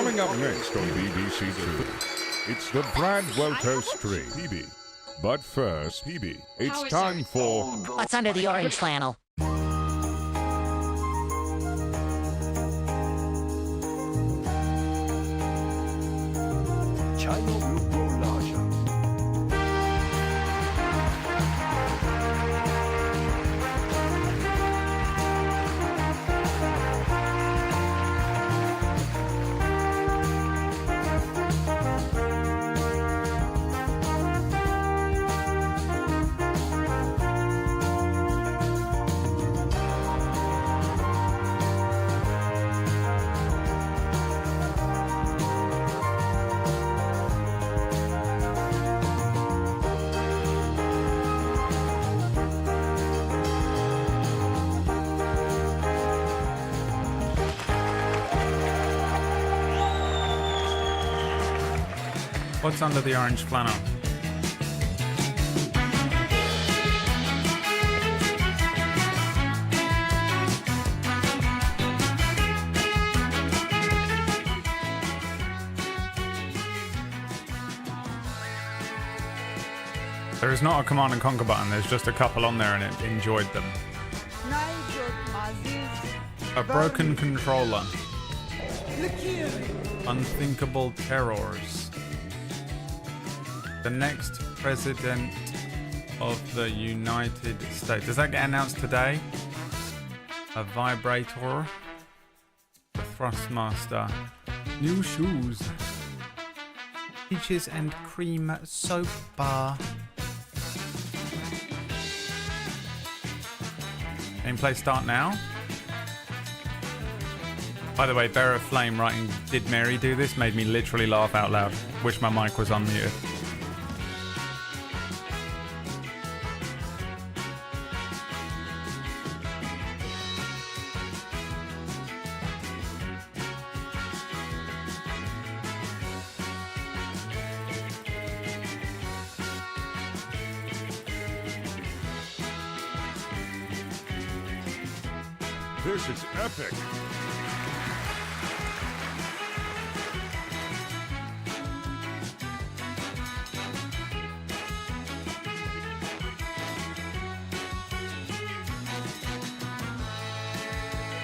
Coming up next on BBC Two, it's the Brad Welto stream. PB. But first, PB, it's time for... What's under the orange flannel? China will grow larger. What's under the orange flannel? There is not a command and conquer button, there's just a couple on there and it enjoyed them. A broken controller. Unthinkable terrors. The next president of the United States. Does that get announced today? A vibrator. The Thrustmaster. New shoes. Peaches and cream soap bar. Gameplay start now. By the way, Bearer of Flame writing, "Did Mary do this?" made me literally laugh out loud. Wish my mic was unmuted. This is epic.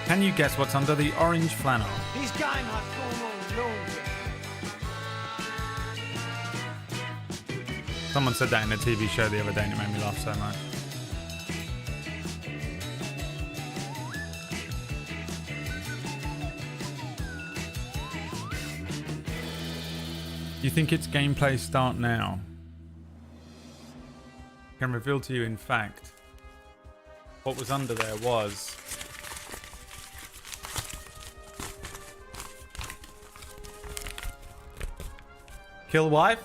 Can you guess what's under the orange flannel? This game has gone on longer. Someone said that in a TV show the other day and it made me laugh so much. You think it's gameplay start now? I can reveal to you, in fact, what was under there was kill wife?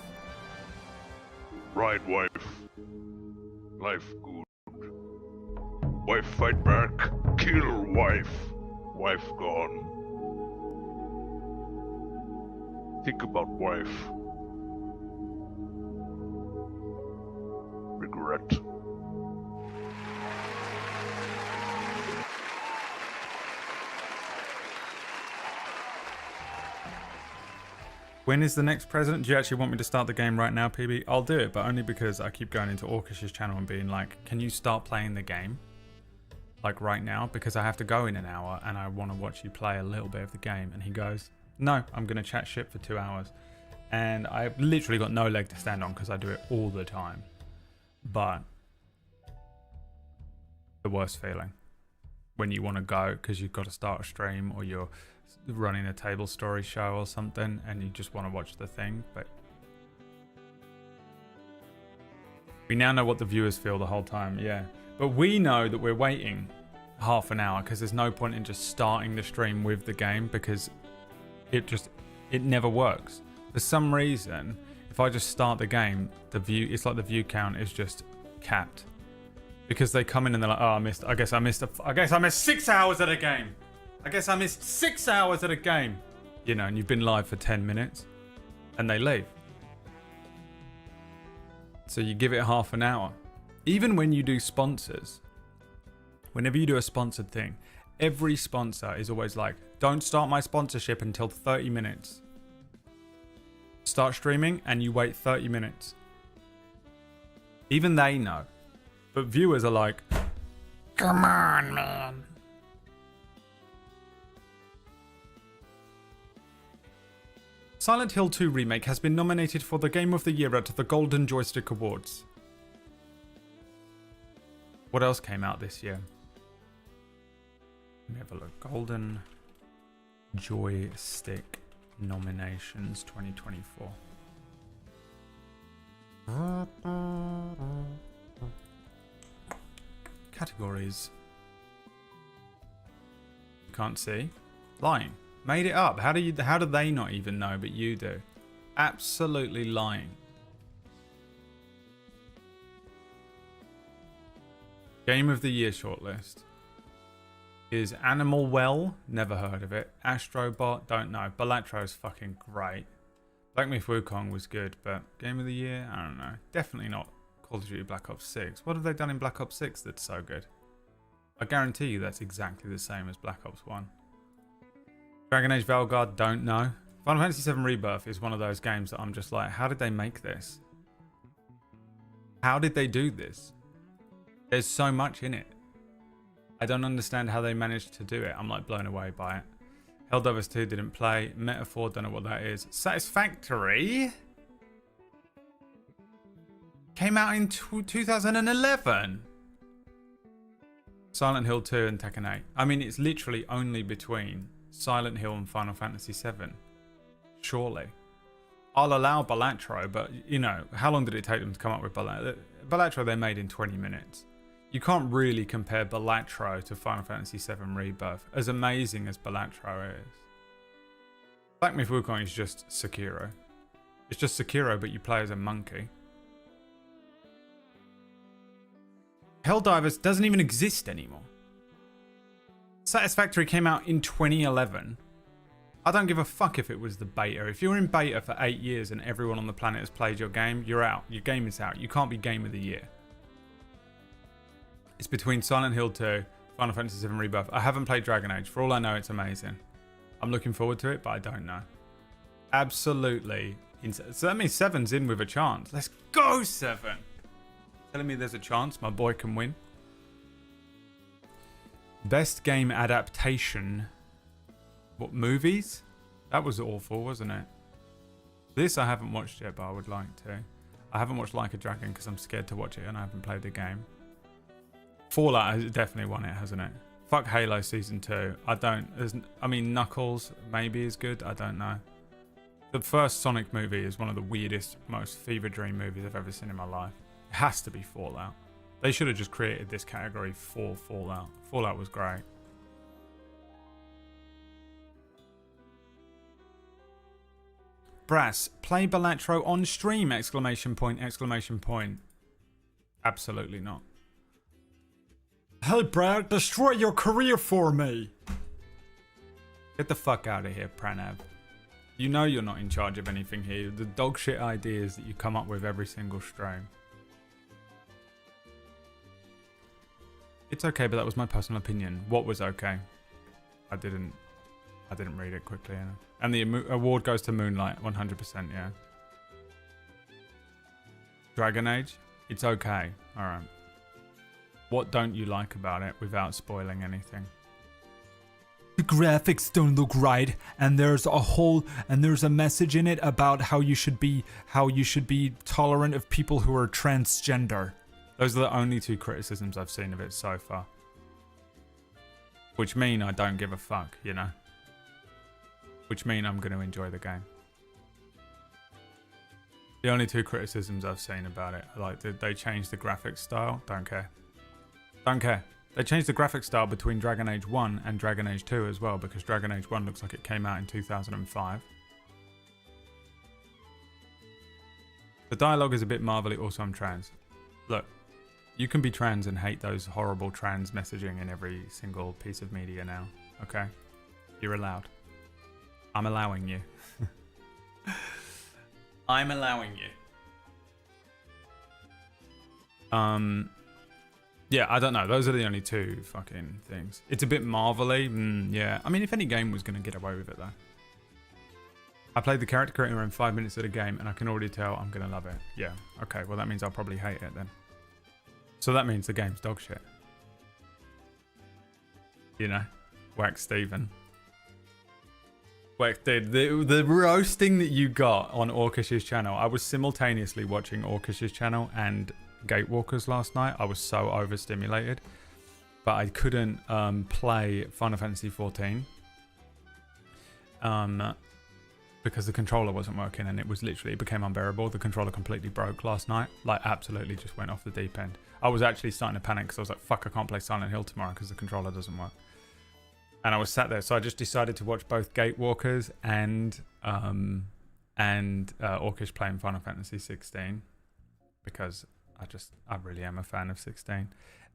Right, wife. Life good. Wife fight back. Kill wife. Wife gone. Think about wife. Regret. When is the next president? Do you actually want me to start the game right now, PB? I'll do it, but only because I keep going into Orkish's channel and being like, can you start playing the game? Like right now? Because I have to go in an hour and I want to watch you play a little bit of the game. And he goes, no, I'm going to chat shit for 2 hours. And I've literally got no leg to stand on because I do it all the time. But the worst feeling when you want to go because you've got to start a stream or you're running a table story show or something and you just want to watch the thing. But we now know what the viewers feel the whole time. Yeah, but we know that we're waiting half an hour because there's no point in just starting the stream with the game because it never works for some reason. If I just start the game, it's like the view count is just capped because they come in and they're like, oh, I guess I missed 6 hours at a game. I guess I missed 6 hours at a game, you know, and you've been live for 10 minutes and they leave. So you give it half an hour. Even when you do sponsors, whenever you do a sponsored thing, every sponsor is always like, don't start my sponsorship until 30 minutes start streaming and you wait 30 minutes. Even they know. But viewers are like, come on, man. Silent Hill 2 Remake has been nominated for the Game of the Year at the Golden Joystick Awards. What else came out this year? Let me have a look. Golden Joystick nominations 2024. Categories. Can't see. Lying. Made it up. How do they not even know, but you do? Absolutely lying. Game of the Year shortlist is Animal Well, never heard of it. Astrobot, don't know. Balatro is fucking great. Black Myth Wukong was good, but Game of the Year, I don't know. Definitely not Call of Duty Black Ops 6. What have they done in Black Ops 6 that's so good? I guarantee you that's exactly the same as Black Ops 1. Dragon Age Valguard, don't know. Final Fantasy VII Rebirth is one of those games that I'm just like, how did they make this? How did they do this? There's so much in it. I don't understand how they managed to do it. I'm like blown away by it. Helldivers 2 didn't play. Metaphor, don't know what that is. Satisfactory came out in 2011. Silent Hill 2 and Tekken 8. I mean, it's literally only between Silent Hill and Final Fantasy VII. Surely. I'll allow Balatro, but, you know, how long did it take them to come up with Balatro? Balatro they made in 20 minutes. You can't really compare Balatro to Final Fantasy VII Rebirth, as amazing as Balatro is. Black Myth Wukong is just Sekiro. It's just Sekiro, but you play as a monkey. Helldivers doesn't even exist anymore. Satisfactory came out in 2011. I don't give a fuck if it was the beta. If you're in beta for 8 years and everyone on the planet has played your game, you're out. Your game is out. You can't be Game of the Year. It's between Silent Hill 2, Final Fantasy VII Rebirth. I haven't played Dragon Age. For all I know, it's amazing. I'm looking forward to it, but I don't know. Absolutely. So that means 7's in with a chance. Let's go, 7! Telling me there's a chance my boy can win. Best game adaptation. What, movies? That was awful, wasn't it? This I haven't watched yet, but I would like to. I haven't watched Like a Dragon because I'm scared to watch it and I haven't played the game. Fallout has definitely won it, hasn't it? Fuck Halo Season 2. I mean, Knuckles maybe is good. I don't know. The first Sonic movie is one of the weirdest, most fever dream movies I've ever seen in my life. It has to be Fallout. They should have just created this category for Fallout. Fallout was great. Brass, play Balatro on stream! Exclamation point, exclamation point. Absolutely not. Hey Brad, destroy your career for me! Get the fuck out of here, Pranav. You know you're not in charge of anything here. The dog shit ideas that you come up with every single stream. It's okay, but that was my personal opinion. What was okay? I didn't read it quickly enough. And the award goes to Moonlight, 100%, yeah. Dragon Age? It's okay. Alright. What don't you like about it without spoiling anything? The graphics don't look right, and there's a message in it about how you should be tolerant of people who are transgender. Those are the only two criticisms I've seen of it so far. Which mean I don't give a fuck, you know? Which mean I'm going to enjoy the game. The only two criticisms I've seen about it, like, did they change the graphics style? Don't care. Don't care. They changed the graphics style between Dragon Age 1 and Dragon Age 2 as well, because Dragon Age 1 looks like it came out in 2005. The dialogue is a bit marvelly, also I'm trans. Look, you can be trans and hate those horrible trans messaging in every single piece of media now, okay? You're allowed. I'm allowing you. I'm allowing you. Yeah, I don't know. Those are the only two fucking things. It's a bit marvelly. Yeah. I mean, if any game was going to get away with it, though. I played the character creator in 5 minutes of the game, and I can already tell I'm going to love it. Yeah, okay, well that means I'll probably hate it then. So that means the game's dog shit. You know? Whack Steven. Whack, dude, the roasting that you got on Orcish's channel. I was simultaneously watching Orcish's channel and Gatewalkers last night. I was so overstimulated. But I couldn't play Final Fantasy 14. Because the controller wasn't working, and it became unbearable. The controller completely broke last night. Like, absolutely just went off the deep end. I was actually starting to panic because I was like, fuck, I can't play Silent Hill tomorrow because the controller doesn't work. And I was sat there, so I just decided to watch both Gatewalkers and Orcish playing Final Fantasy 16 because I really am a fan of 16.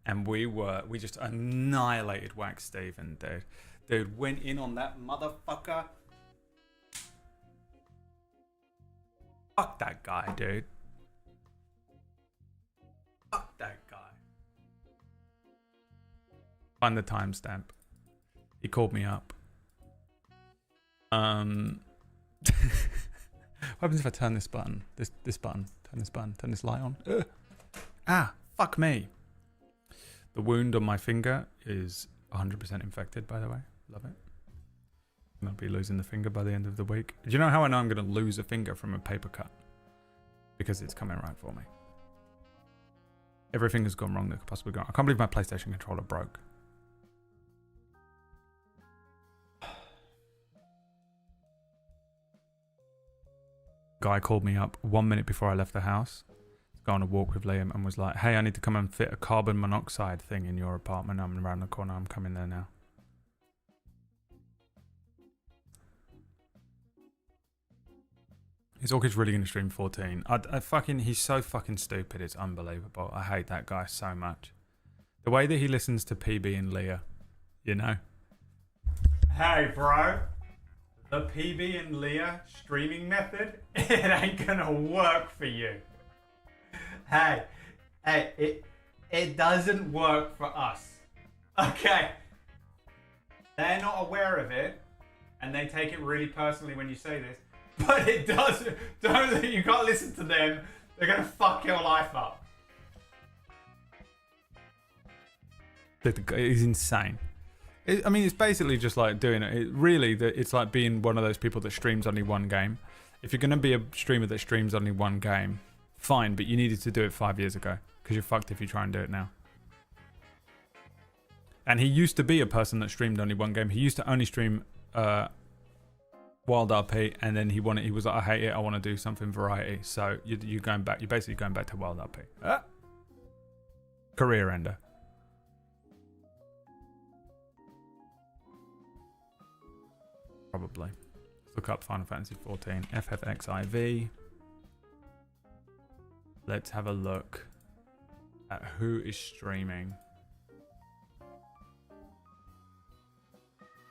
And we just annihilated Wax Steven, dude. Dude, went in on that motherfucker. Fuck that guy, dude. Fuck that guy. Find the timestamp. He called me up. What happens if I turn this button? This button. Turn this button. Turn this light on. Ugh. Ah, fuck me. The wound on my finger is 100% infected, by the way. Love it. I'm going to be losing the finger by the end of the week. Do you know how I know I'm going to lose a finger from a paper cut? Because it's coming right for me. Everything has gone wrong that could possibly go wrong. I can't believe my PlayStation controller broke. Guy called me up 1 minute before I left the house to go on a walk with Liam and was like, hey, I need to come and fit a carbon monoxide thing in your apartment. I'm around the corner. I'm coming there now. Is Orchid really going to stream 14? He's so fucking stupid. It's unbelievable. I hate that guy so much. The way that he listens to PB and Leah, you know? Hey, bro. The PB and Leah streaming method, it ain't gonna work for you. Hey, it doesn't work for us. Okay. They're not aware of it, and they take it really personally when you say this, but it does. You can't listen to them. They're gonna fuck your life up. He's insane. I mean, it's basically just like doing it. It's like being one of those people that streams only one game. If you're going to be a streamer that streams only one game, fine, but you needed to do it 5 years ago because you're fucked if you try and do it now. And he used to be a person that streamed only one game. He used to only stream Wild RP, and then he was like, I hate it, I want to do something variety. So you're basically going back to Wild RP. Career ender. Probably. Let's look up Final Fantasy 14 FFXIV. Let's have a look at who is streaming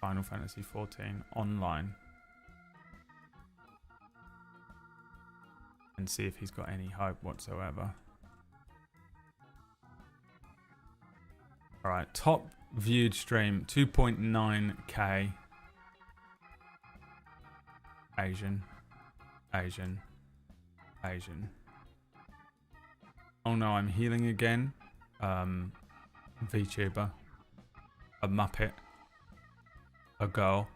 Final Fantasy 14 online and see if he's got any hope whatsoever. Alright, top viewed stream 2.9k. Asian. Oh no, I'm healing again. VTuber. A Muppet. A girl.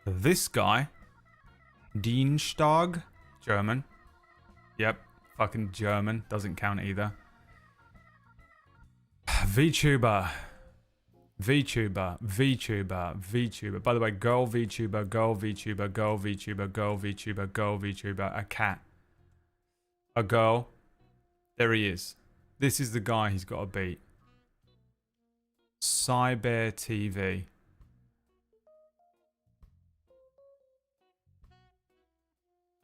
This guy. Dienstag. German. Yep. Fucking German. Doesn't count either. VTuber. VTuber. By the way, girl VTuber, girl VTuber, girl VTuber, girl VTuber, girl VTuber, a cat. A girl. There he is. This is the guy he's got to beat. Cyber TV.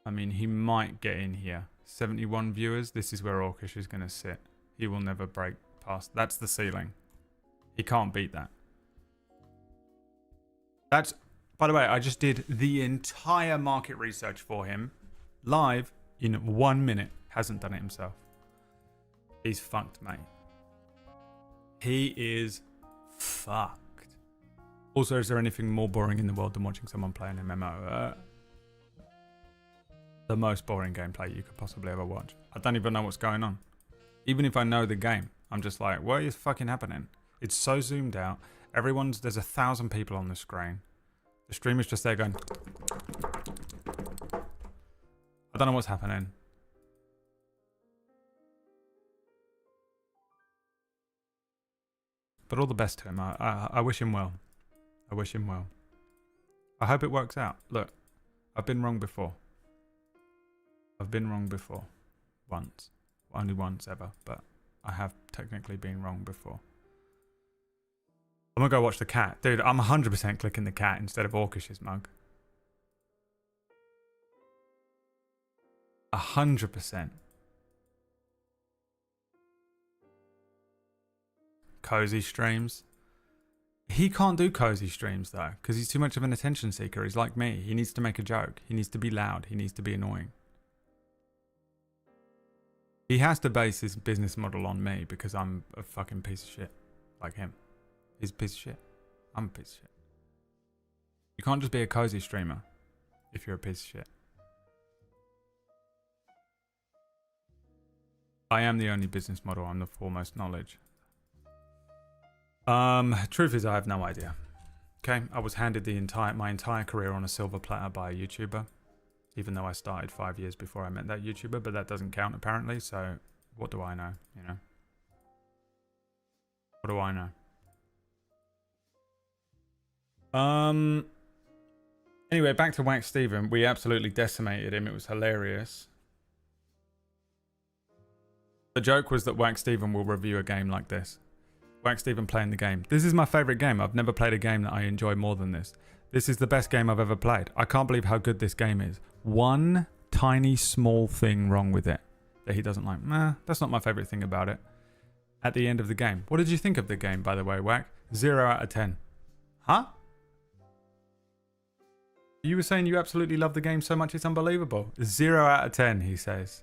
I mean, he might get in here. 71 viewers. This is where Orcish is going to sit. He will never break past. That's the ceiling. He can't beat that. That's, by the way, I just did the entire market research for him live in 1 minute. Hasn't done it himself. He's fucked, mate. He is fucked. Also, is there anything more boring in the world than watching someone play an MMO? the most boring gameplay you could possibly ever watch. I don't even know what's going on. Even if I know the game, I'm just like, what is fucking happening? It's so zoomed out. There's 1,000 people on the screen. The streamer's just there going. I don't know what's happening. But all the best to him. I wish him well. I wish him well. I hope it works out. Look, I've been wrong before. I've been wrong before. Once. Only once ever, but I have technically been wrong before. I'm gonna go watch the cat. Dude, I'm 100% clicking the cat instead of Orkish's mug. 100%. Cozy streams. He can't do cozy streams though, because he's too much of an attention seeker. He's like me. He needs to make a joke. He needs to be loud. He needs to be annoying. He has to base his business model on me because I'm a fucking piece of shit. Like him. He's a piece of shit. I'm a piece of shit. You can't just be a cozy streamer if you're a piece of shit. I am the only business model. I'm the foremost knowledge. Truth is I have no idea. Okay, I was handed my entire career on a silver platter by a YouTuber. Even though I started 5 years before I met that YouTuber, but that doesn't count apparently, so what do I know, you know? What do I know? Anyway, back to Wax Steven. We absolutely decimated him. It was hilarious. The joke was that Wax Steven will review a game like this. Wax Steven playing the game. This is my favourite game. I've never played a game that I enjoy more than this. This is the best game I've ever played. I can't believe how good this game is. One tiny small thing wrong with it that he doesn't like. Nah, that's not my favourite thing about it. At the end of the game. What did you think of the game, by the way, Wack? 0 out of 10. Huh? You were saying you absolutely love the game so much it's unbelievable. 0 out of 10, he says.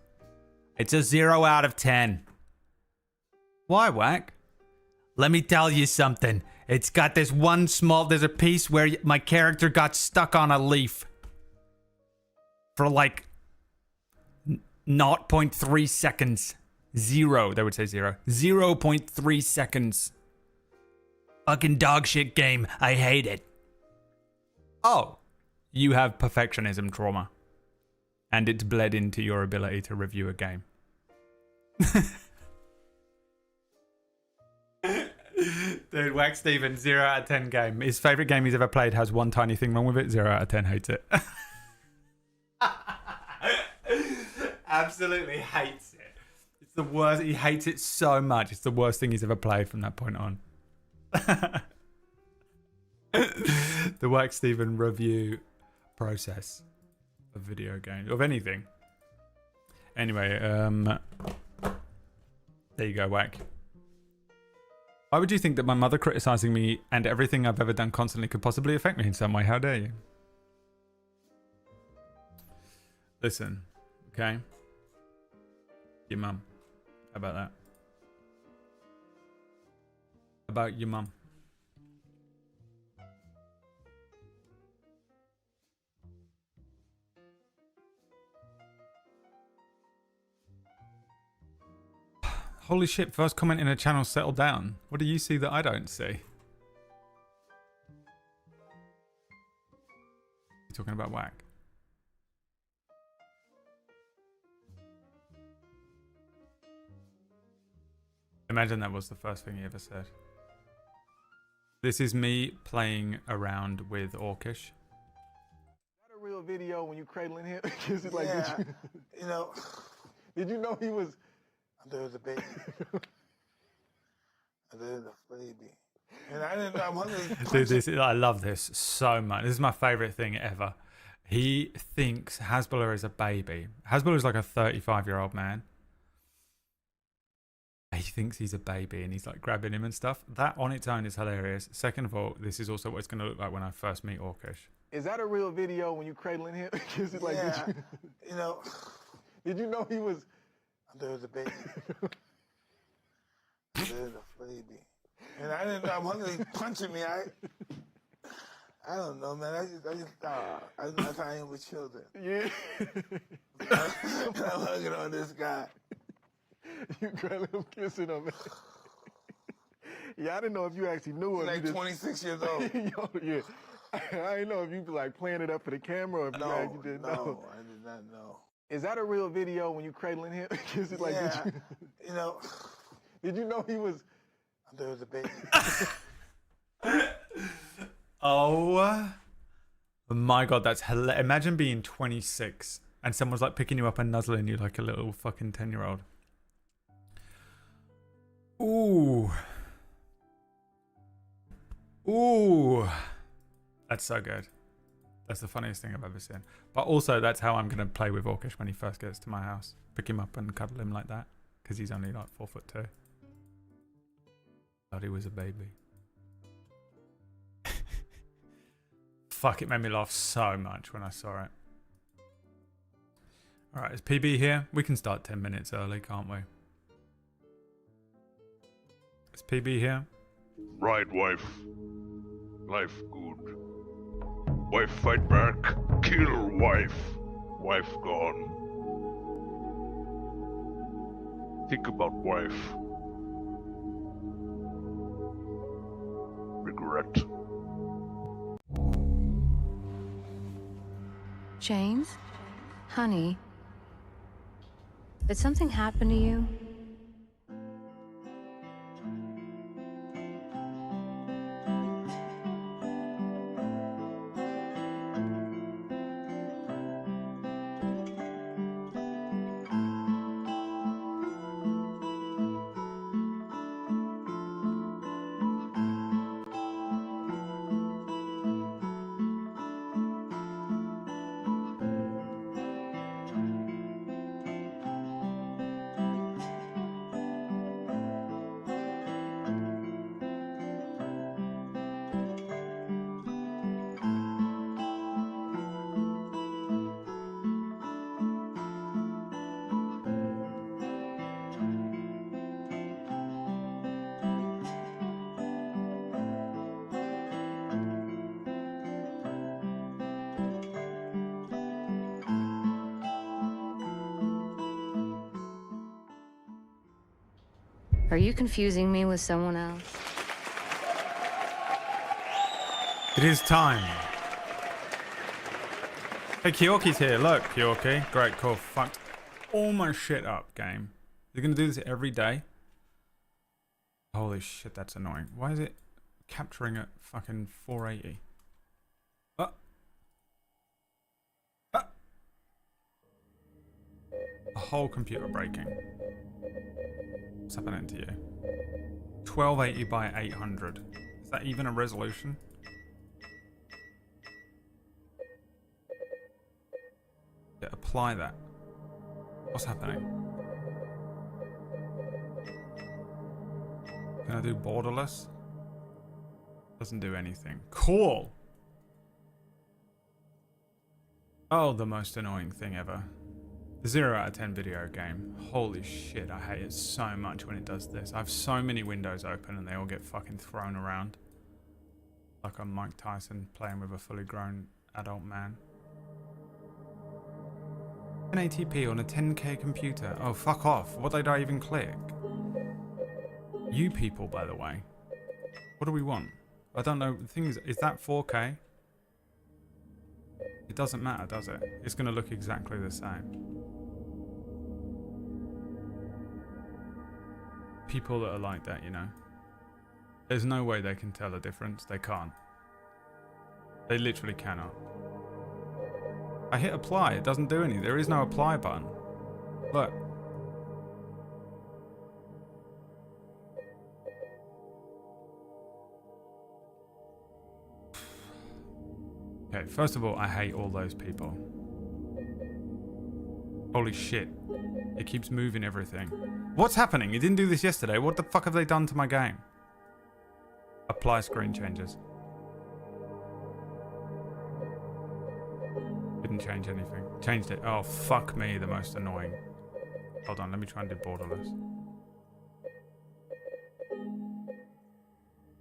It's a 0 out of 10. Why, Wack? Let me tell you something. It's got this there's a piece where my character got stuck on a leaf. For like 0.3 seconds. Zero, they would say 0. 0.3 seconds. Fucking dog shit game. I hate it. Oh. You have perfectionism trauma. And it's bled into your ability to review a game. Dude, Wax Steven, 0 out of 10 game. His favourite game he's ever played has one tiny thing wrong with it. 0 out of 10 hates it. Absolutely hates it. It's the worst. He hates it so much. It's the worst thing he's ever played from that point on. The Wax Steven review process of video games. Of anything. Anyway, there you go, Wack. Why would you think that my mother criticizing me and everything I've ever done constantly could possibly affect me in some way? How dare you? Listen, okay? Your mum. How about that? About your mum. Holy shit, first comment in a channel, settle down. What do you see that I don't see? You talking about Wack? Imagine that was the first thing he ever said. This is me playing around with Orkish. Is that a real video when you cradling him? Is it like, Yeah, you know, did you know he was... there was a baby. There's a baby. And I didn't know. I'm under Dude, I love this so much. This is my favorite thing ever. He thinks Hasbulla is a baby. Hasbulla is like a 35-year-old man. He thinks he's a baby and he's like grabbing him and stuff. That on its own is hilarious. Second of all, this is also what it's going to look like when I first meet Orkish. Is that a real video when you cradling him? Is it like, yeah, you know, did you know he was... there was a baby. There's a baby. And I didn't know. I'm under punching me. I don't know, man. I just, that's how I am with children. Yeah. I'm hugging on this guy. You cradling him, kissing him. Yeah, I didn't know if you actually knew He's or if like you 26 years old. just... Yo, yeah. I didn't know if you like playing it up for the camera or if you No, actually didn't know. no, I did not know. Is that a real video when you cradling him? Is it like, Yeah, you know, did you know he was... I thought it was a baby. Oh my god, that's hilarious. Imagine being 26 and someone's like picking you up and nuzzling you like a little fucking 10-year-old. Ooh. Ooh. That's so good. That's the funniest thing I've ever seen. But also, that's how I'm going to play with Orkish when he first gets to my house. Pick him up and cuddle him like that. Because he's only like 4'2". Thought he was a baby. Fuck, it made me laugh so much when I saw it. Alright, is PB here? We can start 10 minutes early, can't we? Is PB here? Right, wife. Life good. Wife fight back. Kill wife. Wife gone. Think about wife. Regret. James? Honey? Did something happen to you? Are you confusing me with someone else? It is time. Hey, Kyoki's here. Look, Kyoki. Great, cool. Fucked all my shit up, game. You're gonna do this every day? Holy shit, that's annoying. Why is it capturing at fucking 480? A whole computer breaking. What's happening to you? 1280 by 800. Is that even a resolution? Yeah, apply that. What's happening? Can I do borderless? Doesn't do anything. Cool! Oh, the most annoying thing ever. The 0 out of 10 video game. Holy shit, I hate it so much when it does this. I have so many windows open and they all get fucking thrown around. Like I'm Mike Tyson playing with a fully grown adult man. 1080p on a 10K computer. Oh, fuck off. What did I even click? You people, by the way. What do we want? I don't know. The thing is that 4K? It doesn't matter, does it? It's going to look exactly the same. People that are like that, you know. There's no way they can tell the difference. They can't. They literally cannot. I hit apply. It doesn't do anything. There is no apply button. Look. Okay, first of all, I hate all those people. Holy shit. It keeps moving everything. What's happening? It didn't do this yesterday. What the fuck have they done to my game? Apply screen changes. Didn't change anything. Changed it. Oh, fuck me, the most annoying. Hold on, let me try and do borderless.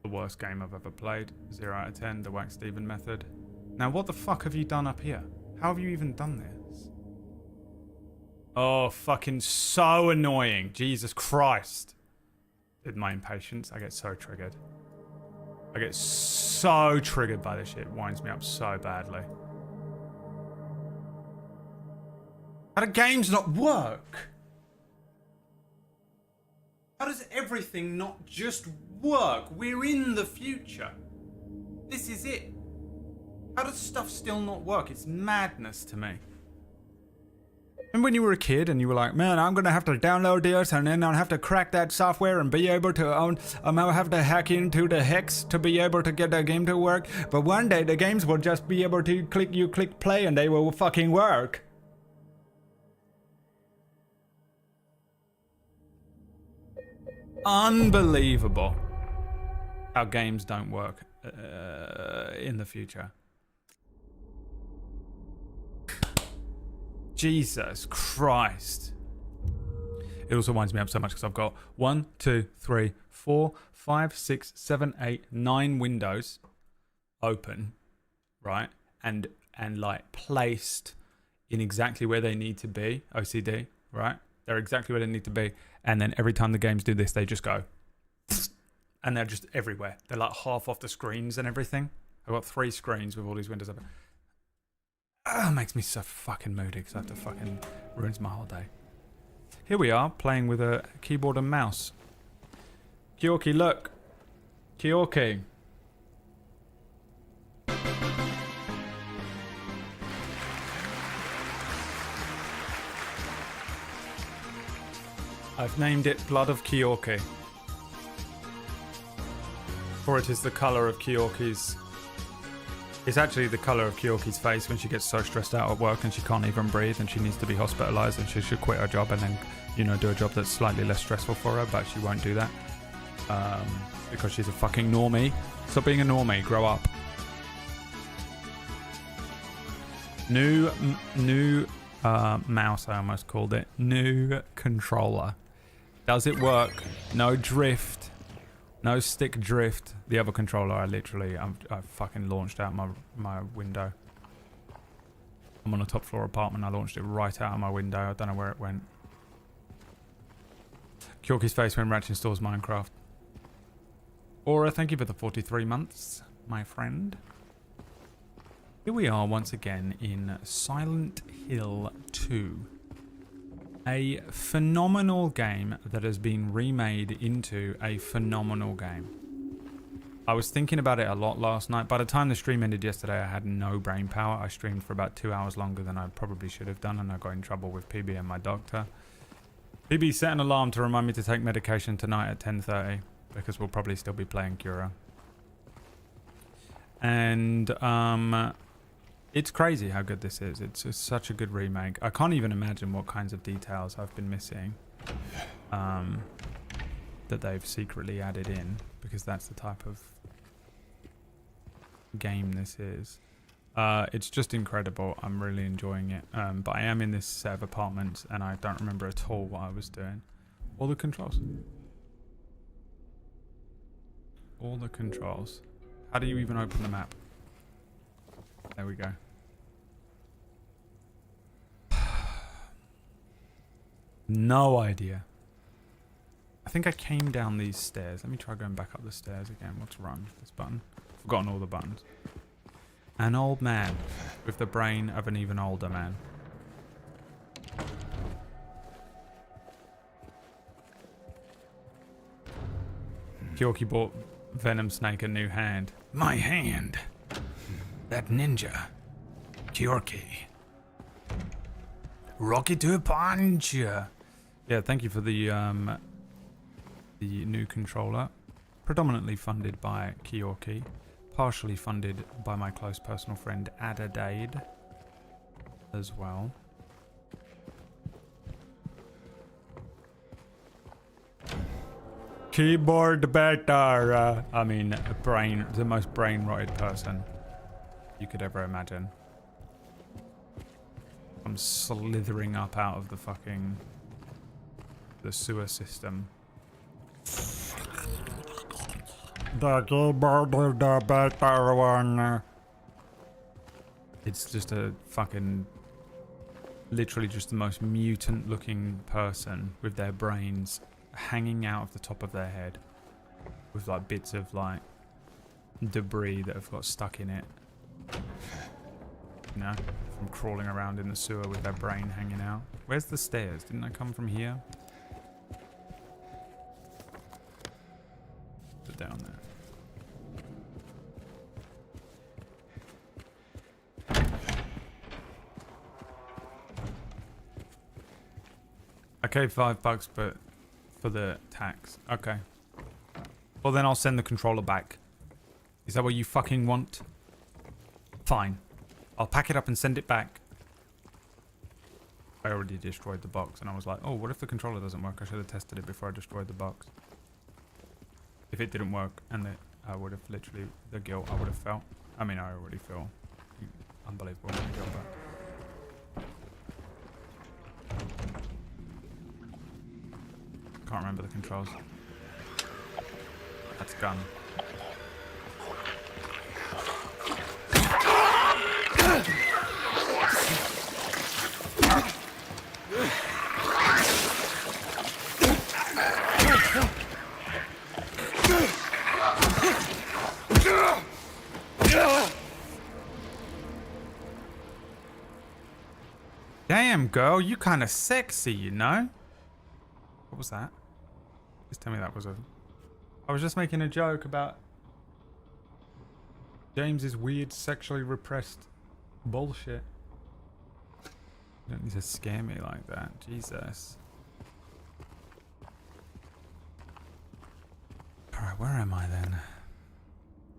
The worst game I've ever played. 0 out of 10, the Wax Steven method. Now, what the fuck have you done up here? How have you even done this? Oh, fucking so annoying. Jesus Christ. With my impatience, I get so triggered. I get so triggered by this shit. It winds me up so badly. How do games not work? How does everything not just work? We're in the future. This is it. How does stuff still not work? It's madness to me. And when you were a kid and you were like, man, I'm gonna have to download this and then I'll have to crack that software and be able to I'll have to hack into the hex to be able to get the game to work. But one day the games will just be able to click play and they will fucking work. Unbelievable how games don't work in the future. Jesus Christ. It also winds me up so much because I've got 1, 2, 3, 4, 5, 6, 7, 8, 9 windows open, right? And like placed in exactly where they need to be, OCD, right? They're exactly where they need to be. And then every time the games do this, they just go. And they're just everywhere. They're like half off the screens and everything. I've got 3 screens with all these windows open. Makes me so fucking moody because I have to fucking ruins my whole day. Here we are playing with a keyboard and mouse. Kyorki, look. Kyorki. I've named it Blood of Kyorki. For it is the colour of Kyorki's... It's actually the colour of Kyorki's face when she gets so stressed out at work and she can't even breathe and she needs to be hospitalised and she should quit her job and then, you know, do a job that's slightly less stressful for her, but she won't do that. Because she's a fucking normie. Stop being a normie, grow up. New mouse, I almost called it. New controller. Does it work? No drift. No stick drift. The other controller, I fucking launched out my window. I'm on a top floor apartment. I launched it right out of my window. I don't know where it went. Kyorki's face when Ratchet installs Minecraft. Aura, thank you for the 43 months, my friend. Here we are once again in Silent Hill 2. A phenomenal game that has been remade into a phenomenal game. I was thinking about it a lot last night. By the time the stream ended yesterday, I had no brain power. I streamed for about 2 hours longer than I probably should have done, and I got in trouble with PB and my doctor. PB set an alarm to remind me to take medication tonight at 10:30, because we'll probably still be playing Cura. And, it's crazy how good this is. It's just such a good remake. I can't even imagine what kinds of details I've been missing that they've secretly added in, because that's the type of game this is. It's just incredible. I'm really enjoying it. But I am in this set of apartments and I don't remember at all what I was doing. All the controls. All the controls. How do you even open the map? There we go. No idea. I think I came down these stairs. Let me try going back up the stairs again. What's run? This button. Forgotten all the buttons. An old man with the brain of an even older man. Kyorki bought Venom Snake a new hand. My hand. That ninja. Kyorki. Rocket to a punch. Yeah, thank you for the new controller. Predominantly funded by Kyorki. Partially funded by my close personal friend Adadade as well. Keyboard better. I mean, the most brain-rotted person you could ever imagine. I'm slithering up out of the sewer system. The keyboard is the better one. It's just a fucking literally just the most mutant looking person with their brains hanging out of the top of their head with like bits of like debris that have got stuck in it, you know, from crawling around in the sewer with their brain hanging out. Where's the stairs? Didn't I come from here? Put it down there. Okay, $5, but for the tax. Okay. Well, then I'll send the controller back. Is that what you fucking want? Fine. I'll pack it up and send it back. I already destroyed the box, and I was like, oh, what if the controller doesn't work? I should have tested it before I destroyed the box. If it didn't work, and I would have literally, the guilt I would have felt. I mean, I already feel unbelievable guilt, but... Can't remember the controls. That's gun. Damn, girl, you kind of sexy, you know? What was that? Just tell me that was a... I was just making a joke about James's weird sexually repressed bullshit. You don't need to scare me like that. Jesus. Alright, where am I then?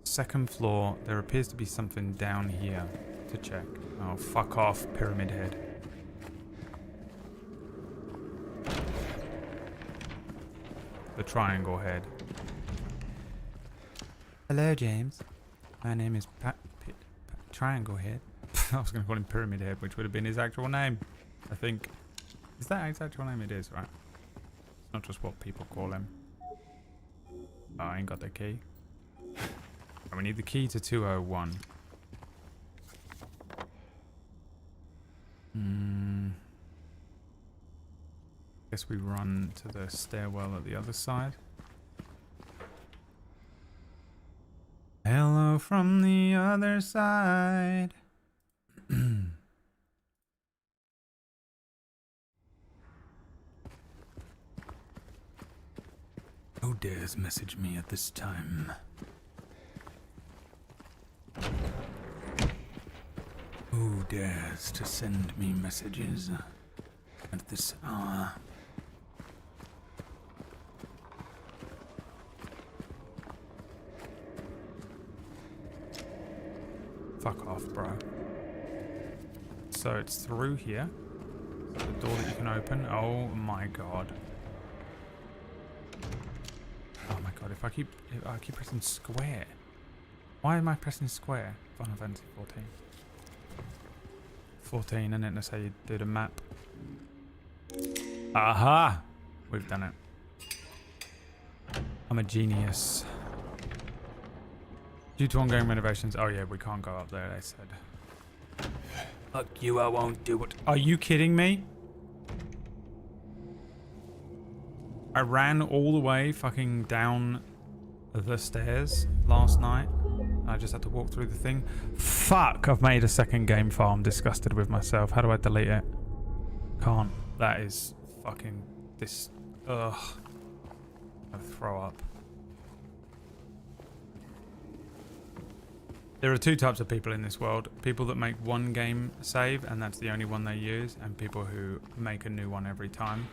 Second floor. There appears to be something down here to check. Oh, fuck off, Pyramid Head. The triangle head. Hello, James. My name is Triangle Head. I was going to call him Pyramid Head, which would have been his actual name, I think. Is that his actual name? It is, right? It's not just what people call him. Oh, I ain't got the key. And we need the key to 201. Guess we run to the stairwell at the other side. Hello from the other side. Who dares message me at this time? Who dares to send me messages at this hour? Fuck off, bro. So it's through here. The door that you can open. Oh my god. Oh my god, if I keep pressing square. Why am I pressing square? Final Fantasy 14. 14, and then that's how you do the map. Aha! We've done it. I'm a genius. Due to ongoing renovations. Oh yeah, we can't go up there, they said. Fuck you, I won't do it. Are you kidding me? I ran all the way fucking down the stairs last night. I just had to walk through the thing. Fuck, I've made a second game file. I'm disgusted with myself. How do I delete it? Can't. That is fucking this. Ugh. I'll throw up. There are two types of people in this world. People that make one game save and that's the only one they use, and people who make a new one every time.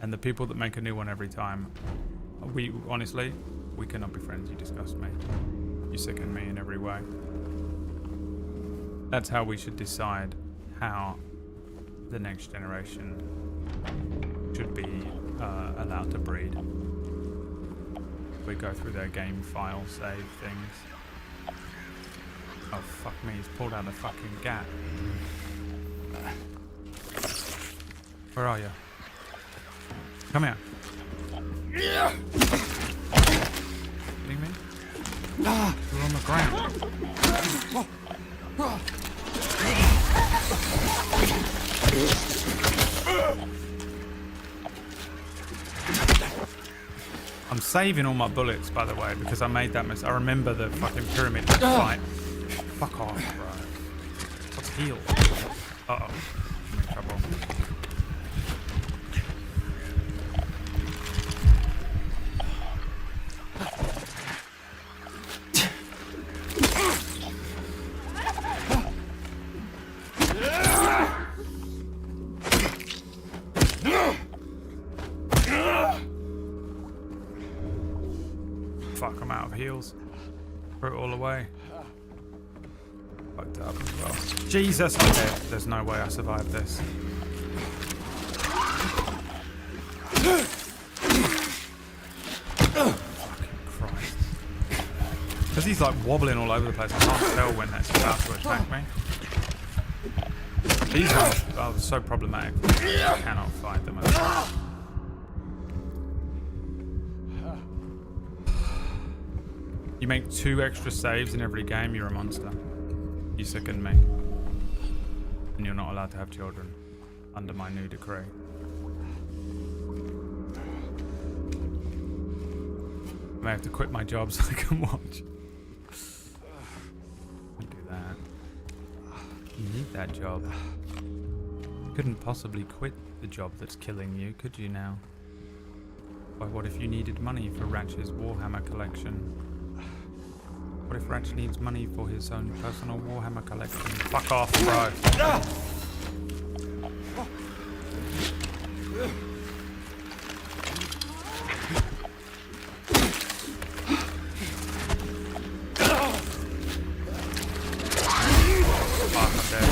And the people that make a new one every time, we honestly, we cannot be friends. You disgust me. You sicken me in every way. That's how we should decide how the next generation should be allowed to breed. We go through their game file save things. Oh fuck me, he's pulled out a fucking gap. Where are you? Come here. Kidding me? You're on the ground. saving all my bullets, by the way, because I made that mistake. I remember the fucking pyramid fight. Fuck off, bro. Let's heal. Uh-oh. I'm in trouble. Fuck, I'm out of heals. Threw it all away. Fucked up as well. Jesus, I'm dead. There's no way I survived this. Fucking Christ. Because he's like wobbling all over the place. I can't tell when that's about to attack me. These ones are so problematic. I cannot fight them at all. You make 2 extra saves in every game, you're a monster. You sicken me. And you're not allowed to have children. Under my new decree. I may have to quit my job so I can watch. Don't do that. You need that job. You couldn't possibly quit the job that's killing you, could you now? Why, what if you needed money for Ratch's Warhammer collection? What if Ratch needs money for his own personal Warhammer collection? Fuck off, bro. Fuck, I'm dead.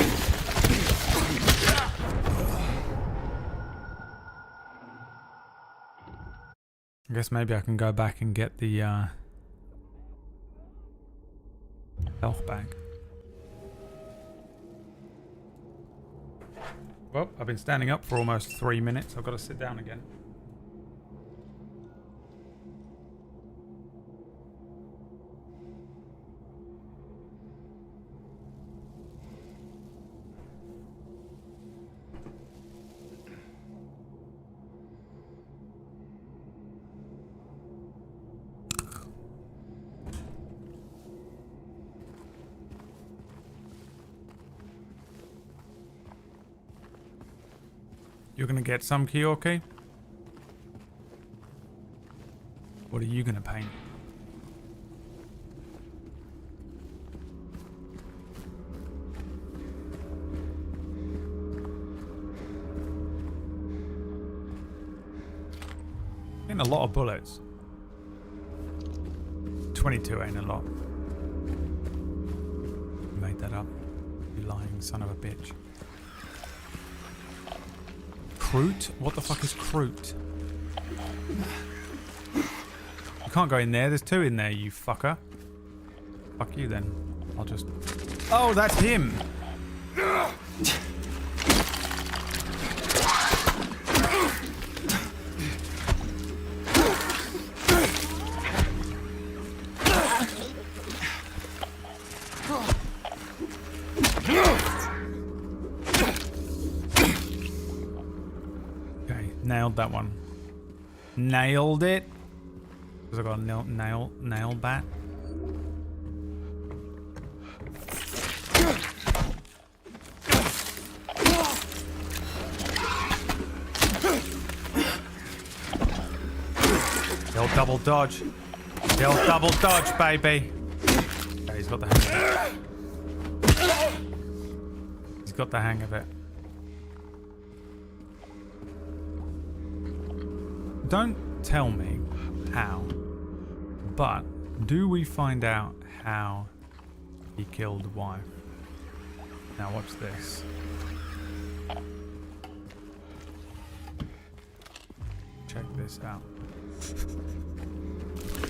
I guess maybe I can go back and get the health back. Well, I've been standing up for almost 3 minutes. I've got to sit down again. You're gonna get some Kyoki? What are you gonna paint? Getting a lot of bullets. 22 ain't a lot. Made that up. You lying son of a bitch. Crute? What the fuck is Crute? You can't go in there. There's 2 in there, you fucker. Fuck you then. I'll just... Oh, that's him! Nailed that one. Nailed it. Because I got a nail bat. They'll double dodge. They'll double dodge, baby. Okay, he's got the hang of it. He's got the hang of it. Don't tell me how, but do we find out how he killed the wife? Now watch this. Check this out.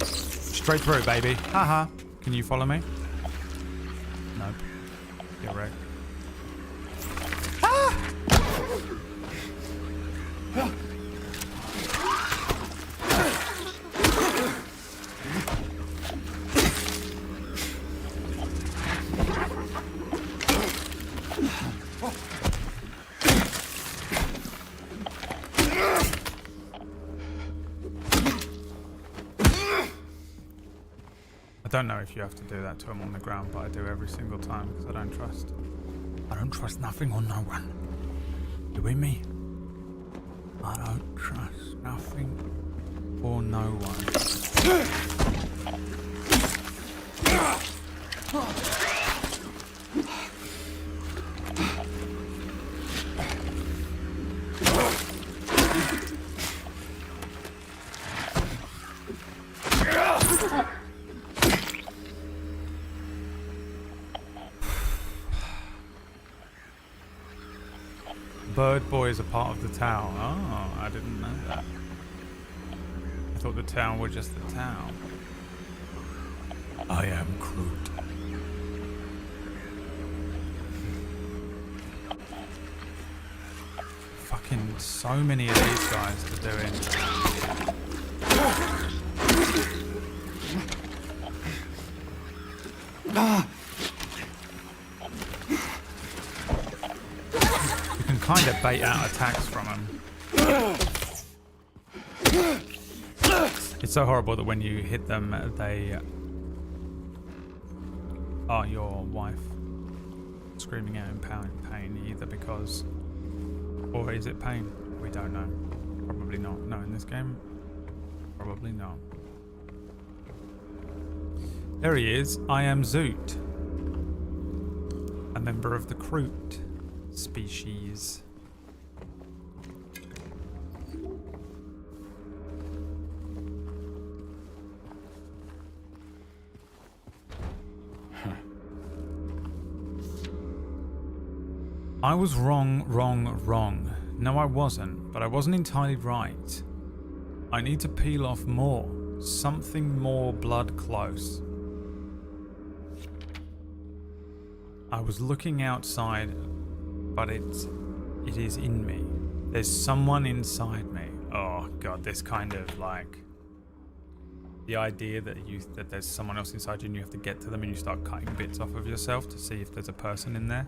Straight through, baby. Haha. Can you follow me? Nope. You're right. don't know if you have to do that to him on the ground, but I do every single time because I don't trust. I don't trust nothing or no one. You with me? I don't trust nothing or no one. Bird Boy is a part of the town. Oh, I didn't know that. I thought the town was just the town. I am Groot. Fucking so many of these guys to do it. Kind of bait out attacks from him. It's so horrible that when you hit them, they are your wife screaming out in pain, either because, or is it pain? We don't know. Probably not. No, in this game, probably not. There he is. I am Zoot, a member of the Groot species. I was wrong. No, I wasn't, but I wasn't entirely right. I need to peel off more. Something more blood close. I was looking outside, but it is in me. There's someone inside me. Oh god, this kind of like the idea that there's someone else inside you and you have to get to them and you start cutting bits off of yourself to see if there's a person in there.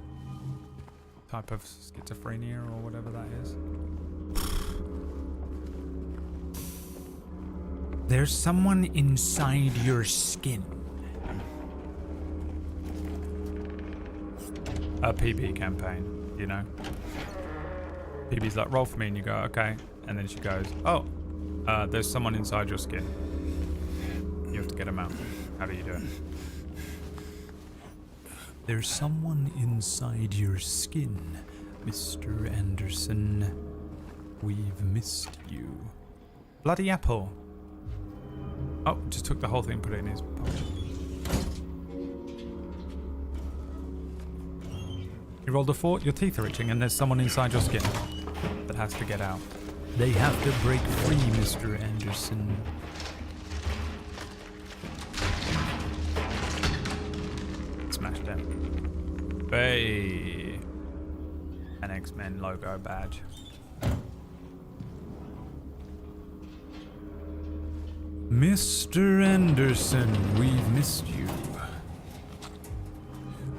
Type of schizophrenia or whatever that is. There's someone inside your skin. A PB campaign, you know. PB's like, roll for me, and you go, okay. And then she goes, oh, there's someone inside your skin. You have to get him out. How do you do it? There's someone inside your skin, Mr. Anderson. We've missed you. Bloody apple. Oh, just took the whole thing, put it in his pocket. You rolled a 4, your teeth are itching, and there's someone inside your skin that has to get out. They have to break free, Mr. Anderson. Smashed him. Hey! An X-Men logo badge. Mr. Anderson, we've missed you.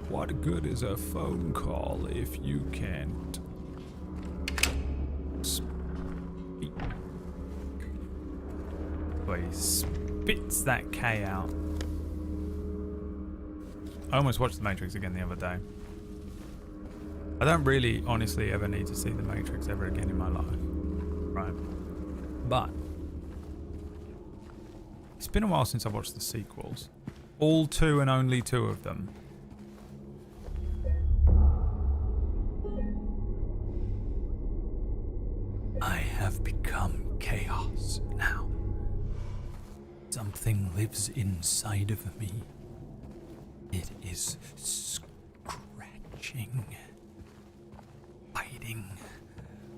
What good is a phone call if you can't speak? Boy, he spits that K out. I almost watched The Matrix again the other day. I don't really, honestly, ever need to see The Matrix ever again in my life. Right? But it's been a while since I watched the sequels. All 2 and only 2 of them. I have become chaos now. Something lives inside of me. It is scratching, biting,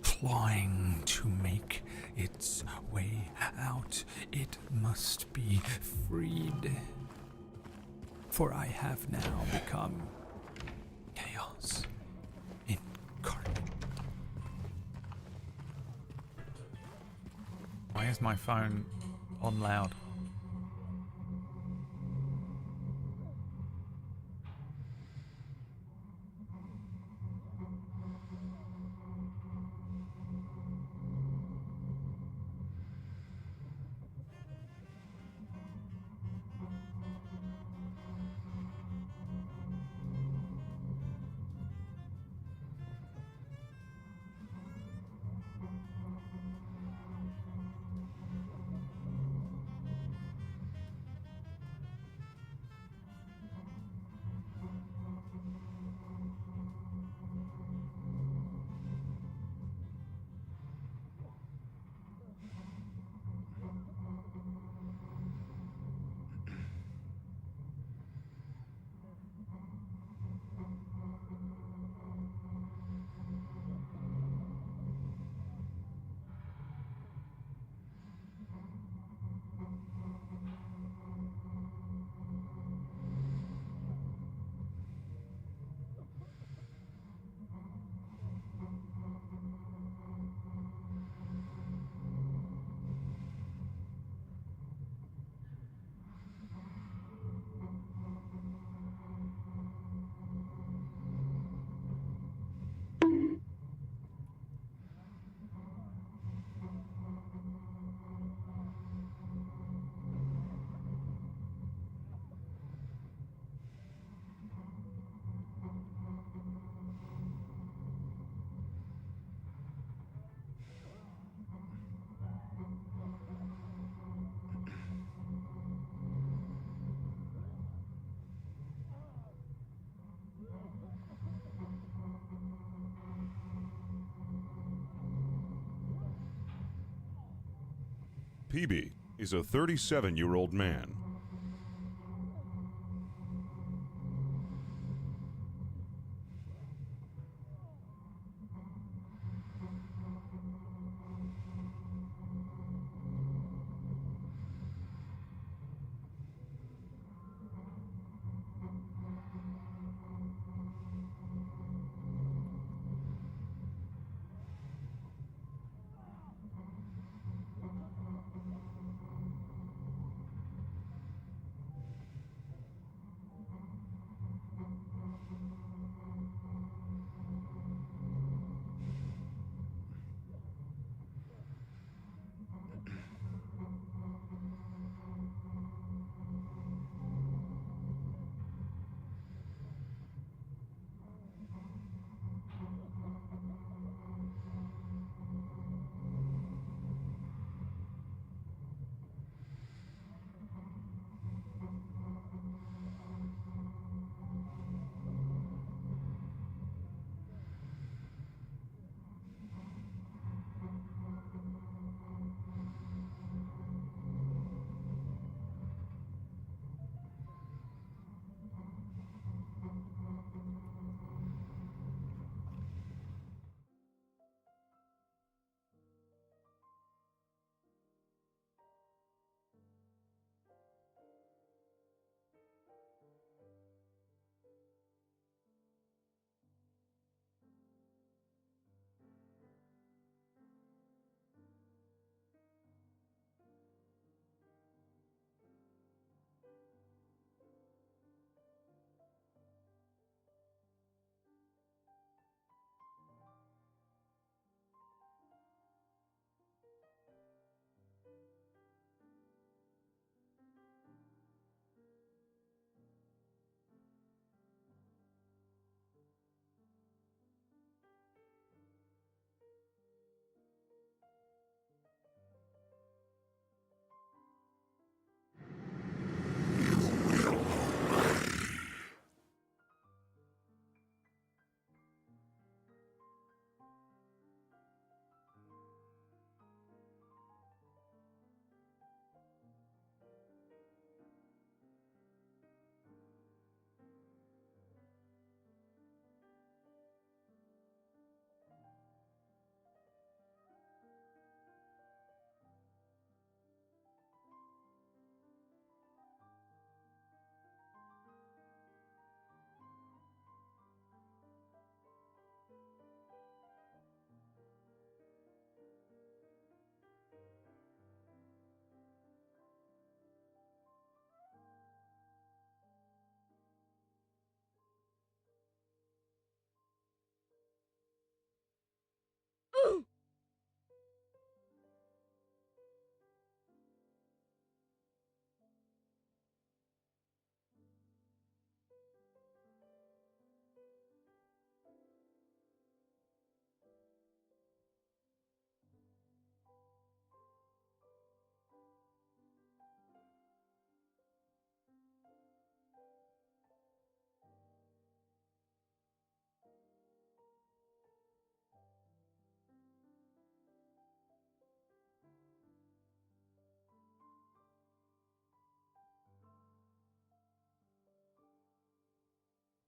clawing to make its way out. It must be freed. For I have now become chaos incarnate. Why is my phone on loud? PB is a 37-year-old man.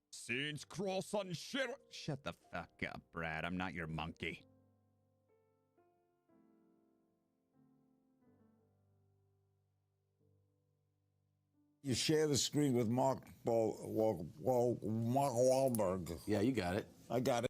Scenes cross on shit. Shut the fuck up, Brad. I'm not your monkey. You share the screen with Mark Wahlberg. Yeah, you got it. I got it.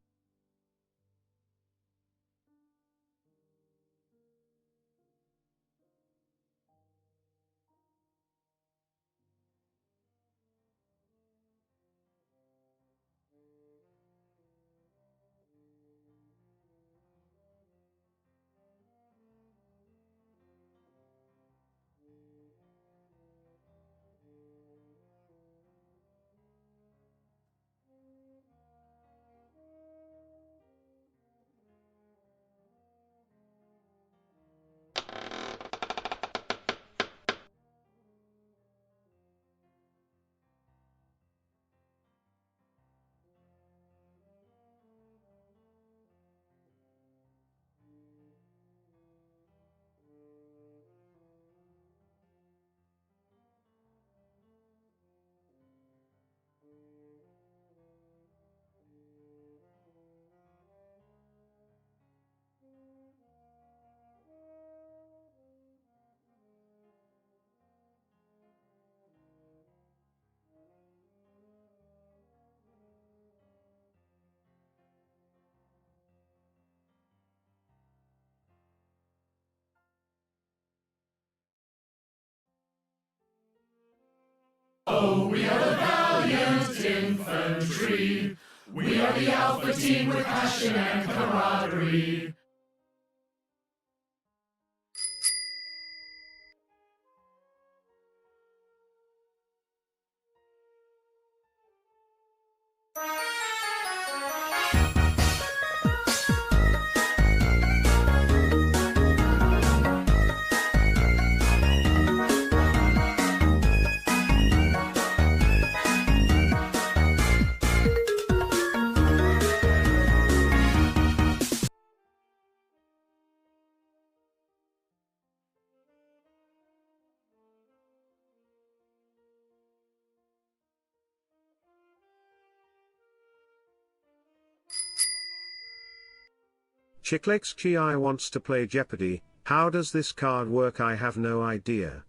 Chicklex Chi wants to play Jeopardy. How does this card work? I have no idea.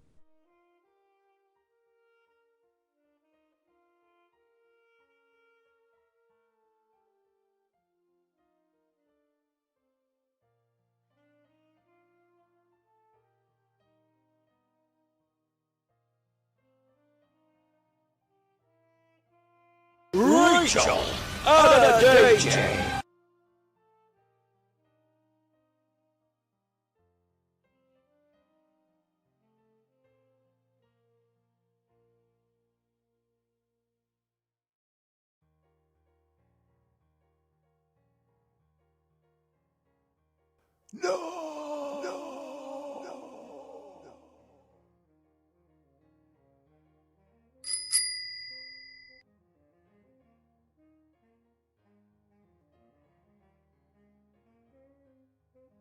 Rachel and a DJ.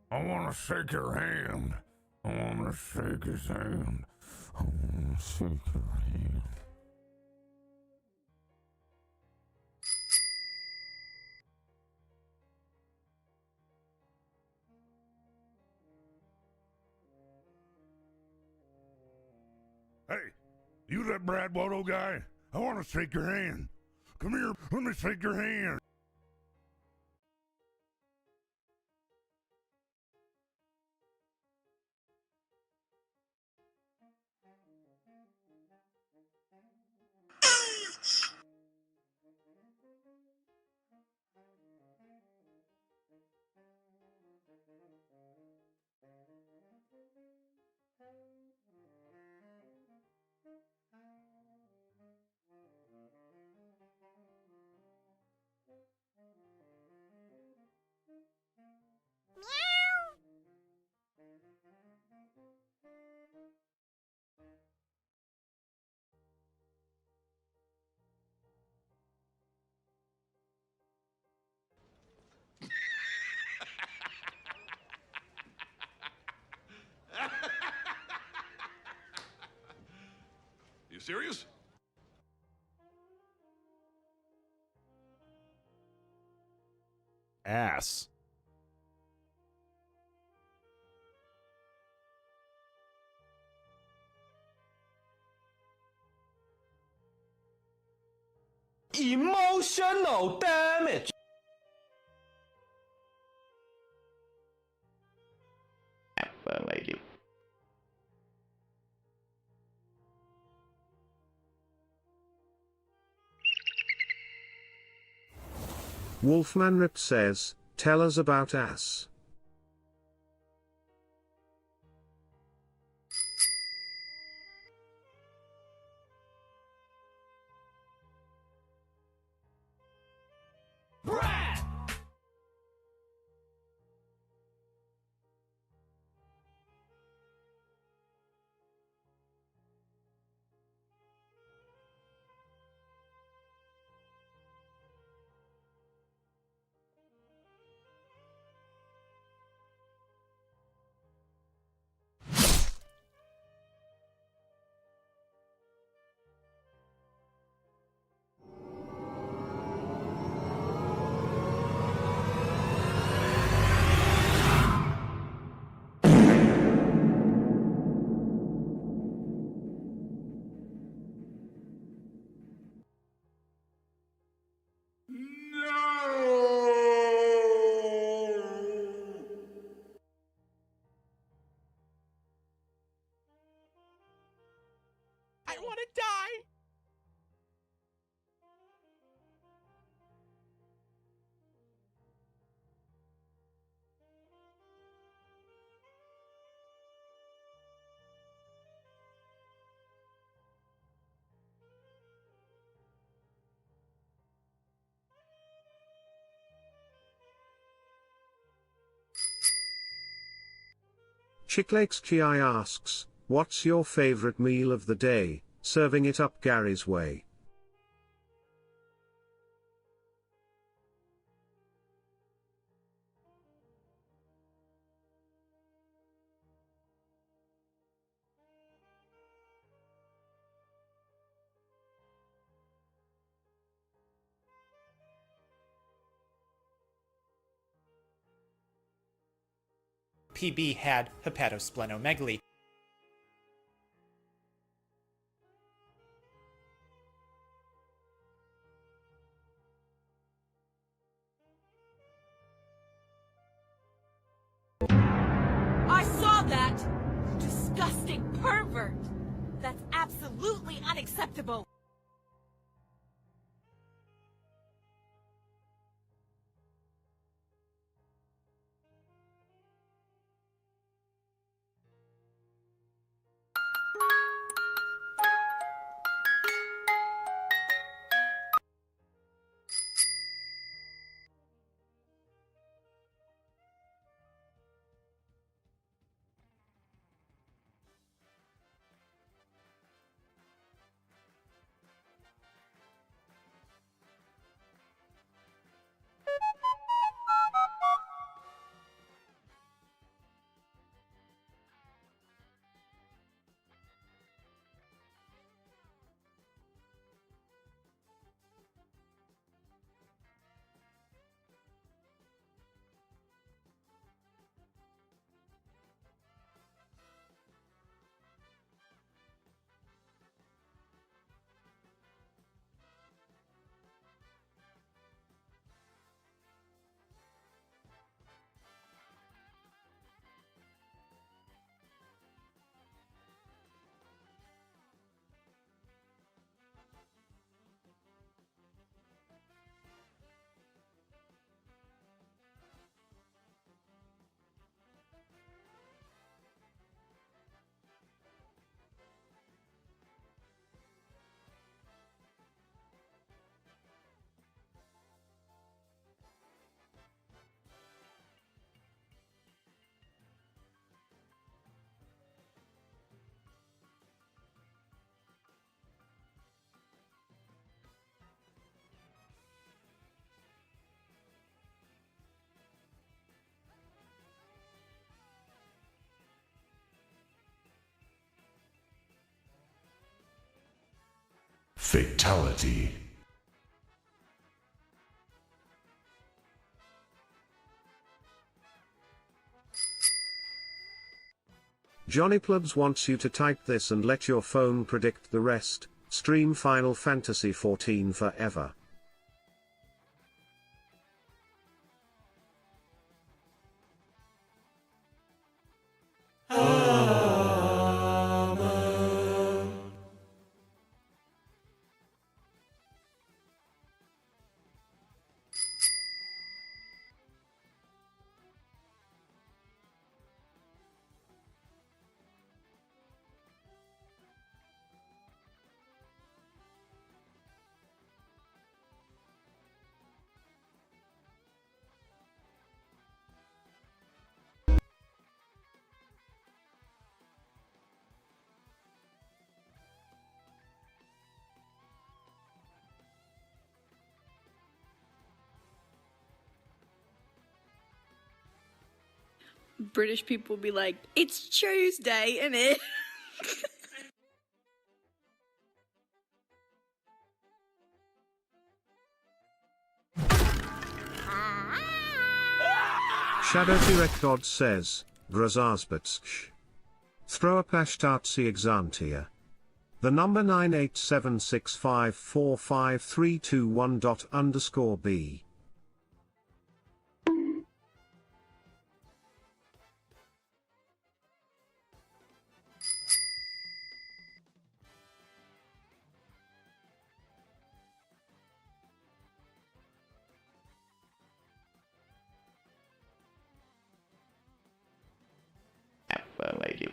I want to shake your hand. I want to shake his hand. I want to shake your hand. Hey, you that Brad Wodo guy? I want to shake your hand. Come here, let me shake your hand. You serious? Ass. Emotional damage. Lady. Wolfman Rip says, tell us about ass. Chicklakeschi asks, what's your favorite meal of the day, serving it up Gary's way? PB had hepatosplenomegaly. I saw that! Disgusting pervert! That's absolutely unacceptable! Fatality. Johnny Plubs wants you to type this and let your phone predict the rest. Stream Final Fantasy XIV forever. British people be like, it's Tuesday, innit? Shadow Direct God says, Grazazbatsk. Throw a pashtartsi exantia. The number 98765453321._b. Lady.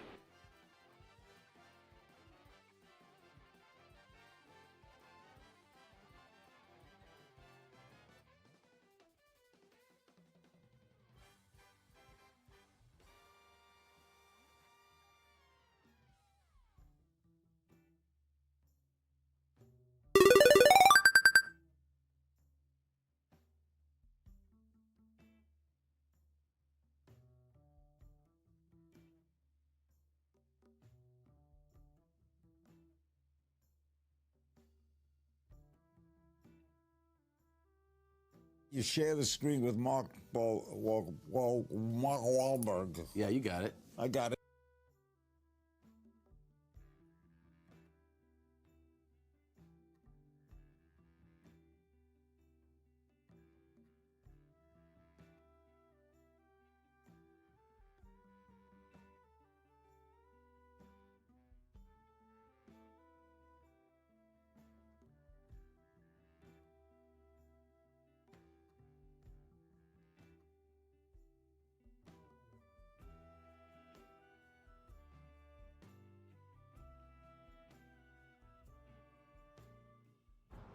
You share the screen with Mark Wahlberg. Yeah, you got it. I got it.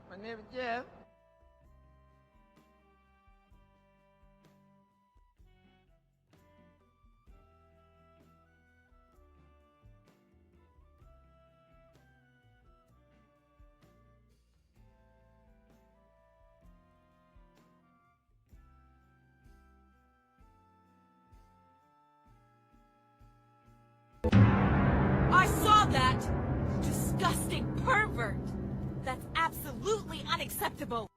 My name is Jeff. I saw that! Disgusting pervert! That's absolutely unacceptable!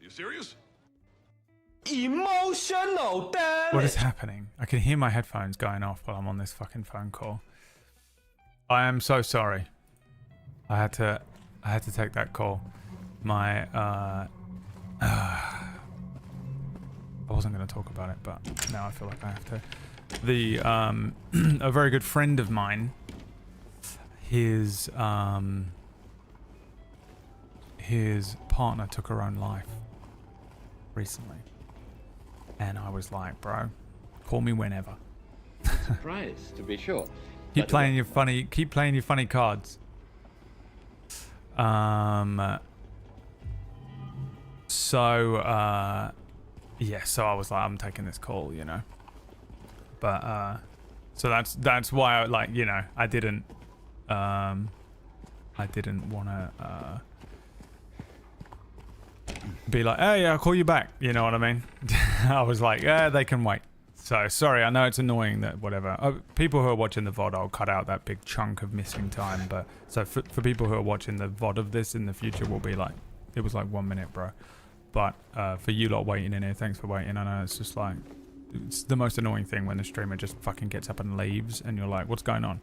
You serious? Emotional damage. What is happening? I can hear my headphones going off while I'm on this fucking phone call. I am so sorry. I had to take that call. My I wasn't going to talk about it, but now I feel like I have to. The a very good friend of mine, his partner took her own life recently, and I was like, bro, call me whenever. Surprise, to be sure. Keep playing your funny cards. Yeah, so I was like, I'm taking this call, you know. But so that's why I I didn't want to be like, hey, I'll call you back, you know what I mean? I was like, yeah, they can wait. So sorry, I know it's annoying that whatever. People who are watching the VOD, I'll cut out that big chunk of missing time. But so for people who are watching the VOD of this in the future, will be like, it was like 1 minute, bro. But for you lot waiting in here, thanks for waiting. I know it's just like, it's the most annoying thing when the streamer just fucking gets up and leaves, and you're like, what's going on?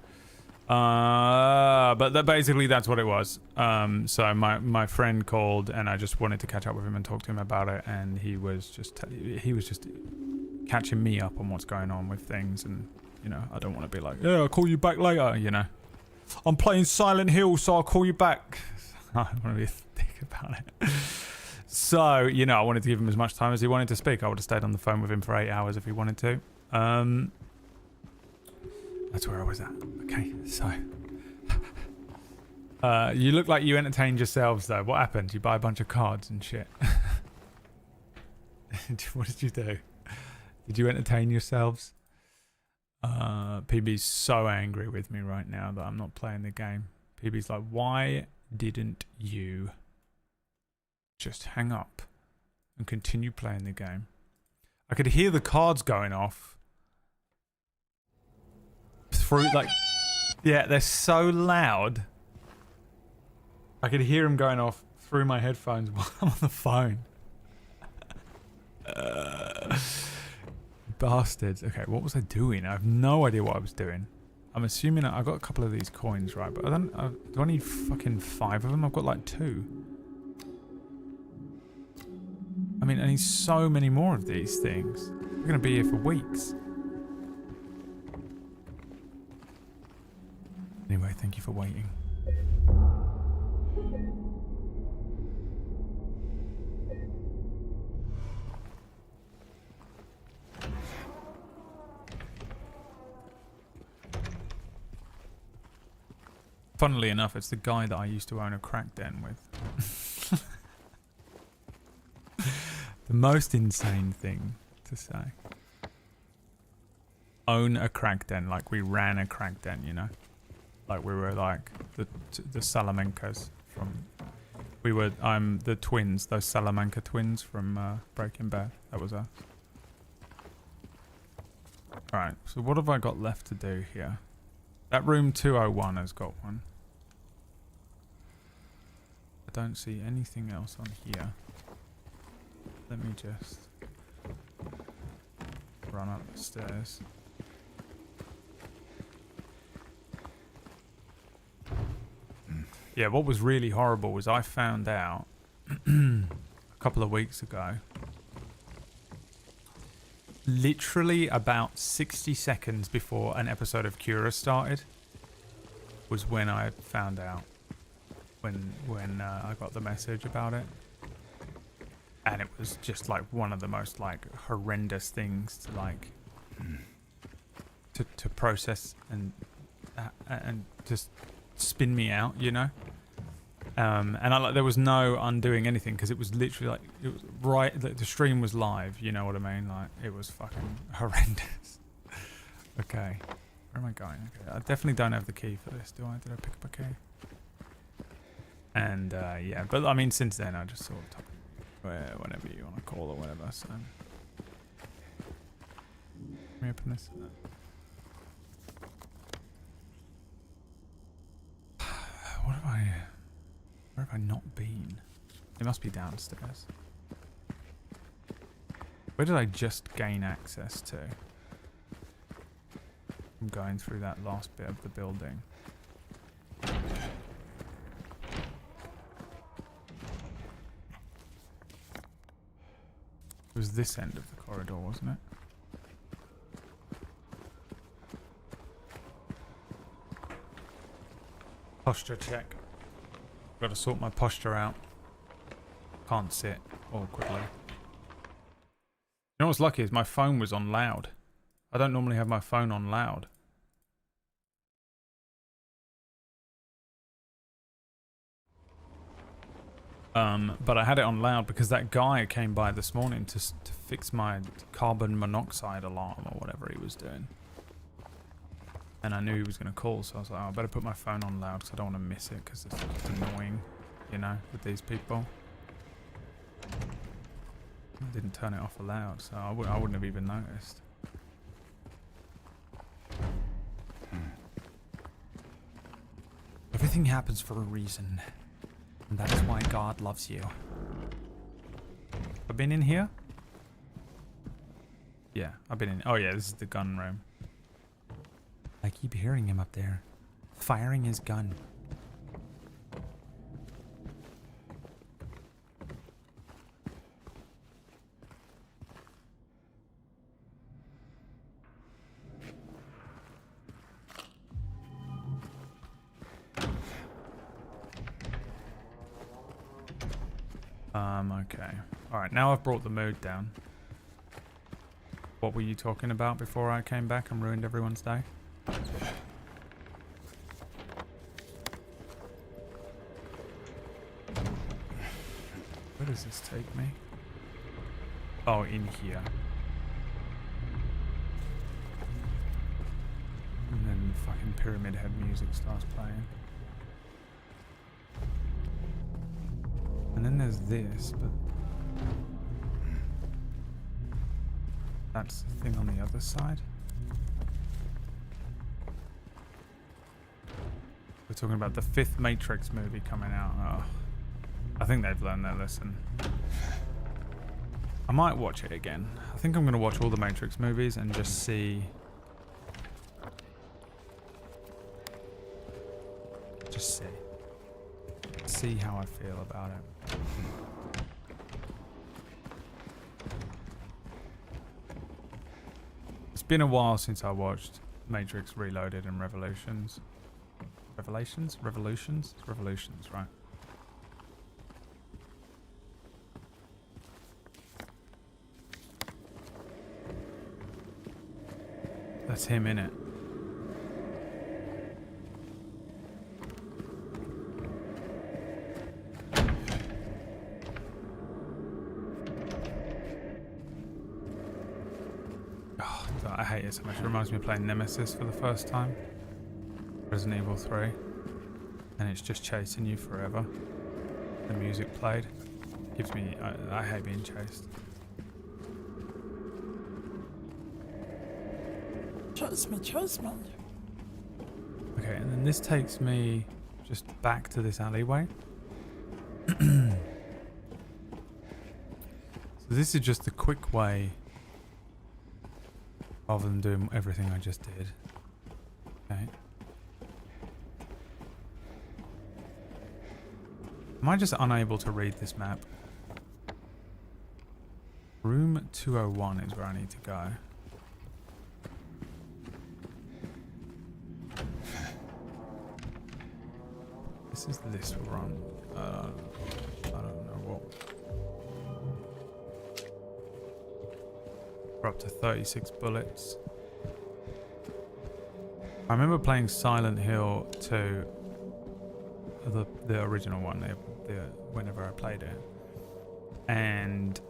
But basically that's what it was. So my friend called, and I just wanted to catch up with him and talk to him about it, and he was just catching me up on what's going on with things, and you know, I don't want to be like, yeah, I'll call you back later, you know. I'm playing Silent Hill, so I'll call you back. I don't want to be thick about it. So, you know, I wanted to give him as much time as he wanted to speak. I would have stayed on the phone with him for 8 hours if he wanted to. That's where I was at. Okay, so. You look like you entertained yourselves, though. What happened? You buy a bunch of cards and shit. What did you do? Did you entertain yourselves? PB's so angry with me right now that I'm not playing the game. PB's like, why didn't you just hang up and continue playing the game? I could hear the cards going off through, like, yeah, they're so loud. I could hear them going off through my headphones while I'm on the phone. bastards. Okay, what was I doing? I have no idea what I was doing. I'm assuming I got a couple of these coins, right? But do I need fucking 5 of them? I've got like 2. I mean, I need so many more of these things. We're going to be here for weeks. Anyway, thank you for waiting. Funnily enough, it's the guy that I used to own a crack den with. The most insane thing to say. Own a crack den, like we ran a crack den, you know? Like we were like the Salamancas from... I'm the twins, those Salamanca twins from Breaking Bad. That was us. Alright, so what have I got left to do here? That room 201 has got one. I don't see anything else on here. Let me just run up the stairs. Yeah, what was really horrible was I found out a couple of weeks ago, literally about 60 seconds before an episode of Cura started, was when I found out, when I got the message about it. And it was just like one of the most like horrendous things to like to process and just spin me out, you know. And there was no undoing anything because it was literally like it was right. The stream was live, you know what I mean? Like it was fucking horrendous. Okay, where am I going? Okay, I definitely don't have the key for this, do I? Did I pick up a key? And yeah, but I mean, since then I just sort of whenever you want to call or whatever. So let me open this. Where have I not been? It must be downstairs. Where did I just gain access to? I'm going through that last bit of the building. It was this end of the corridor, wasn't it? Posture check. Got to sort my posture out. Can't sit awkwardly. You know what's lucky is my phone was on loud. I don't normally have my phone on loud. But I had it on loud because that guy came by this morning to fix my carbon monoxide alarm or whatever he was doing. And I knew he was going to call, so I was like, oh, I better put my phone on loud because I don't want to miss it because it's just annoying, you know, with these people. I didn't turn it off loud, so I wouldn't have even noticed. Everything happens for a reason. And that is why God loves you. I've been in here? Yeah, I've been in. Oh yeah, this is the gun room. I keep hearing him up there, firing his gun. Okay. Alright, now I've brought the mood down. What were you talking about before I came back and ruined everyone's day? Where does this take me? Oh, in here. And then fucking Pyramid Head music starts playing. And then there's this, but that's the thing on the other side. We're talking about the 5th Matrix movie coming out. Oh, I think they've learned their lesson. I might watch it again. I think I'm going to watch all the Matrix movies and just see... see how I feel about it. It's been a while since I watched Matrix Reloaded and Revolutions. Revelations? Revolutions? It's Revolutions, right? That's him in it. Oh, I hate it so much. It reminds me of playing Nemesis for the first time. Resident Evil 3. And it's just chasing you forever. The music played. Gives me... I hate being chased. Trust me. Okay, and then this takes me just back to this alleyway. So this is just the quick way, rather than doing everything I just did. Okay. Am I just unable to read this map? Room 201 is where I need to go. This is this run. I don't know what. We're up to 36 bullets. I remember playing Silent Hill 2, the original one, whenever I played it, and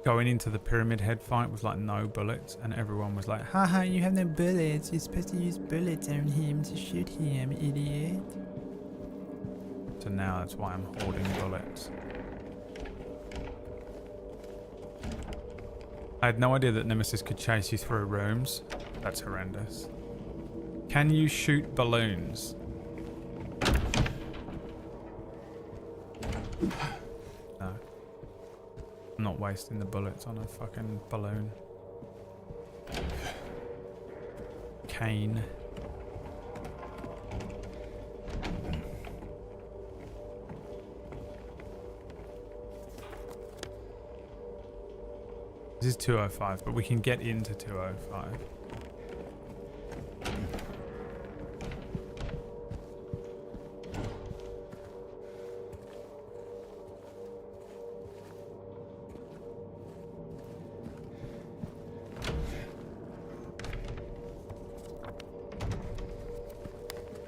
going into the Pyramid Head fight with like no bullets, and everyone was like, haha, you have no bullets, you're supposed to use bullets on him to shoot him, idiot. So now that's why I'm hoarding bullets. I had no idea that Nemesis could chase you through rooms. That's horrendous. Can you shoot balloons? No. I'm not wasting the bullets on a fucking balloon. Cane. This is 205, but we can get into 205.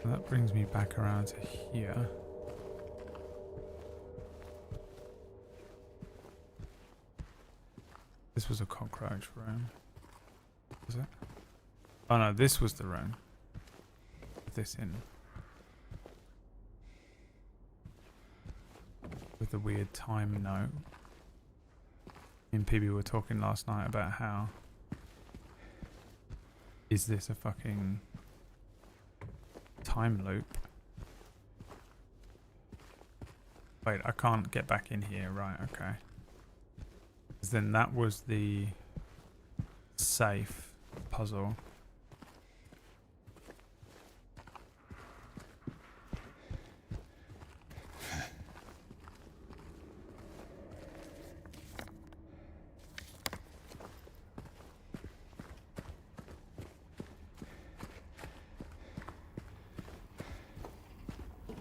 That brings me back around to here. This was a cockroach room. Was it? Oh no, this was the room. With this in. With the weird time note. Me and PB were talking last night about how... Is this a fucking... time loop? Wait, I can't get back in here. Right, okay. Then that was the safe puzzle.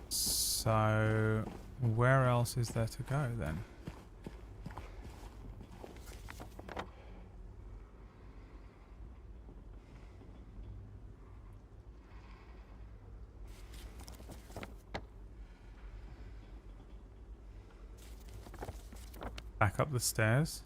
So, where else is there to go then? Back up the stairs.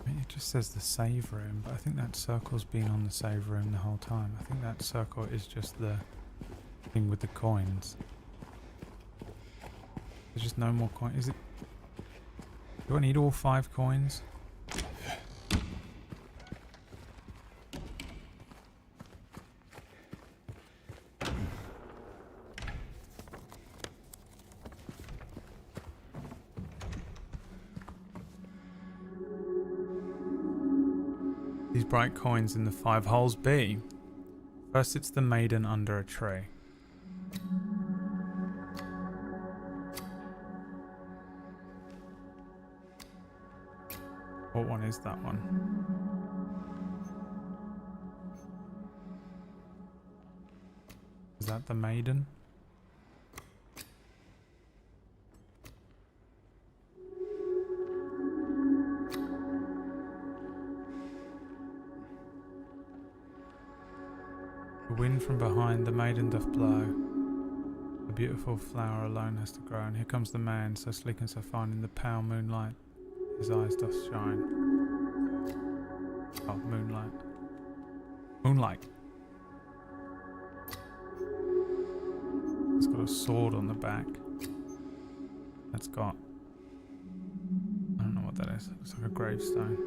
It just says the save room, but I think that circle's been on the save room the whole time. I think that circle is just the thing with the coins. There's just no more coin. Is it? Do I need all 5 coins? These bright coins in the 5 holes be. First it's the maiden under a tree. What one is that one? Is that the maiden? The wind from behind, the maiden doth blow. The beautiful flower alone has to grow. And here comes the man, so sleek and so fine in the pale moonlight. His eyes doth shine. Oh, moonlight. Moonlight. It's got a sword on the back. That's got... I don't know what that is. It looks like a gravestone.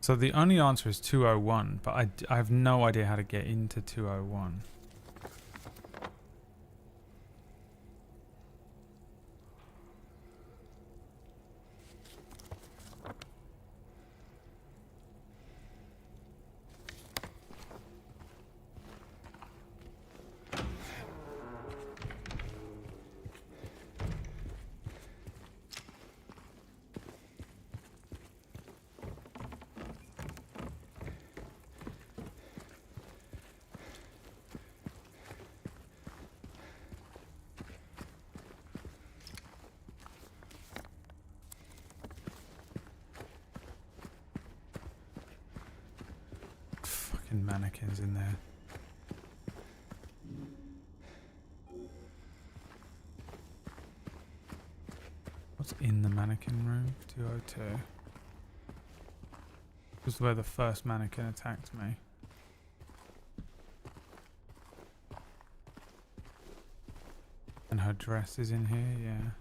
So the only answer is 201, but I have no idea how to get into 201. Mannequins in there. What's in the mannequin room? 202. This is where the first mannequin attacked me. And her dress is in here, yeah.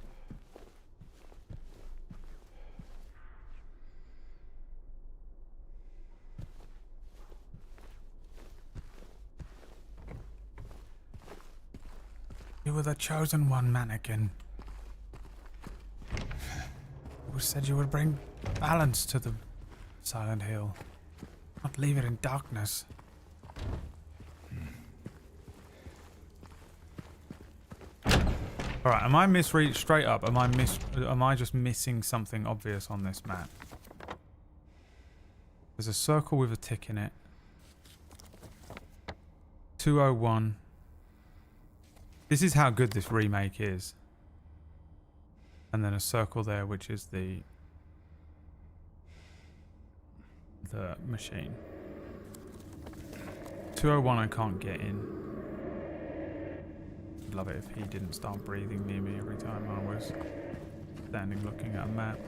You were the chosen one, mannequin. You said you would bring balance to the Silent Hill, not leave it in darkness. Alright, am I misread straight up? Am I just missing something obvious on this map? There's a circle with a tick in it. 201. This is how good this remake is. And then a circle there, which is the machine. 201 I can't get in. I'd love it if he didn't start breathing near me every time I was standing looking at a map.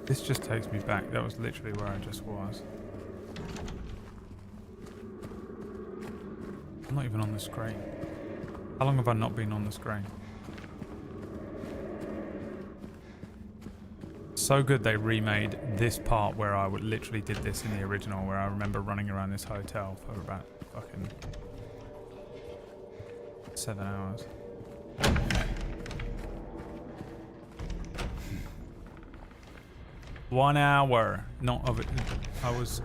This just takes me back. That was literally where I just was. I'm not even on the screen. How long have I not been on the screen? So good they remade this part where I literally did this in the original, where I remember running around this hotel for about fucking 7 hours. One hour, not of it. I was.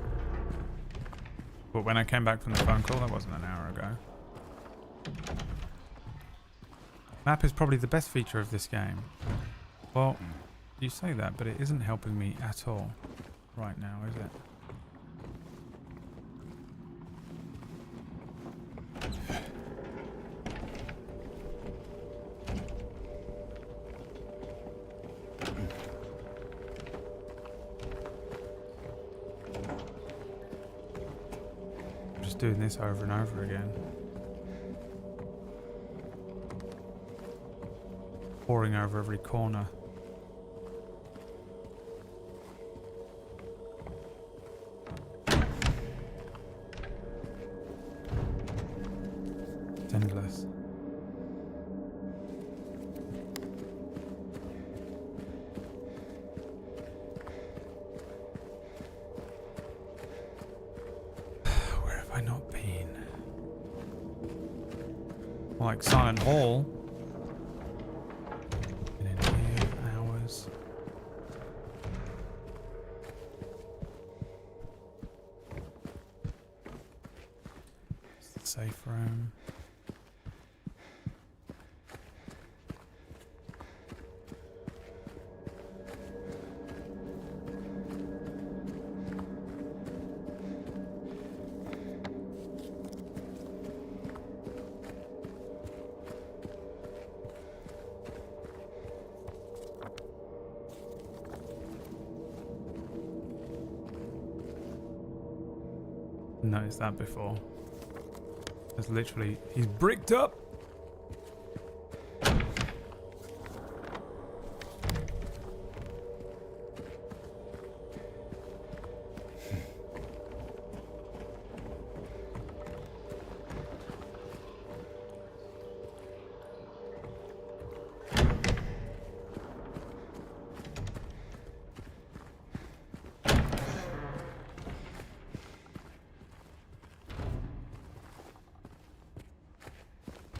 But when I came back from the phone call, that wasn't an hour ago. Map is probably the best feature of this game. Well, you say that, but it isn't helping me at all right now, is it? just doing this over and over again. Pouring over every corner. It's endless. Where have I not been? Like Silent Hall. Been in here hours. It's the safe room. Noticed that before. There's literally, he's bricked up.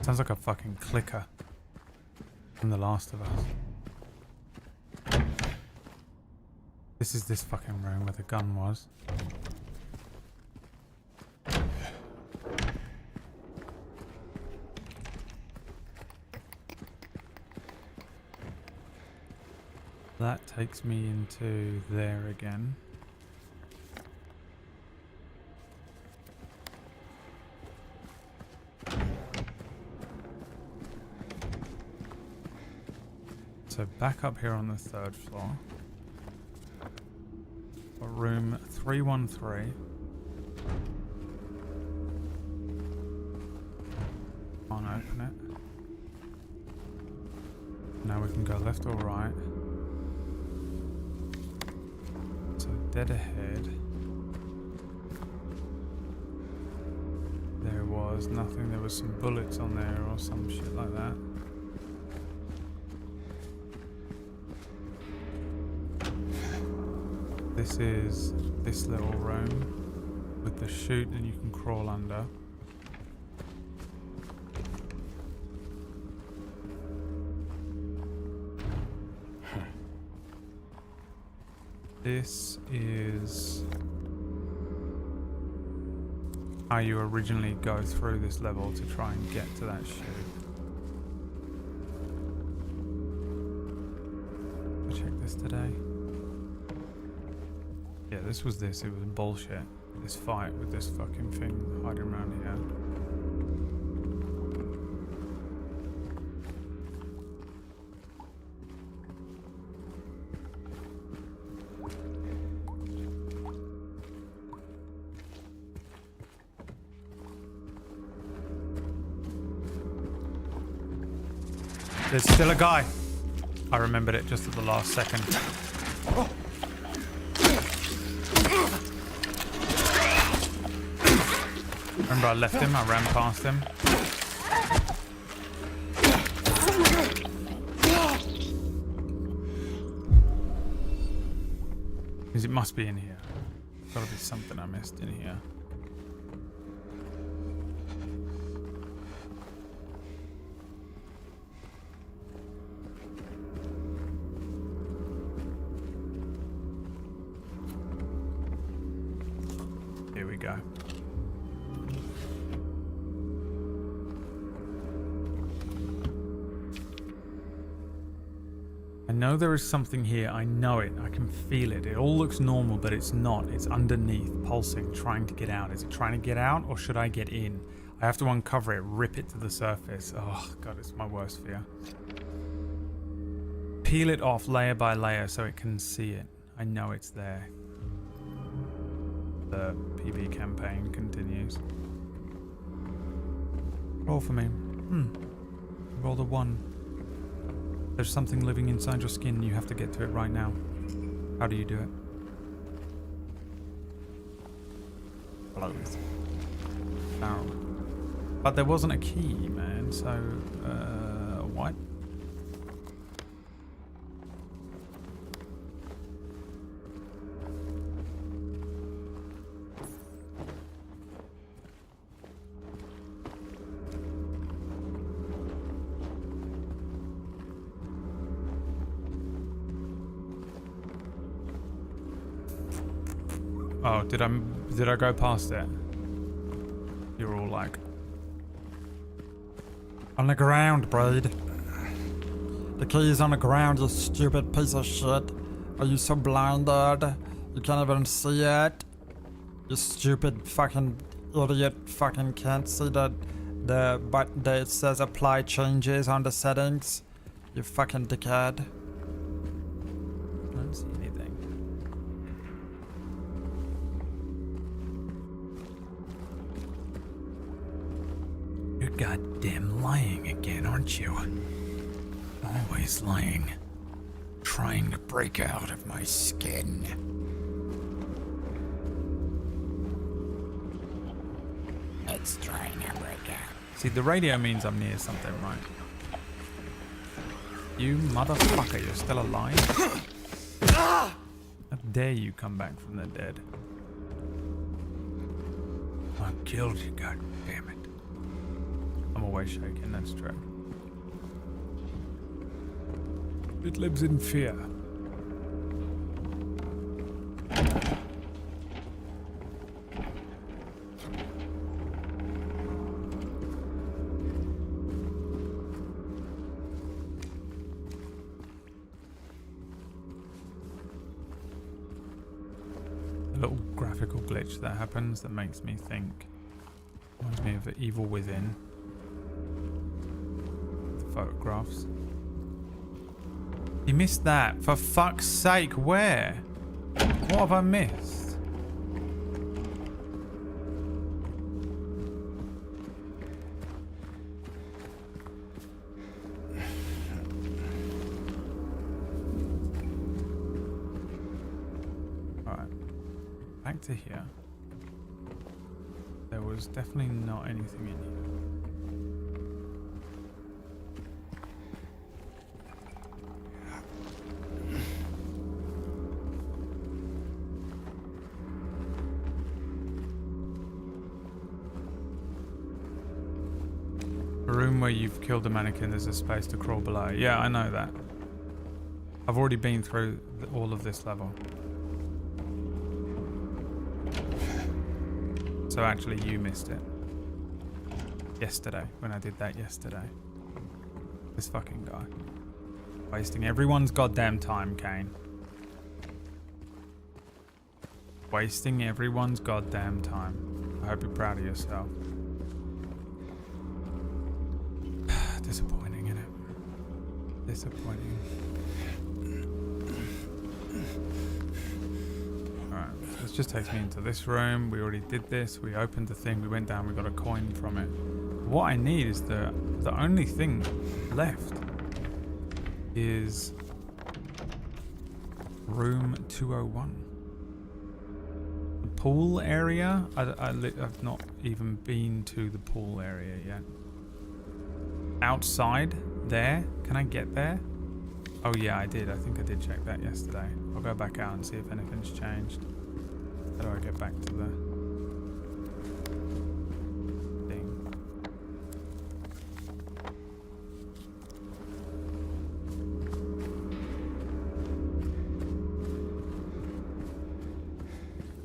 Sounds like a fucking clicker from The Last of Us. This is this fucking room where the gun was. That takes me into there again. So back up here on the 3rd floor. Room 313. Can't open it. Now we can go left or right. So dead ahead. There was nothing. There was some bullets on there or some shit like that. This is this little room with the chute and you can crawl under. This is how you originally go through this level to try and get to that chute. I checked this today. Yeah, this was this. It was bullshit. This fight with this fucking thing hiding around here. There's still a guy. I remembered it just at the last second. Remember I left him, I ran past him. Because it must be in here. Gotta be something I missed in here. Here we go. I know there is something here. I know it. I can feel it. It all looks normal, but it's not. It's underneath, pulsing, trying to get out. Is it trying to get out, or should I get in? I have to uncover it, rip it to the surface. Oh, God, it's my worst fear. Peel it off layer by layer so it can see it. I know it's there. the PB campaign continues. Roll for me. Roll the 1. There's something living inside your skin. You have to get to it right now. How do you do it? Close. Found. But there wasn't a key, man. So, what? Oh, did I go past it? You're all like on the ground, Braid. The key is on the ground, you stupid piece of shit. Are you so blinded? You can't even see it? You stupid fucking idiot fucking can't see the button that it says apply changes on the settings. You fucking dickhead. I don't see anything. You're goddamn lying again, aren't you? Always lying. Trying to break out of my skin. It's trying to break out. See, the radio means I'm near something, right? You motherfucker, you're still alive? How dare you come back from the dead? I killed you, god damn it. I'm always shaking, that's true. It lives in fear. A little graphical glitch that happens that makes me think. Reminds me of the Evil Within. The photographs. You missed that. For fuck's sake, where? What have I missed? Alright. Back to here. There was definitely not anything in here. The room where you've killed the mannequin, there's a space to crawl below. Yeah, I know that. I've already been through all of this level. So actually you missed it. Yesterday, when I did that yesterday. This fucking guy. Wasting everyone's goddamn time, Kane. Wasting everyone's goddamn time. I hope you're proud of yourself. Disappointing, innit? Disappointing. Alright, this just takes me into this room. We already did this. We opened the thing. We went down. We got a coin from it. What I need is the only thing left is room 201. The pool area. I've not even been to the pool area yet. Outside there, can I get there? Oh yeah, I did. I think I did check that yesterday. I'll go back out and see if anything's changed. How do I get back to the thing?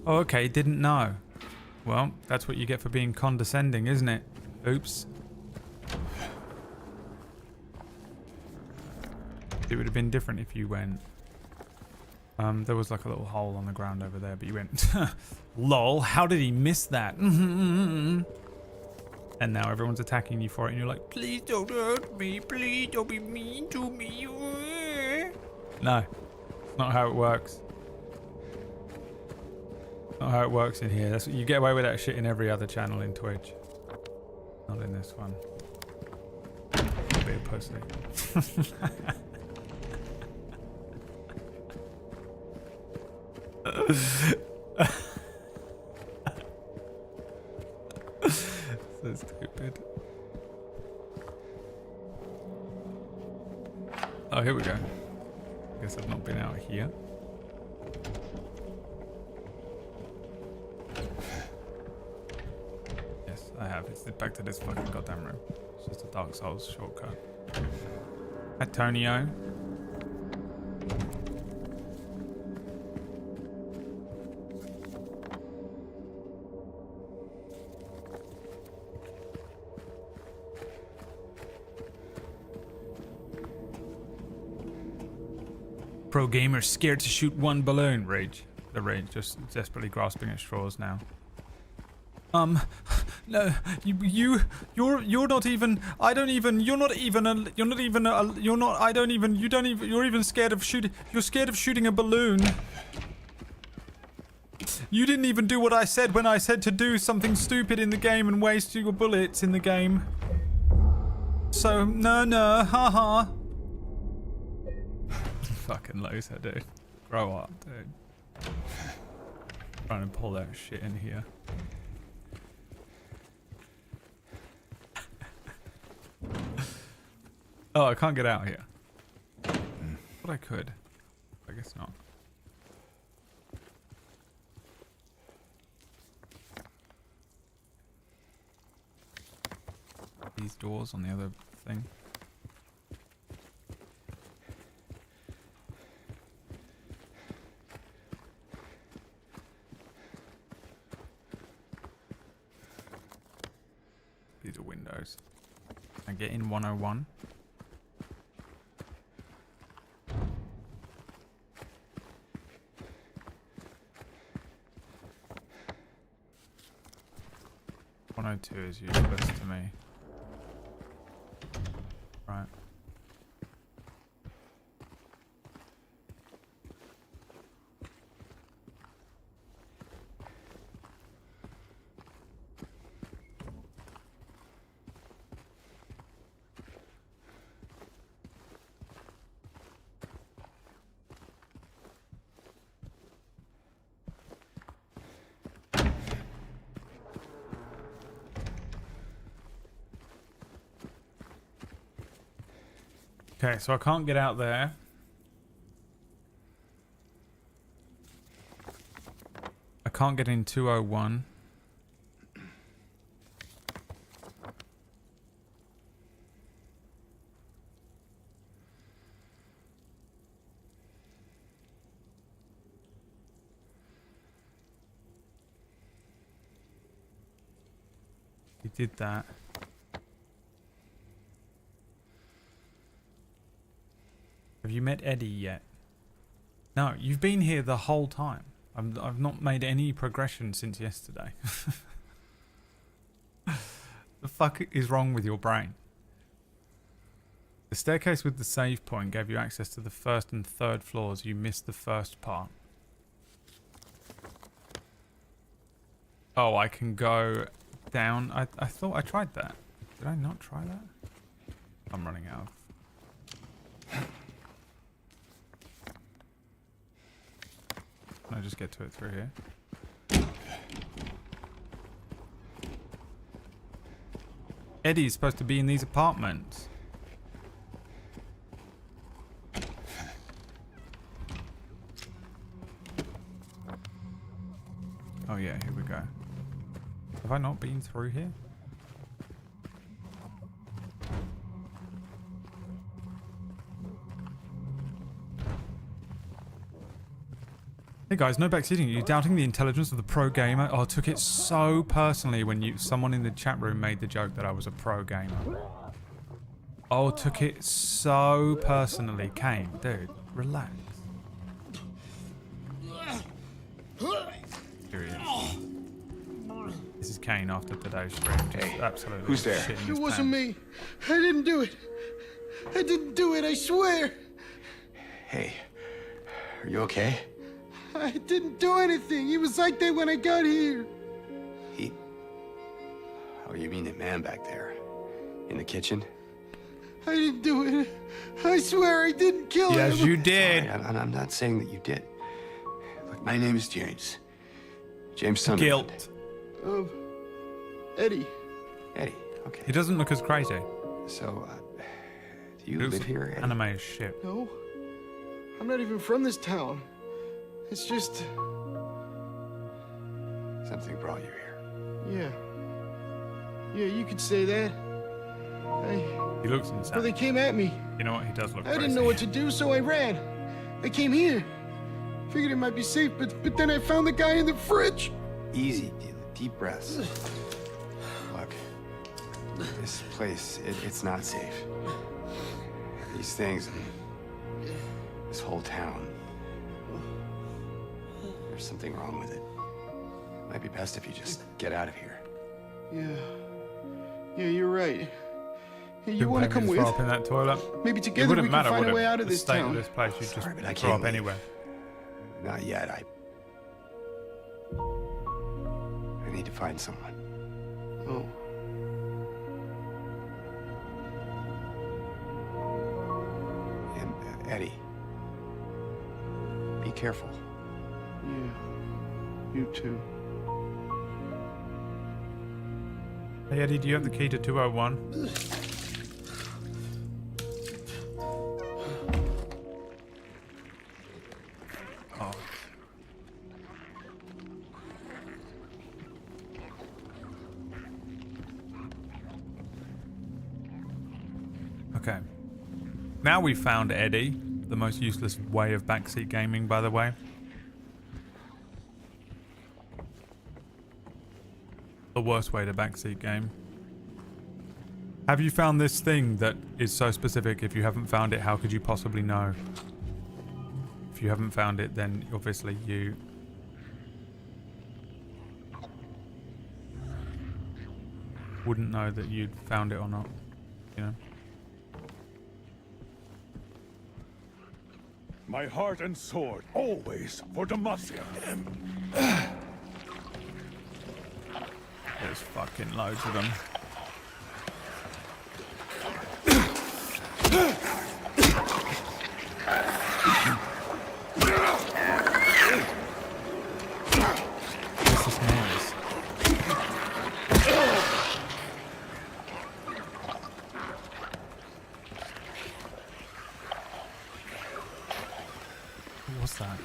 Oh, okay, didn't know. Well, that's what you get for being condescending, isn't it? Oops. It would have been different if you went. There was like a little hole on the ground over there, but you went, lol, how did he miss that? And now everyone's attacking you for it, and you're like, please don't hurt me, please don't be mean to me. No, not how it works. Not how it works in here. That's, you get away with that shit in every other channel in Twitch. Not in this one. Be a pussy. So stupid. Oh, here we go. Guess I've not been out here. Yes, I have. It's back to this fucking goddamn room. It's just a Dark Souls shortcut. Antonio. Pro gamer scared to shoot one balloon. Rage. The rage, just desperately grasping at straws now. No, you're not even. I don't even. You're not even. You're not even. You're not. I don't even. You don't even. You're even scared of shooting. You're scared of shooting a balloon. You didn't even do what I said when I said to do something stupid in the game and waste your bullets in the game. So no, haha. Fucking loser, dude. Grow up, dude. Trying to pull that shit in here. Oh, I can't get out here. But I could. I guess not. These doors on the other thing. These are windows. I get in 101. Two is useless to me. Right. Okay, so I can't get out there. I can't get in 201. He did that. Have you met Eddie yet? No, you've been here the whole time. I've not made any progression since yesterday. The fuck is wrong with your brain? The staircase with the save point gave you access to the first and third floors. You missed the first part. Oh, I can go down. I thought I tried that. Did I not try that? I'm running out of... Can I just get to it through here? Eddie's supposed to be in these apartments. Oh yeah, here we go. Have I not been through here? Hey guys, no backseating. Are you doubting the intelligence of the pro gamer? Oh, I took it so personally when someone in the chat room made the joke that I was a pro gamer. Oh, took it so personally. Kane, dude, relax. Here he is. This is Kane after today's stream. Just absolutely. Who's there? It wasn't me. I didn't do it. I didn't do it, I swear. Hey, are you okay? I didn't do anything. He was like that when I got here. He... Oh, you mean the man back there? In the kitchen? I didn't do it. I swear I didn't kill him. Yes, you did. Sorry, I'm not saying that you did. Look, my name is James. James Sunderland. Guilt. Eddie. Eddie, okay. He doesn't look as crazy. So, do you Looks live here, Eddie? anime as shit. No. I'm not even from this town. It's just... Something brought you here. Yeah. Yeah, you could say that. He looks insane. Well, they came at me. You know what? He does look I crazy. didn't know what to do, so I ran. I came here. Figured it might be safe, but then I found the guy in the fridge. Easy, deep breaths. Look, this place, it's not safe. These things, this whole town, there's something wrong with it. Might be best if you just get out of here. Yeah, you're right. Hey, you want to come with? Throw up in that toilet? Maybe It together wouldn't we matter, can find would a way it? out of The this state town. of this place, you just Sorry, but I throw can't up leave. anywhere. Not yet, I need to find someone. Oh. And, Eddie, be careful. Yeah. You too. Hey Eddie, do you have the key to 201? Oh. Okay. Now we've found Eddie, the most useless way of backseat gaming, by the way. The worst way to backseat game. Have you found this thing that is so specific? If you haven't found it, how could you possibly know? If you haven't found it, then obviously you... wouldn't know that you'd found it or not, you know? My heart and sword, always for Demacia. There's fucking loads of them. What's this noise? What's that?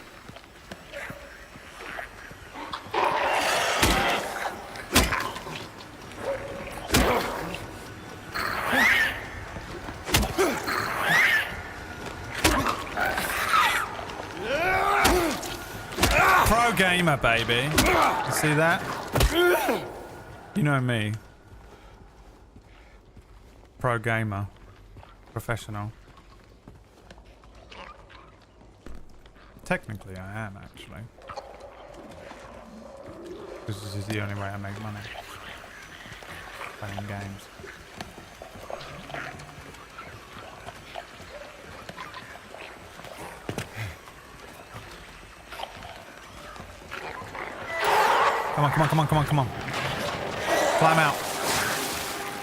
Pro gamer, baby. You see that? You know me. Pro gamer. Professional. Technically, I am, actually. Because this is the only way I make money. Playing games. Come on, come on, come on, come on, come on. Climb out.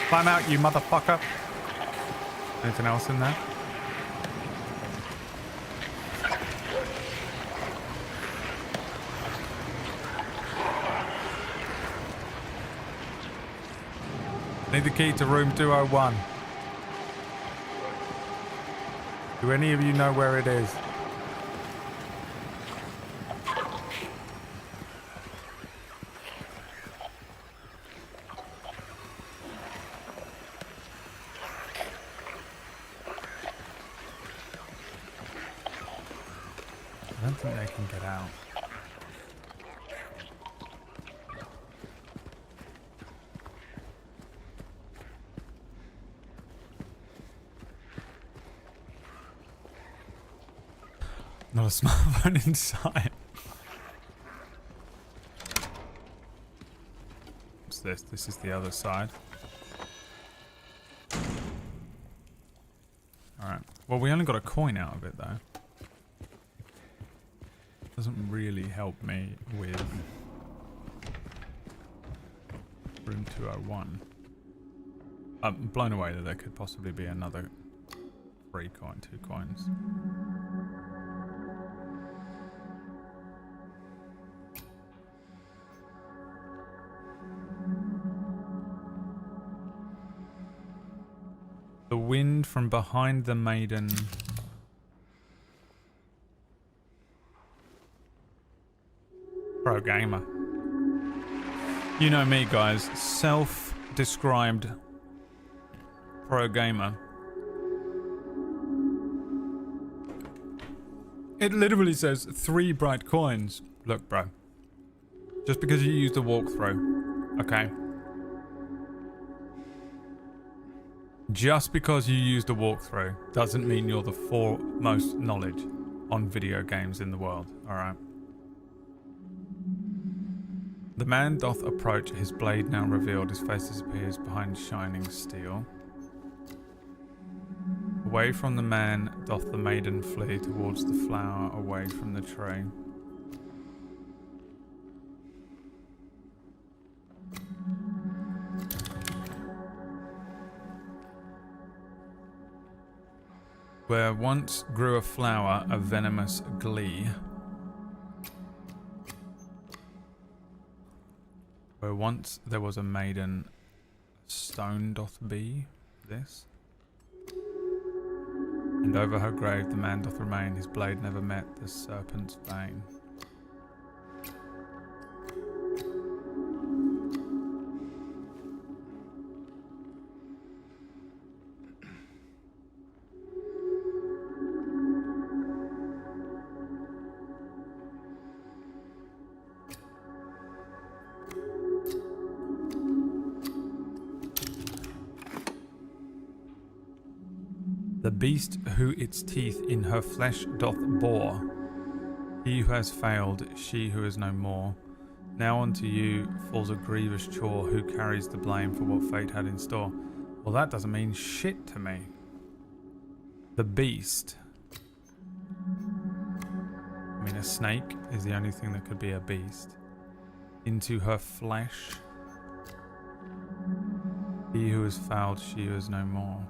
Climb out, you motherfucker. Anything else in there? Need the key to room 201. Do any of you know where it is? I don't think they can get out. Not a smartphone inside. What's this? This is the other side. Alright. Well, we only got a coin out of it, though. Doesn't really help me with room 201. I'm blown away that there could possibly be another 3 coin, 2 coins. The wind from behind the maiden. Pro gamer. You know me, guys. Self-described pro gamer. It literally says 3 bright coins. Look, bro. Just because you used a walkthrough, okay? Just because you used a walkthrough doesn't mean you're the foremost knowledge on video games in the world, alright? The man doth approach, his blade now revealed, his face disappears behind shining steel. Away from the man doth the maiden flee towards the flower, away from the tree. Where once grew a flower of venomous glee. Where once there was a maiden, stone doth be this. And over her grave the man doth remain, his blade never met the serpent's vein. The beast who its teeth in her flesh doth bore, he who has failed, she who is no more. Now unto you falls a grievous chore, who carries the blame for what fate had in store. Well, that doesn't mean shit to me. The beast. I mean, a snake is the only thing that could be a beast. Into her flesh. He who has failed, she who is no more.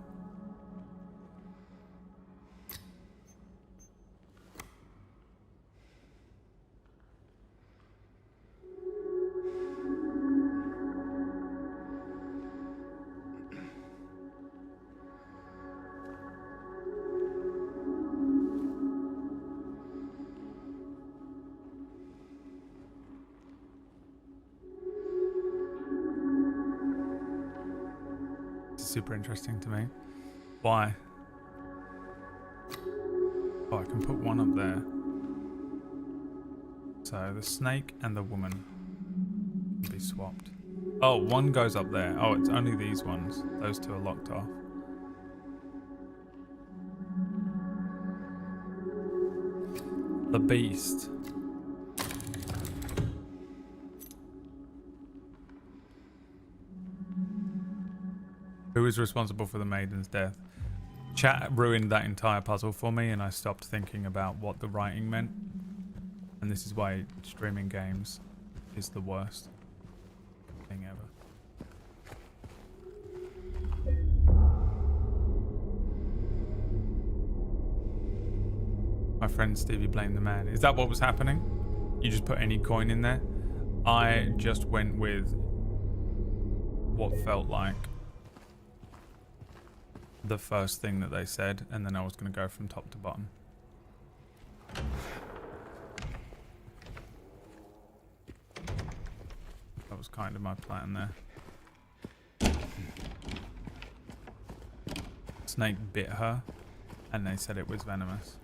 Super interesting to me. Why? Oh, I can put one up there. So the snake and the woman can be swapped. Oh, one goes up there. Oh, it's only these ones. Those two are locked off. The beast. Who is responsible for the maiden's death? Chat ruined that entire puzzle for me, and I stopped thinking about what the writing meant. And this is why streaming games is the worst thing ever. My friend Stevie blamed the man. Is that what was happening? You just put any coin in there? I just went with what felt like the first thing that they said, and then I was going to go from top to bottom. That was kind of my plan there. Snake bit her, and they said it was venomous.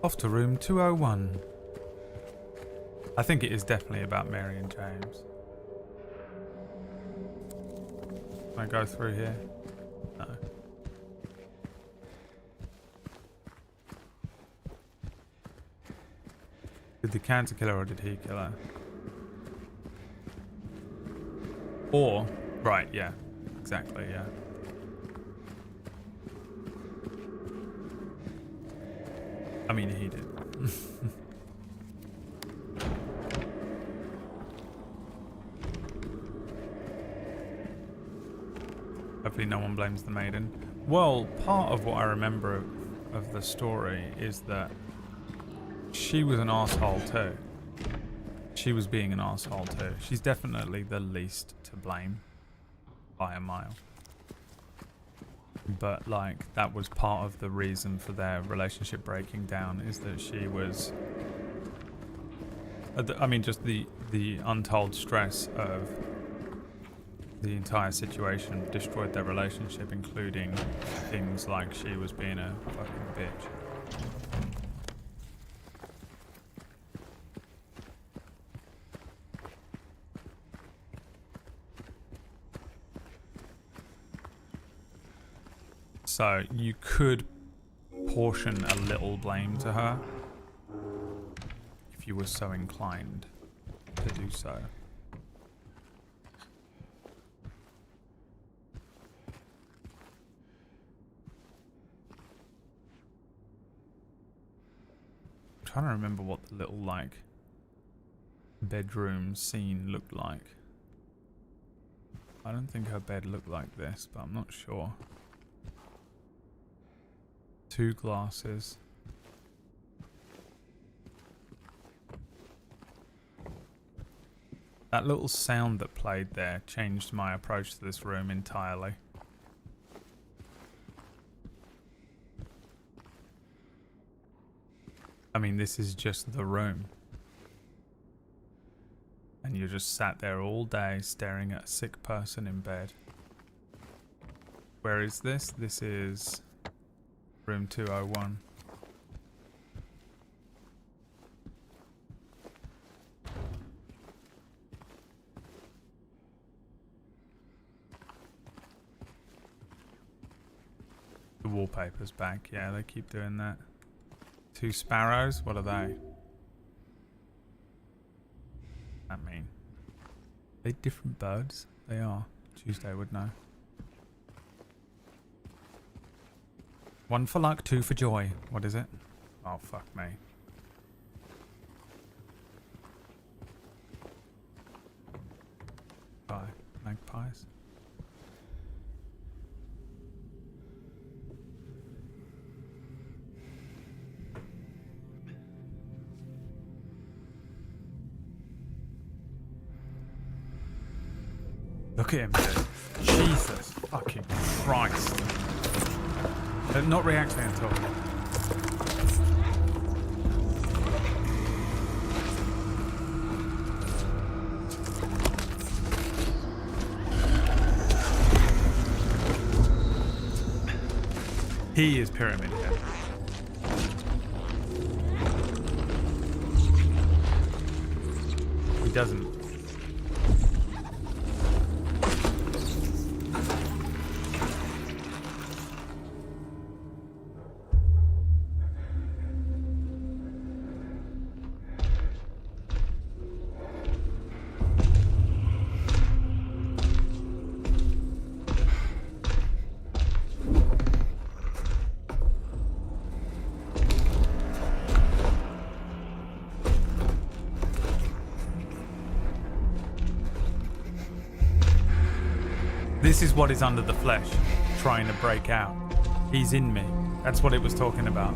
Off to room 201. I think it is definitely about Mary and James. Can I go through here? No. Did the cancer kill her or did he kill her? Or, right, yeah. Exactly, yeah. I mean, he did. Hopefully no one blames the maiden. Well, part of what I remember of the story is that she was an asshole too. She was being an asshole too. She's definitely the least to blame by a mile. But like, that was part of the reason for their relationship breaking down, is that she was... I mean, just the untold stress of the entire situation destroyed their relationship, including things like she was being a fucking bitch. So you could portion a little blame to her if you were so inclined to do so. I'm trying to remember what the little like bedroom scene looked like. I don't think her bed looked like this, but I'm not sure. 2 glasses. That little sound that played there changed my approach to this room entirely. I mean, this is just the room. And you just sat there all day staring at a sick person in bed. Where is this? This is room 201. The wallpaper's back. Yeah, they keep doing that. 2 sparrows? What are they? That mean? Are they different birds? They are. Tuesday would know. 1 for luck, 2 for joy. What is it? Oh, fuck me. Bye. Magpies. Look at him, dude. Jesus fucking Christ. They're not reacting at all. He is Pyramid Head. He doesn't. This is what is under the flesh, trying to break out. He's in me. That's what it was talking about.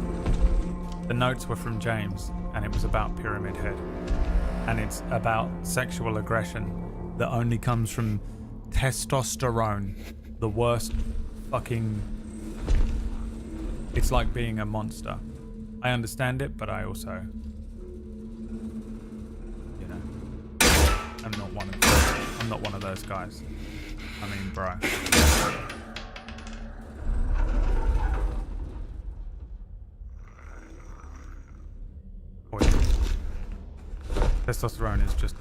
The notes were from James, and it was about Pyramid Head. And it's about sexual aggression that only comes from testosterone. The worst fucking... It's like being a monster. I understand it, but I also... You know... I'm not one of those guys. I mean, bro. Poison. Testosterone is just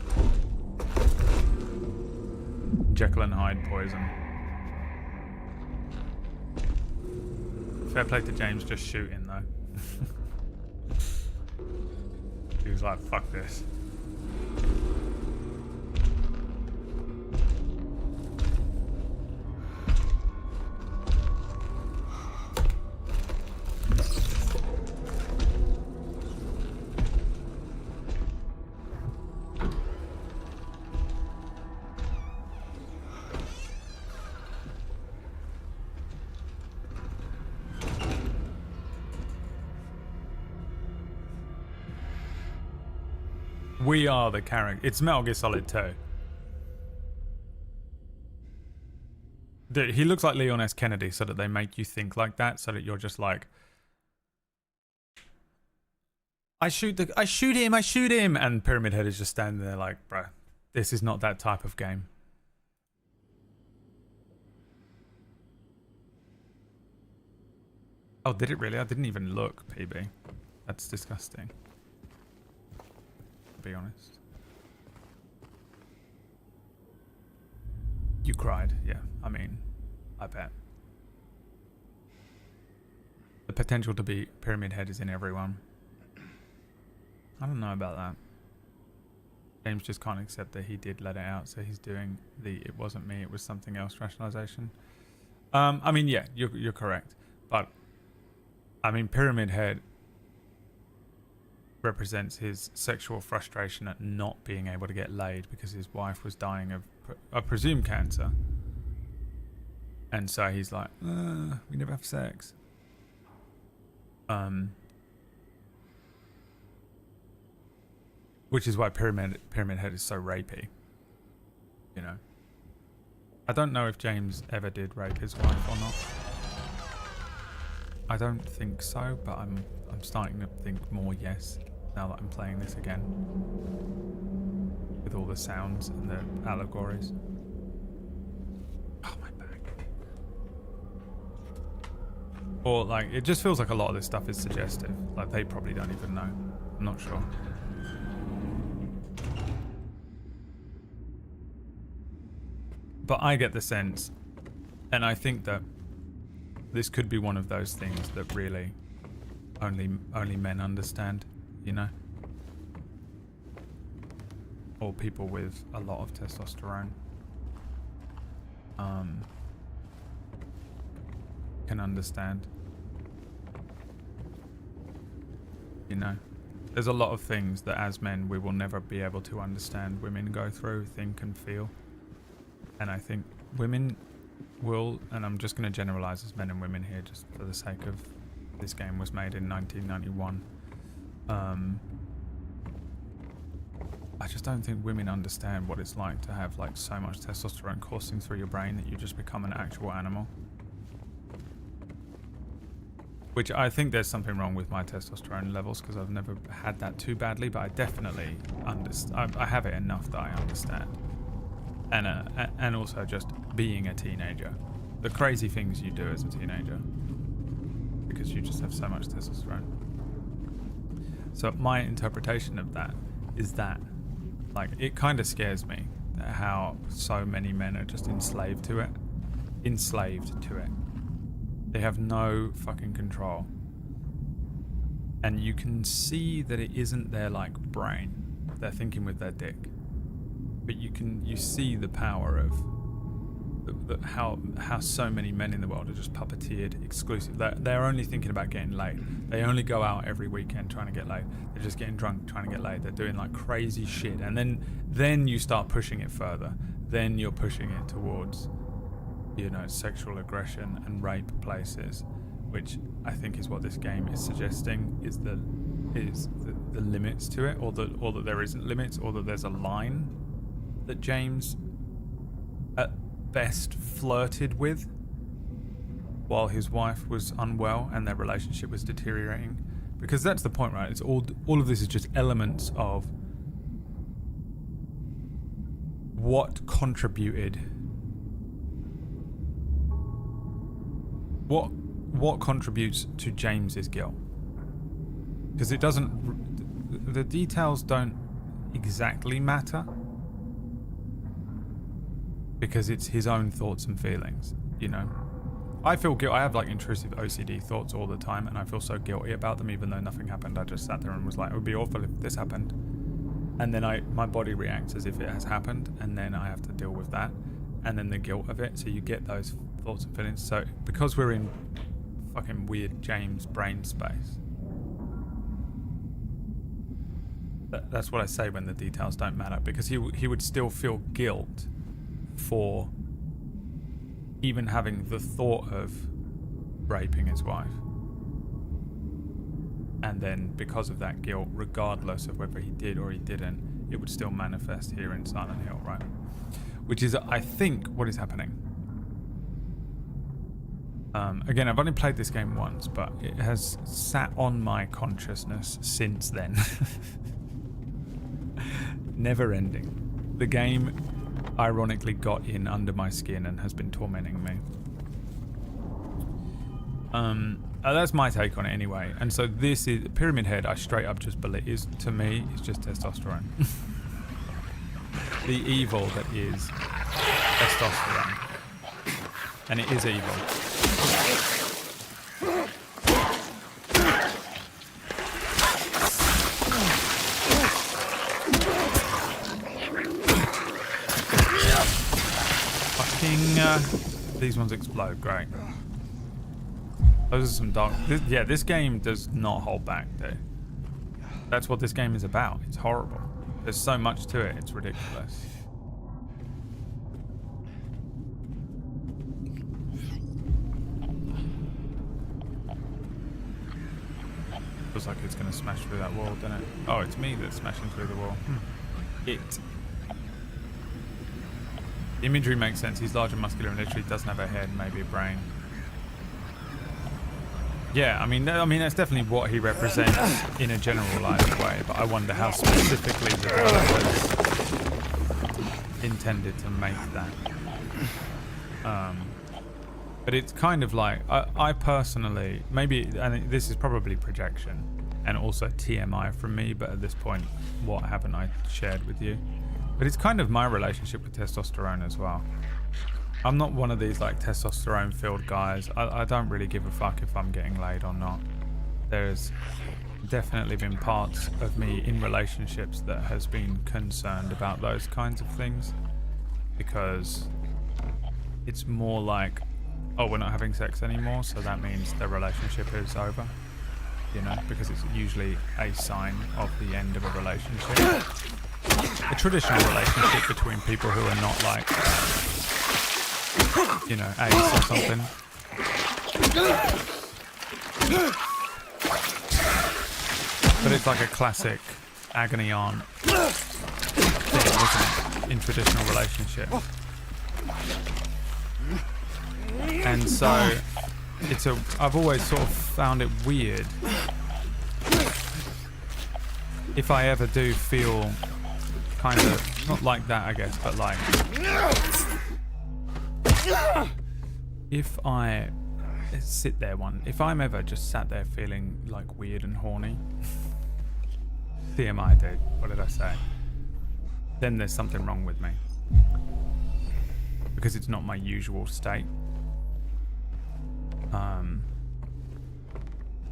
Jekyll and Hyde poison. Fair play to James just shooting though. He was He's like, fuck this. We are the character. It's Metal Gear Solid 2. Dude, he looks like Leon S. Kennedy, so that they make you think like that, so that you're just like, I shoot him, and Pyramid Head is just standing there like, bruh, this is not that type of game. Oh, did it really? I didn't even look, PB. That's disgusting. To be honest. You cried, yeah. I mean, I bet. The potential to be Pyramid Head is in everyone. I don't know about that. James just can't accept that he did let it out, so he's doing the "it wasn't me, it was something else" rationalization. I mean, yeah, you're correct, but I mean, Pyramid Head represents his sexual frustration at not being able to get laid because his wife was dying of, I presume, cancer. And so he's like, we never have sex. Which is why Pyramid Head is so rapey. You know. I don't know if James ever did rape his wife or not. I don't think so, but I'm starting to think more yes now that I'm playing this again. With all the sounds and the allegories. Oh, my back. Or like, it just feels like a lot of this stuff is suggestive. Like they probably don't even know. I'm not sure. But I get the sense, and I think that this could be one of those things that really only men understand, you know? Or people with a lot of testosterone can understand. You know? There's a lot of things that as men we will never be able to understand women go through, think and feel. And I think women will, and I'm just going to generalize as men and women here just for the sake of this game was made in 1991. I just don't think women understand what it's like to have like so much testosterone coursing through your brain that you just become an actual animal. Which I think there's something wrong with my testosterone levels because I've never had that too badly, but I definitely understand. I have it enough that I understand. And also just being a teenager. The crazy things you do as a teenager. Because you just have so much testosterone. So my interpretation of that is that, like, it kind of scares me how so many men are just enslaved to it. Enslaved to it. They have no fucking control. And you can see that it isn't their, like, brain. They're thinking with their dick. But you see the power of how so many men in the world are just puppeteered exclusive. They're only thinking about getting laid. They only go out every weekend trying to get laid. They're just getting drunk trying to get laid. They're doing like crazy shit. And then you start pushing it further. Then you're pushing it towards, you know, sexual aggression and rape places, which I think is what this game is suggesting is the limits to it, or that there isn't limits, or that there's a line that James at best flirted with while his wife was unwell and their relationship was deteriorating. Because that's the point, right? It's all of this is just elements of what contributed, what contributes to James's guilt. Because it doesn't, the details don't exactly matter. Because it's his own thoughts and feelings, you know. I feel guilt. I have like intrusive OCD thoughts all the time, and I feel so guilty about them, even though nothing happened. I just sat there and was like, it would be awful if this happened. And then my body reacts as if it has happened, and then I have to deal with that, and then the guilt of it. So you get those thoughts and feelings. So because we're in fucking weird James brain space, that's what I say when the details don't matter, because he would still feel guilt for even having the thought of raping his wife. And then because of that guilt, regardless of whether he did or he didn't, it would still manifest here in Silent Hill, right? Which is, I think, what is happening. Again, I've only played this game once, but it has sat on my consciousness since then. Never ending. The game ironically got in under my skin and has been tormenting me. That's my take on it anyway. And so this is Pyramid Head. I straight up just believe is, to me, it's just testosterone. The evil that is testosterone, and it is evil. These ones explode, great. Those are some dark... this game does not hold back, dude. That's what this game is about. It's horrible. There's so much to it, it's ridiculous. Feels like it's going to smash through that wall, doesn't it? Oh, it's me that's smashing through the wall. The imagery makes sense. He's large and muscular and literally doesn't have a head, maybe a brain. Yeah, I mean that's definitely what he represents in a generalized way, but I wonder how specifically the developers intended to make that. But it's kind of like, I personally, maybe, and this is probably projection and also TMI from me, but at this point, what haven't I shared with you? But it's kind of my relationship with testosterone as well. I'm not one of these like testosterone filled guys. I don't really give a fuck if I'm getting laid or not. There's definitely been parts of me in relationships that has been concerned about those kinds of things, because it's more like, oh, we're not having sex anymore, so that means the relationship is over, you know, because it's usually a sign of the end of a relationship. A traditional relationship between people who are not like, you know, ace or something. But it's like a classic agony aunt thing, isn't it, in traditional relationship. And so I've always sort of found it weird if I ever do feel kind of, not like that I guess, but like, if I sit there if I'm ever just sat there feeling like weird and horny, TMI dude, what did I say? Then there's something wrong with me. Because it's not my usual state.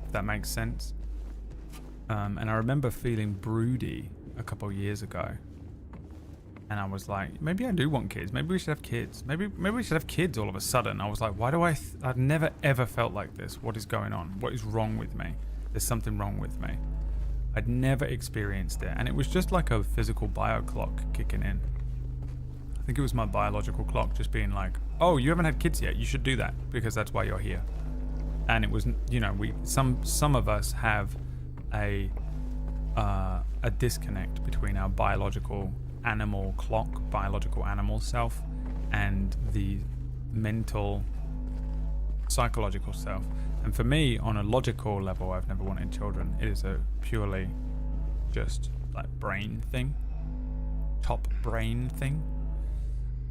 If that makes sense. And I remember feeling broody a couple years ago. And I was like, maybe I do want kids. Maybe we should have kids. Maybe we should have kids all of a sudden. I was like, why do I've never ever felt like this. What is going on? What is wrong with me? There's something wrong with me. I'd never experienced it. And it was just like a physical bio clock kicking in. I think it was my biological clock just being like, oh, you haven't had kids yet. You should do that because that's why you're here. And it was, you know, some of us have a disconnect between our biological animal clock, biological animal self, and the mental, psychological self. And for me, on a logical level, I've never wanted children. It is a purely just like brain thing, top brain thing.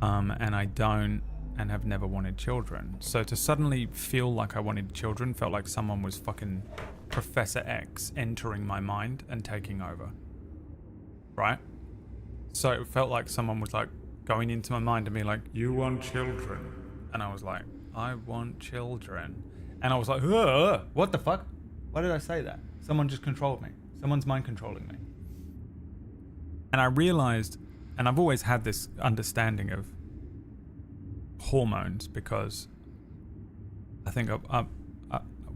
And I don't and have never wanted children. So to suddenly feel like I wanted children felt like someone was fucking Professor X entering my mind and taking over. Right? So it felt like someone was like going into my mind and being like, you want children? And I was like, I want children. And I was like, what the fuck? Why did I say that? Someone just controlled me. Someone's mind controlling me. And I realized, and I've always had this understanding of hormones because I think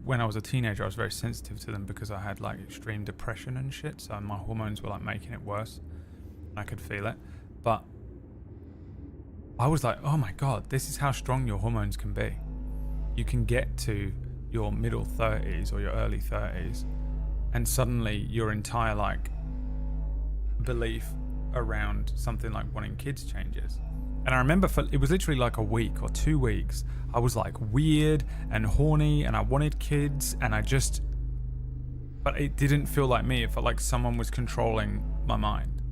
when I was a teenager, I was very sensitive to them because I had like extreme depression and shit. So my hormones were like making it worse. I could feel it. But I was like, oh my God, this is how strong your hormones can be. You can get to your middle 30s or your early 30s and suddenly your entire like belief around something like wanting kids changes. And I remember it was literally like a week or 2 weeks. I was like weird and horny and I wanted kids and but it didn't feel like me. It felt like someone was controlling my mind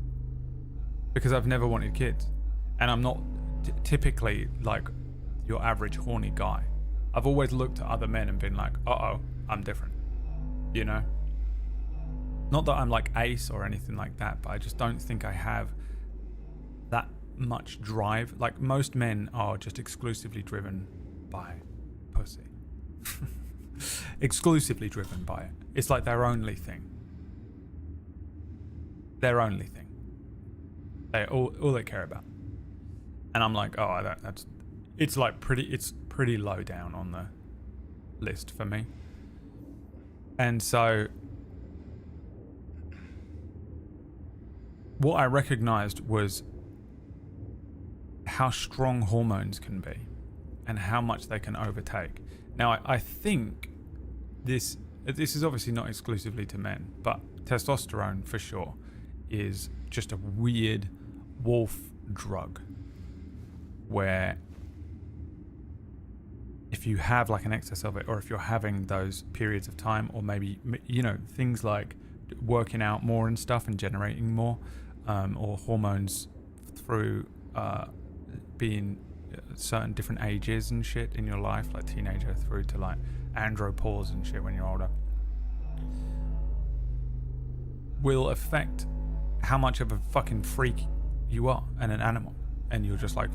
because I've never wanted kids. And I'm not typically like your average horny guy. I've always looked at other men and been like, uh-oh, I'm different, you know? Not that I'm like ace or anything like that, but I just don't think I have that much drive. Like most men are just exclusively driven by pussy. Exclusively driven by it. It's like their only thing. Their only thing. They all they care about. And I'm like, oh, it's pretty low down on the list for me. And so what I recognized was how strong hormones can be and how much they can overtake. Now, I think this is obviously not exclusively to men, but testosterone for sure is just a weird wolf drug where if you have like an excess of it, or if you're having those periods of time, or maybe, you know, things like working out more and stuff and generating more, or hormones through being certain different ages and shit in your life, like teenager through to like andropause and shit when you're older, will affect how much of a fucking freak you are and an animal. And you're just like,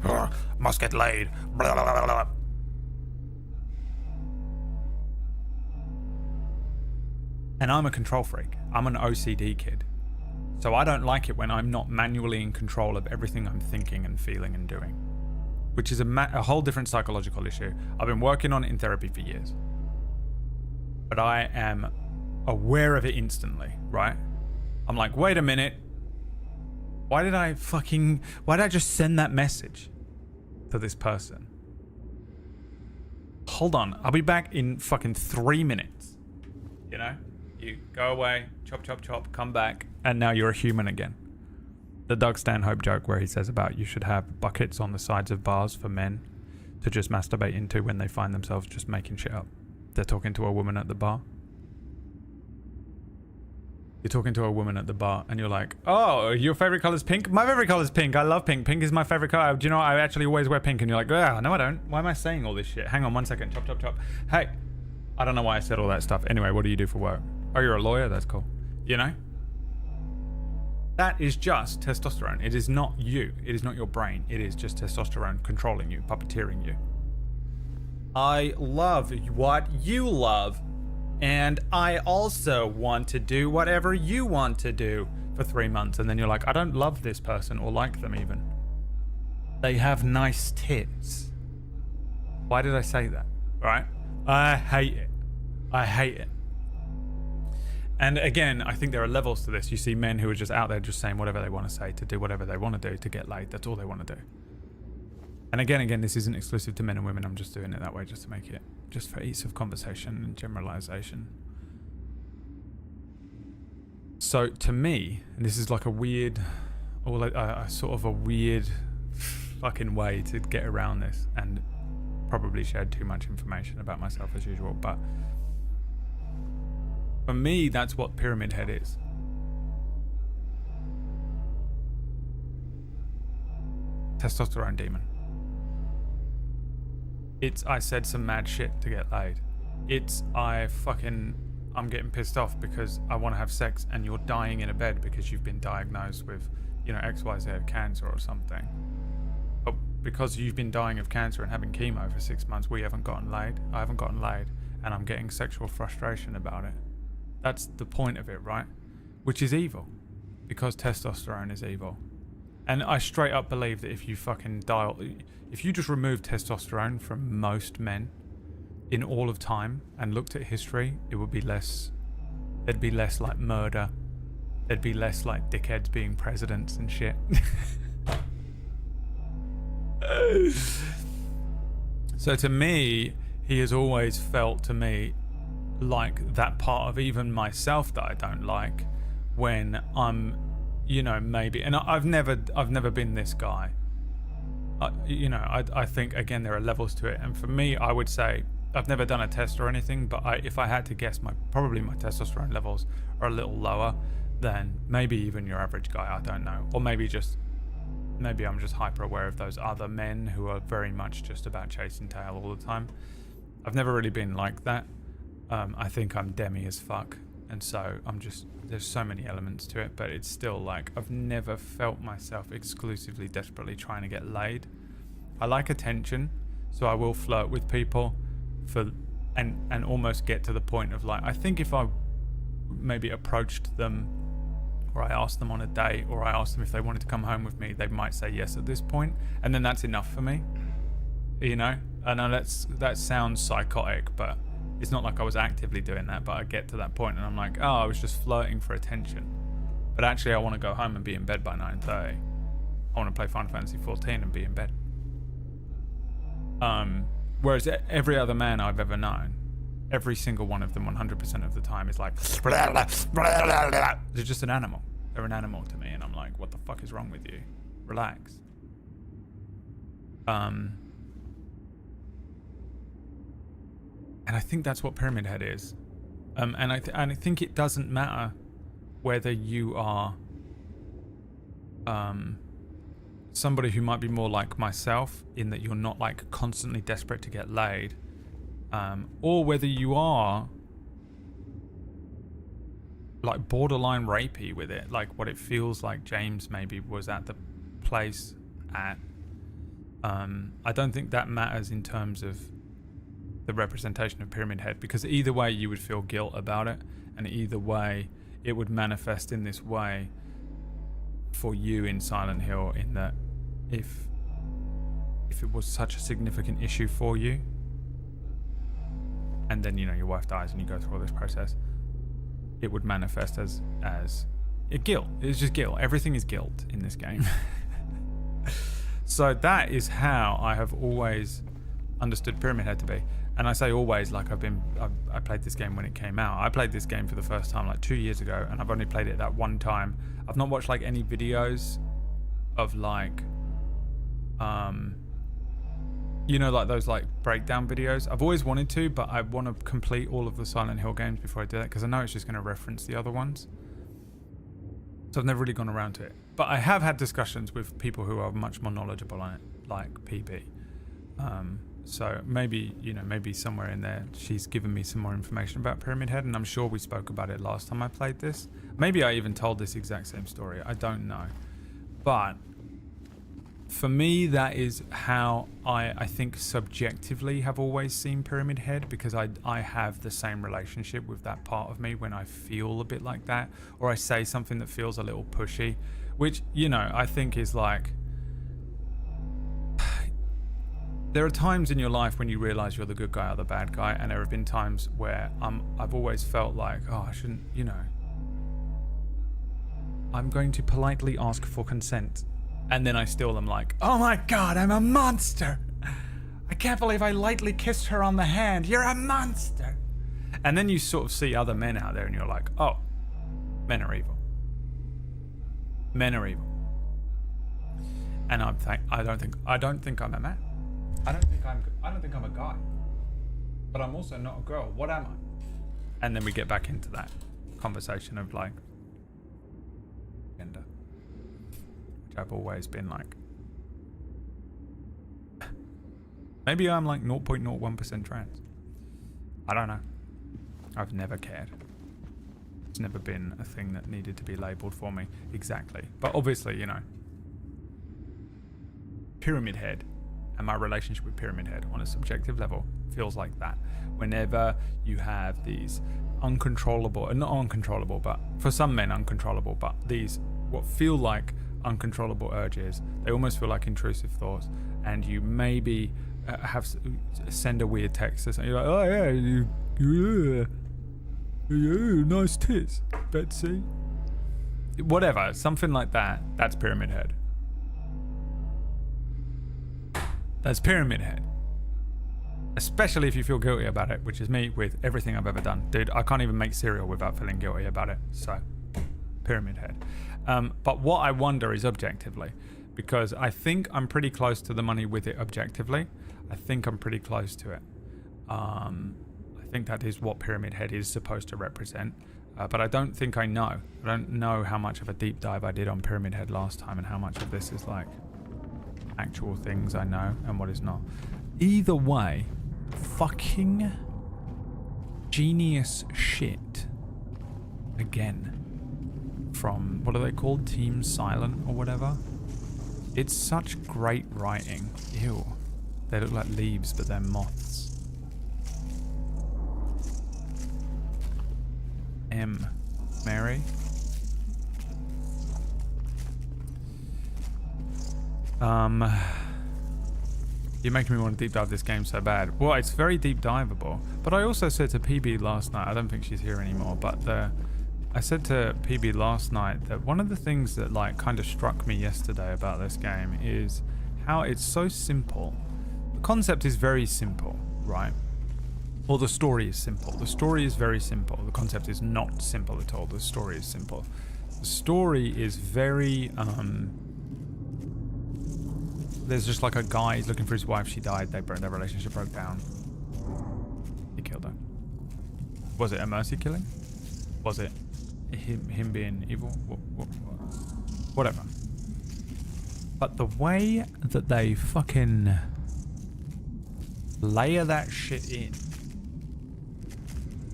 must get laid, blah, blah, blah, blah. And I'm a control freak. I'm an OCD kid. So I don't like it when I'm not manually in control of everything I'm thinking and feeling and doing, which is a whole different psychological issue. I've been working on it in therapy for years, but I am aware of it instantly, right? I'm like, wait a minute. Why did I just send that message to this person? Hold on, I'll be back in fucking 3 minutes. You know? You go away, chop, chop, chop, come back, and now you're a human again. The Doug Stanhope joke where he says about you should have buckets on the sides of bars for men to just masturbate into when they find themselves just making shit up. They're talking to a woman at the bar. You're talking to a woman at the bar and you're like, oh, your favorite color is pink? My favorite color is pink. I love pink. Pink is my favorite color. Do you know what? I actually always wear pink. And you're like, oh, no, I don't. Why am I saying all this shit? Hang on 1 second. Chop, chop, chop. Hey, I don't know why I said all that stuff. Anyway, what do you do for work? Oh, you're a lawyer? That's cool. You know? That is just testosterone. It is not you. It is not your brain. It is just testosterone controlling you, puppeteering you. I love what you love. And I also want to do whatever you want to do for 3 months. And then you're like, I don't love this person or like them even. They have nice tits. Why did I say that? Right? I hate it. I hate it. And again, I think there are levels to this. You see men who are just out there just saying whatever they want to say to do whatever they want to do to get laid. That's all they want to do. And again, this isn't exclusive to men and women. I'm just doing it that way just to make it, just for ease of conversation and generalization. So to me, and this is like a weird, or like a sort of a weird fucking way to get around this, and probably shared too much information about myself as usual, but for me, that's what Pyramid Head is. Testosterone demon. It's I said some mad shit to get laid. It's I'm getting pissed off because I want to have sex and you're dying in a bed because you've been diagnosed with, XYZ cancer or something. But because you've been dying of cancer and having chemo for 6 months, we haven't gotten laid. I haven't gotten laid, and I'm getting sexual frustration about it. That's the point of it, right? Which is evil, because testosterone is evil. And I straight up believe that if you if you just remove testosterone from most men in all of time and looked at history, it would be less. There'd be less like murder. There'd be less like dickheads being presidents and shit. So to me, he has always felt to me like that part of even myself that I don't like when I'm, you know, maybe, and I've never been this guy. You know, I think again there are levels to it, and for me, I would say I've never done a test or anything, but if I had to guess, probably my testosterone levels are a little lower than maybe even your average guy. I don't know, or maybe I'm just hyper aware of those other men who are very much just about chasing tail all the time. I've never really been like that. I think I'm demi as fuck, and so there's so many elements to it, but it's still like I've never felt myself exclusively desperately trying to get laid. I like attention, so I will flirt with people and almost get to the point of like, I think if I maybe approached them, or I asked them on a date, or I asked them if they wanted to come home with me, they might say yes at this point, and then that's enough for me, you know. I know that sounds psychotic, but it's not like I was actively doing that, but I get to that point and I'm like, oh, I was just flirting for attention, but actually I want to go home and be in bed by 9:30. I want to play Final Fantasy 14 and be in bed. Whereas every other man I've ever known, every single one of them 100% of the time is like, they're just an animal. They're an animal to me, and I'm like, what the fuck is wrong with you? Relax. And I think that's what Pyramid Head is. And I think it doesn't matter whether you are somebody who might be more like myself, in that you're not like constantly desperate to get laid, or whether you are like borderline rapey with it, like what it feels like James maybe was at the place at. I don't think that matters in terms of the representation of Pyramid Head, because either way you would feel guilt about it, and either way it would manifest in this way for you in Silent Hill, in that if it was such a significant issue for you, and then, you know, your wife dies and you go through all this process, it would manifest as a guilt. It's just guilt. Everything is guilt in this game. So that is how I have always understood Pyramid Head to be. And I say always, like I played this game when it came out. I played this game for the first time like 2 years ago, and I've only played it that one time. I've not watched like any videos of like you know, like those like breakdown videos. I've always wanted to, but I want to complete all of the Silent Hill games before I do that, because I know it's just going to reference the other ones. So I've never really gone around to it. But I have had discussions with people who are much more knowledgeable on it, like PB. So maybe, you know, maybe somewhere in there she's given me some more information about Pyramid Head, and I'm sure we spoke about it last time I played this. Maybe I even told this exact same story. I don't know. But for me, that is how I think subjectively have always seen Pyramid Head, because I have the same relationship with that part of me when I feel a bit like that, or I say something that feels a little pushy, which, you know, I think is like, there are times in your life when you realize you're the good guy or the bad guy, and there have been times where I've always felt like, oh, I shouldn't, you know, I'm going to politely ask for consent. And then I still am like, oh my god, I'm a monster. I can't believe I lightly kissed her on the hand. You're a monster. And then you sort of see other men out there and you're like, oh, men are evil. Men are evil. And I don't think I'm a man. I don't think I'm a guy. But I'm also not a girl. What am I? And then we get back into that conversation of like gender. I've always been like, maybe I'm like 0.01% trans. I don't know. I've never cared. It's never been a thing that needed to be labelled for me exactly. But obviously, you know, Pyramid Head And my relationship with Pyramid Head on a subjective level feels like that. Whenever you have these uncontrollable, not uncontrollable, but for some men uncontrollable, but these what feel like uncontrollable urges, they almost feel like intrusive thoughts, and you maybe send a weird text or something. You're like, oh yeah, nice tits, Betsy. Whatever, something like that. That's Pyramid Head. That's Pyramid Head. Especially if you feel guilty about it, which is me with everything I've ever done. Dude, I can't even make cereal without feeling guilty about it. So, Pyramid Head. But what I wonder is objectively, because I think I'm pretty close to the money with it objectively. I think I'm pretty close to it. I think that is what Pyramid Head is supposed to represent. But I don't think I know. I don't know how much of a deep dive I did on Pyramid Head last time and how much of this is like actual things I know and what is not. Either way, fucking genius shit. Again. From, what are they called? Team Silent or whatever? It's such great writing. Ew. They look like leaves, but they're moths. M. Mary. You're making me want to deep dive this game so bad. Well, it's very deep diveable. But I also said to PB last night, I don't think she's here anymore, but I said to PB last night that one of the things that like kind of struck me yesterday about this game is how it's so simple. The concept is very simple, right? Or the story is simple. The story is very simple. The concept is not simple at all. The story is simple. The story is very there's just like a guy, he's looking for his wife, she died, their relationship broke down. He killed her. Was it a mercy killing? Was it him being evil? Whatever. But the way that they fucking layer that shit in.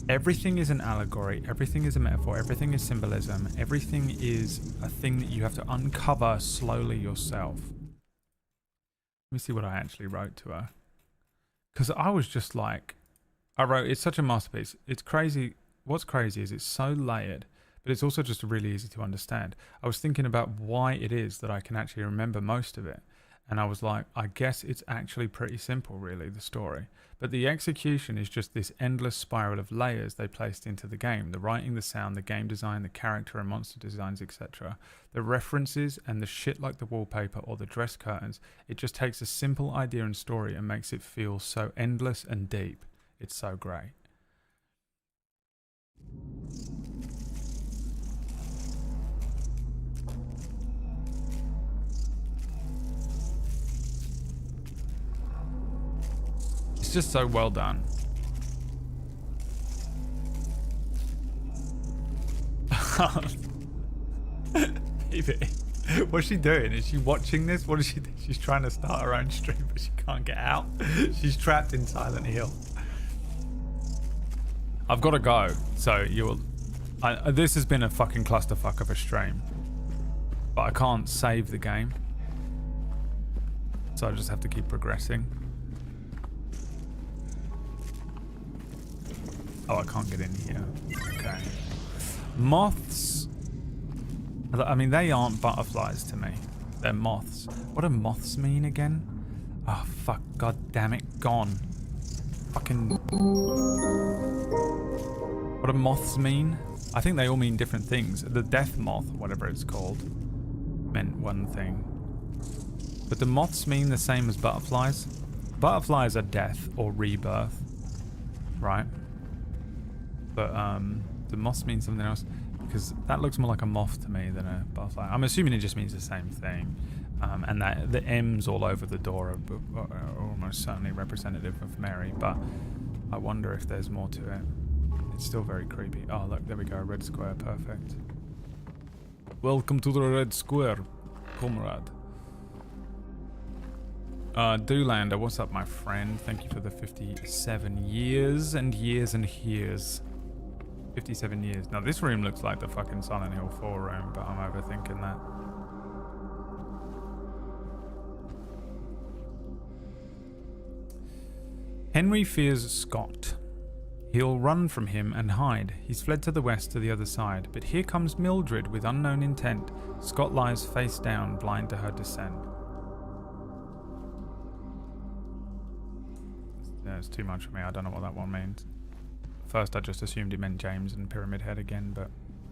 Everything is an allegory, everything is a metaphor, everything is symbolism, everything is a thing that you have to uncover slowly yourself. Let me see what I actually wrote to her. Because I was just like, I wrote, it's such a masterpiece. It's crazy. What's crazy is it's so layered, but it's also just really easy to understand. I was thinking about why it is that I can actually remember most of it. And I was like, I guess it's actually pretty simple, really, the story. But the execution is just this endless spiral of layers they placed into the game. The writing, the sound, the game design, the character and monster designs, etc. The references and the shit like the wallpaper or the dress curtains. It just takes a simple idea and story and makes it feel so endless and deep. It's so great. It's just so well done. What's she doing? Is she watching this? What is she doing? She's trying to start her own stream, but she can't get out. She's trapped in Silent Hill. I've got to go. So this has been a fucking clusterfuck of a stream. But I can't save the game. So I just have to keep progressing. Oh, I can't get in here. Okay. Moths. I mean, they aren't butterflies to me. They're moths. What do moths mean again? Oh, fuck. God damn it. Gone. Fucking... What do moths mean? I think they all mean different things. The death moth, whatever it's called, meant one thing. But do moths mean the same as butterflies? Butterflies are death or rebirth. Right? But the moths mean something else, because that looks more like a moth to me than a butterfly. I'm assuming it just means the same thing, and that the M's all over the door are almost certainly representative of Mary, but I wonder if there's more to it. It's still very creepy. Oh look, there we go, red square, perfect. Welcome to the red square, comrade. Doolander, what's up, my friend? Thank you for the 57 years and years and years. 57 years. Now this room looks like the fucking Silent Hill 4 room, but I'm overthinking that. Henry fears Scott. He'll run from him and hide. He's fled to the west to the other side, but here comes Mildred with unknown intent. Scott lies face down, blind to her descent. Yeah, it's too much for me. I don't know what that one means. First, I just assumed it meant James and Pyramid Head again, but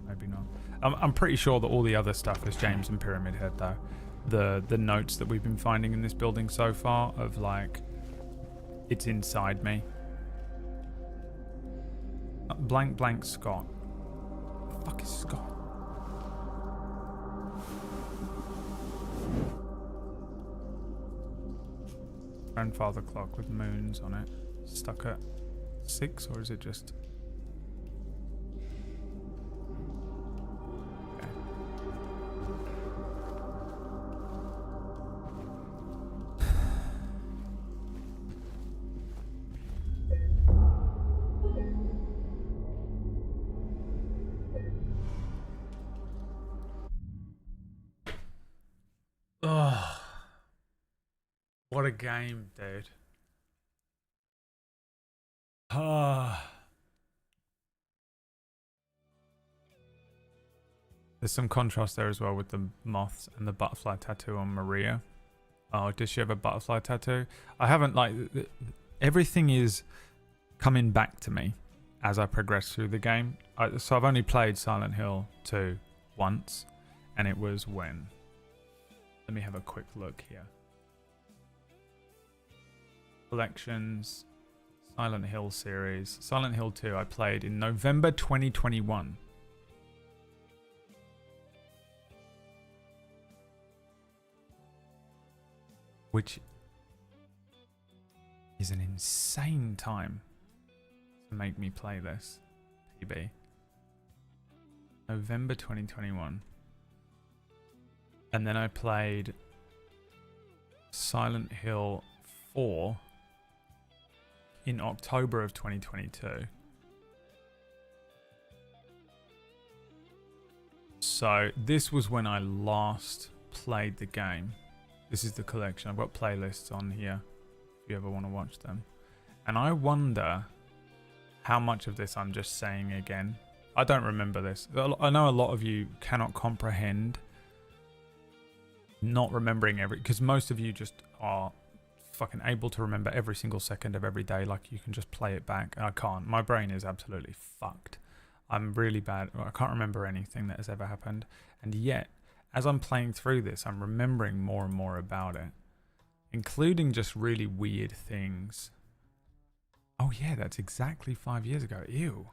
maybe not. I'm pretty sure that all the other stuff is James and Pyramid Head, though. The notes that we've been finding in this building so far of, like, it's inside me. Blank blank Scott. What the fuck is Scott? Grandfather clock with moons on it. Stuck at 6, or is it just... Okay. Oh, what a game, dude. There's some contrast there as well with the moths and the butterfly tattoo on Maria. Oh, does she have a butterfly tattoo? I haven't, like, everything is coming back to me as I progress through the game. So I've only played Silent Hill 2 once, and it was when? Let me have a quick look here. Collections, Silent Hill series. Silent Hill 2 I played in November 2021. Which is an insane time to make me play this, PB. November 2021. And then I played Silent Hill 4 in October of 2022. So this was when I last played the game. This is the collection. I've got playlists on here if you ever want to watch them. And I wonder how much of this I'm just saying again. I don't remember this. I know a lot of you cannot comprehend not remembering because most of you just are fucking able to remember every single second of every day, like you can just play it back. I can't. My brain is absolutely fucked. I'm really bad. I can't remember anything that has ever happened. And yet, as I'm playing through this, I'm remembering more and more about it, including just really weird things. Oh yeah, that's exactly 5 years ago. Ew.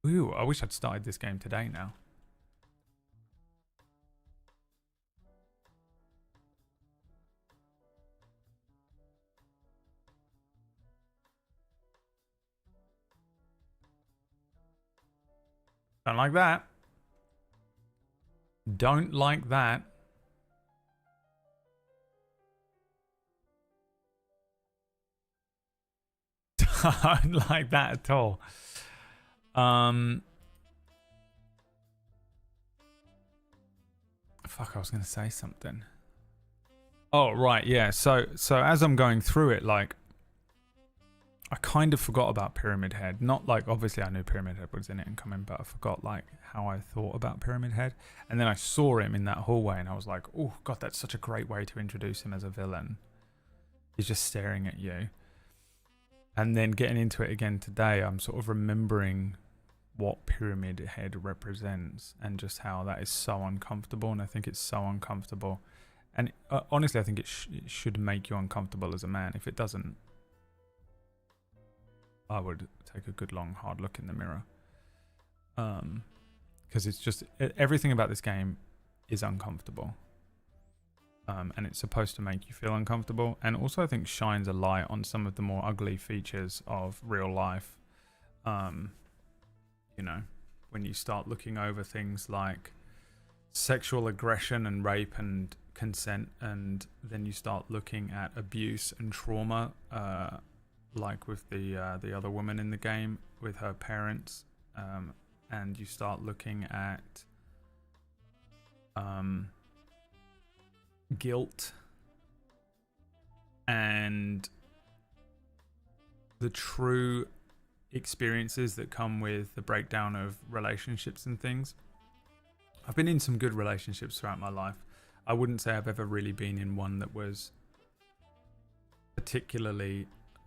Ew, I wish I'd started this game today now. Don't like that. Don't like that. Don't like that at all. Fuck, I was going to say something. Oh, right, yeah. So as I'm going through it, like, I kind of forgot about Pyramid Head. Not like, obviously I knew Pyramid Head was in it and coming, but I forgot like how I thought about Pyramid Head. And then I saw him in that hallway and I was like, oh god, that's such a great way to introduce him as a villain. He's just staring at you. And then getting into it again today, I'm sort of remembering what Pyramid Head represents and just how that is so uncomfortable. And I think it's so uncomfortable. And honestly, I think it should make you uncomfortable as a man. If it doesn't, I would take a good long hard look in the mirror. Because it's just, everything about this game is uncomfortable. And it's supposed to make you feel uncomfortable. And also I think shines a light on some of the more ugly features of real life. You know, when you start looking over things like sexual aggression and rape and consent, and then you start looking at abuse and trauma, like with the other woman in the game with her parents, and you start looking at guilt and the true experiences that come with the breakdown of relationships and things. I've been in some good relationships throughout my life. I wouldn't say I've ever really been in one that was particularly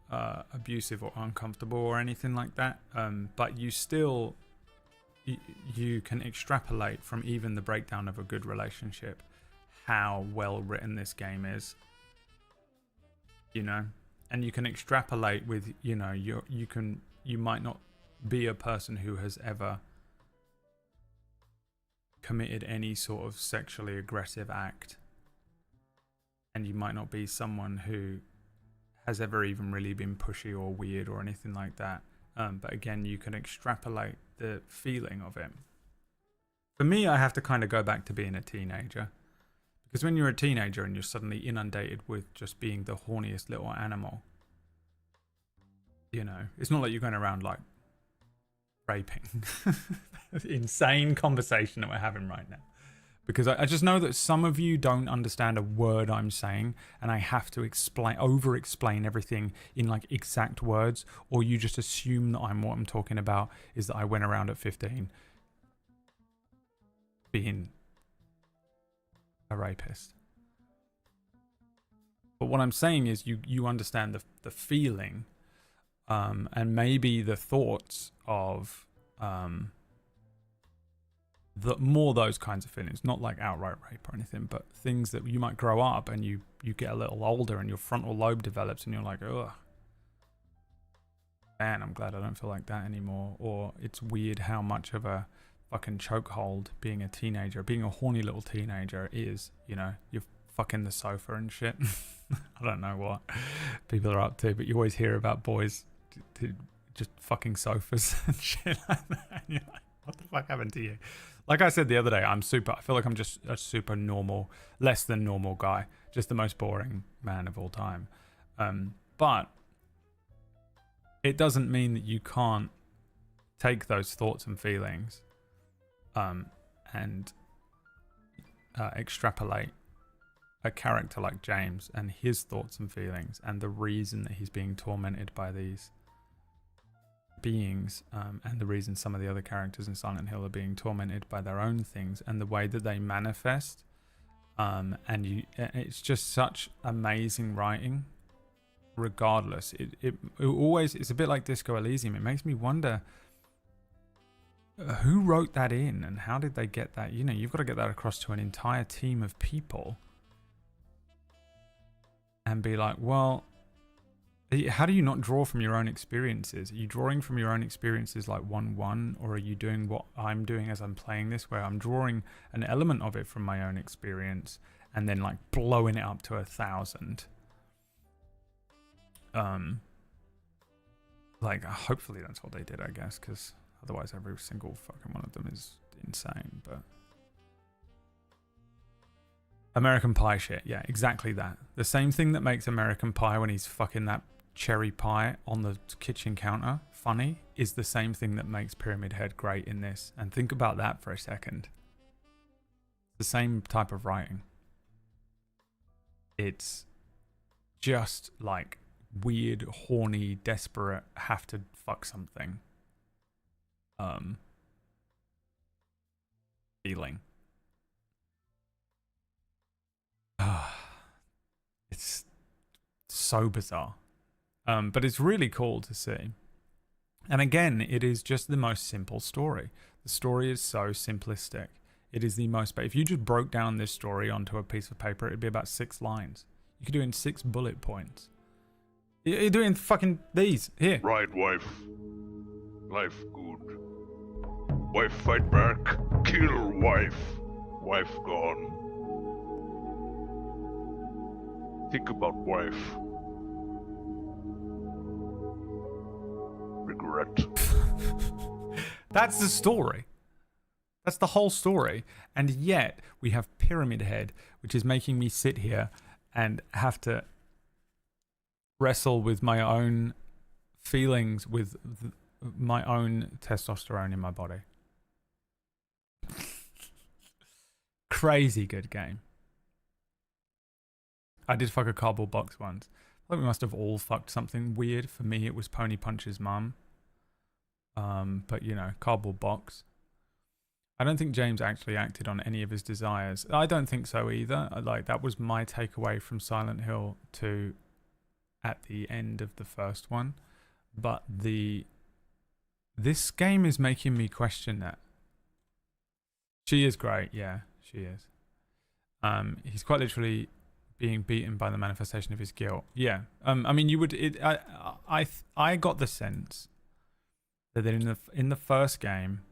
abusive or uncomfortable or anything like that. But you still, you can extrapolate from even the breakdown of a good relationship how well written this game is, you know. And you can extrapolate with, you know, you might not be a person who has ever committed any sort of sexually aggressive act, and you might not be someone who has ever even really been pushy or weird or anything like that, but again, you can extrapolate the feeling of it. For me, I have to kind of go back to being a teenager, because when you're a teenager and you're suddenly inundated with just being the horniest little animal, you know, it's not like you're going around like raping. Insane conversation that we're having right now, because I just know that some of you don't understand a word I'm saying, and I have to over explain everything in like exact words, or you just assume that what I'm talking about is that I went around at 15 being a rapist. But what I'm saying is you understand the feeling, and maybe the thoughts of more those kinds of feelings, not like outright rape or anything, but things that you might grow up and you get a little older and your frontal lobe develops and you're like, ugh, man, I'm glad I don't feel like that anymore. Or it's weird how much of a fucking chokehold being a teenager, being a horny little teenager is, you know. You're fucking the sofa and shit. I don't know what people are up to, but you always hear about boys just fucking sofas and shit like that. And you're like, what the fuck happened to you? Like I said the other day, I feel like I'm just a super normal, less than normal guy, just the most boring man of all time. But it doesn't mean that you can't take those thoughts and feelings and extrapolate a character like James and his thoughts and feelings and the reason that he's being tormented by these beings, and the reason some of the other characters in Silent Hill are being tormented by their own things, and the way that they manifest, and it's just such amazing writing. Regardless, it always, it's a bit like Disco Elysium. It makes me wonder who wrote that in and how did they get that. You know, you've got to get that across to an entire team of people and be like, well, how do you not draw from your own experiences? Are you drawing from your own experiences like 1-1, or are you doing what I'm doing as I'm playing this, where I'm drawing an element of it from my own experience and then like blowing it up to 1,000? Like hopefully that's what they did, I guess, because otherwise every single fucking one of them is insane. But American Pie shit, yeah, exactly that. The same thing that makes American Pie when he's fucking that cherry pie on the kitchen counter funny is the same thing that makes Pyramid Head great in this. And think about that for a second. The same type of writing. It's just like weird, horny, desperate, have to fuck something feeling. It's so bizarre. But it's really cool to see. And again, it is just the most simple story. The story is so simplistic. It is the most... But if you just broke down this story onto a piece of paper, it'd be about 6 lines. You could do it in 6 bullet points. You're doing fucking these. Here. Right, wife. Life good. Wife fight back. Kill wife. Wife gone. Think about wife. Regret. That's the story. That's the whole story. And yet we have Pyramid Head, which is making me sit here and have to wrestle with my own feelings, with my own testosterone in my body. Crazy good game. I did fuck a cardboard box once. I think we must have all fucked something weird. For me, it was Pony Punch's mum. But you know, cardboard box. I don't think James actually acted on any of his desires. I don't think so either. Like, that was my takeaway from Silent Hill 2 at the end of the first one. But this game is making me question that. She is great, yeah, she is. He's quite literally being beaten by the manifestation of his guilt. Yeah. I mean, you would. I got the sense that in the first game,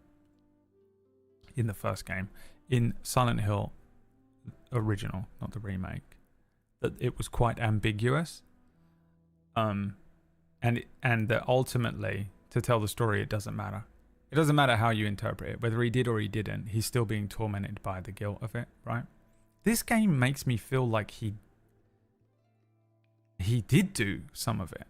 in Silent Hill original, not the remake, that it was quite ambiguous. And that ultimately, to tell the story, it doesn't matter. It doesn't matter how you interpret it, whether he did or he didn't. He's still being tormented by the guilt of it, right? This game makes me feel like he did do some of it.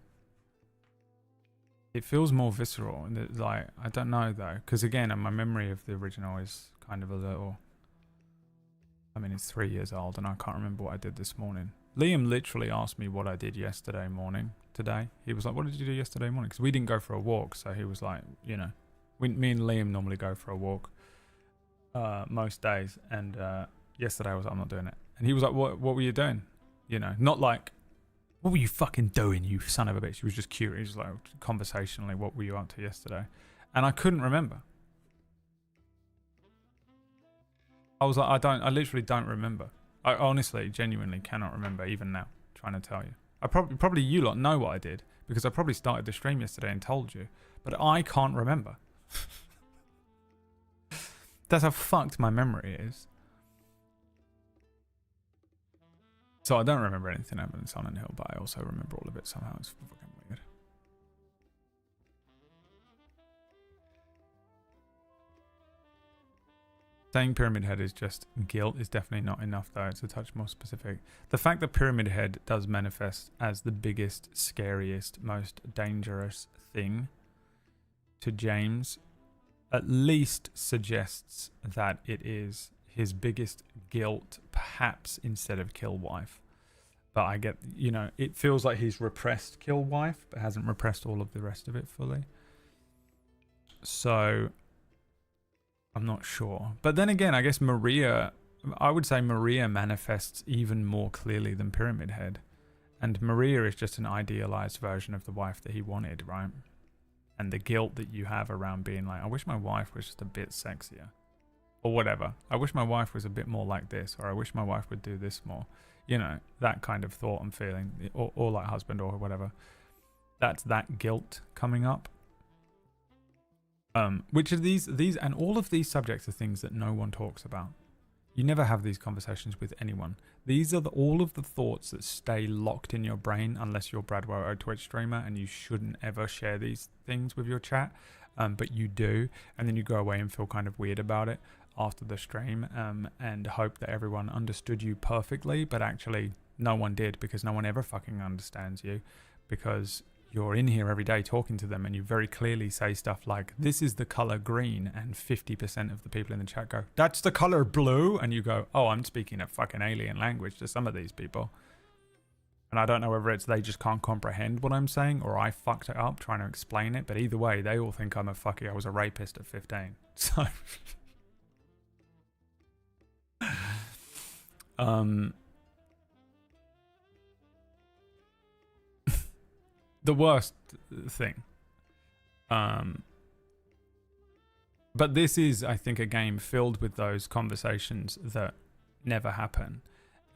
It feels more visceral, and it's like, I don't know though, because again, my memory of the original is kind of a little. I mean, it's 3 years old, and I can't remember what I did this morning. Liam literally asked me what I did yesterday morning. Today, he was like, "What did you do yesterday morning?" Because we didn't go for a walk, so he was like, you know, me and Liam normally go for a walk most days, and yesterday I was like, "I'm not doing it," and he was like, "What were you doing?" You know, not like, "What were you fucking doing, you son of a bitch?" He was just curious, like conversationally, "What were you up to yesterday?" And I couldn't remember. I was like, I literally don't remember. I honestly, genuinely cannot remember even now, trying to tell you. I probably you lot know what I did, because I probably started the stream yesterday and told you, but I can't remember. That's how fucked my memory is. So I don't remember anything happening in Silent Hill, but I also remember all of it somehow. It's fucking weird. Saying Pyramid Head is just guilt is definitely not enough, though. It's a touch more specific. The fact that Pyramid Head does manifest as the biggest, scariest, most dangerous thing to James at least suggests that it is his biggest guilt, perhaps, instead of kill wife. But I get, you know, it feels like he's repressed kill wife, but hasn't repressed all of the rest of it fully. So I'm not sure. But then again, I guess I would say Maria manifests even more clearly than Pyramid Head. And Maria is just an idealized version of the wife that he wanted, right? And the guilt that you have around being like, I wish my wife was just a bit sexier. Or whatever. I wish my wife was a bit more like this. Or I wish my wife would do this more. You know, that kind of thought and feeling. Or like husband or whatever. That's that guilt coming up. Which are these and all of these subjects are things that no one talks about. You never have these conversations with anyone. These are all of the thoughts that stay locked in your brain unless you're Brad Woto Twitch streamer, and you shouldn't ever share these things with your chat. But you do, and then you go away and feel kind of weird about it after the stream, and hope that everyone understood you perfectly, but actually no one did, because no one ever fucking understands you, because you're in here every day talking to them, and you very clearly say stuff like, "This is the color green," and 50% of the people in the chat go, "That's the color blue," and you go, "Oh, I'm speaking a fucking alien language to some of these people." And I don't know whether it's they just can't comprehend what I'm saying, or I fucked it up trying to explain it, but either way, they all think I was a rapist at 15. So the worst thing. But this is, I think, a game filled with those conversations that never happen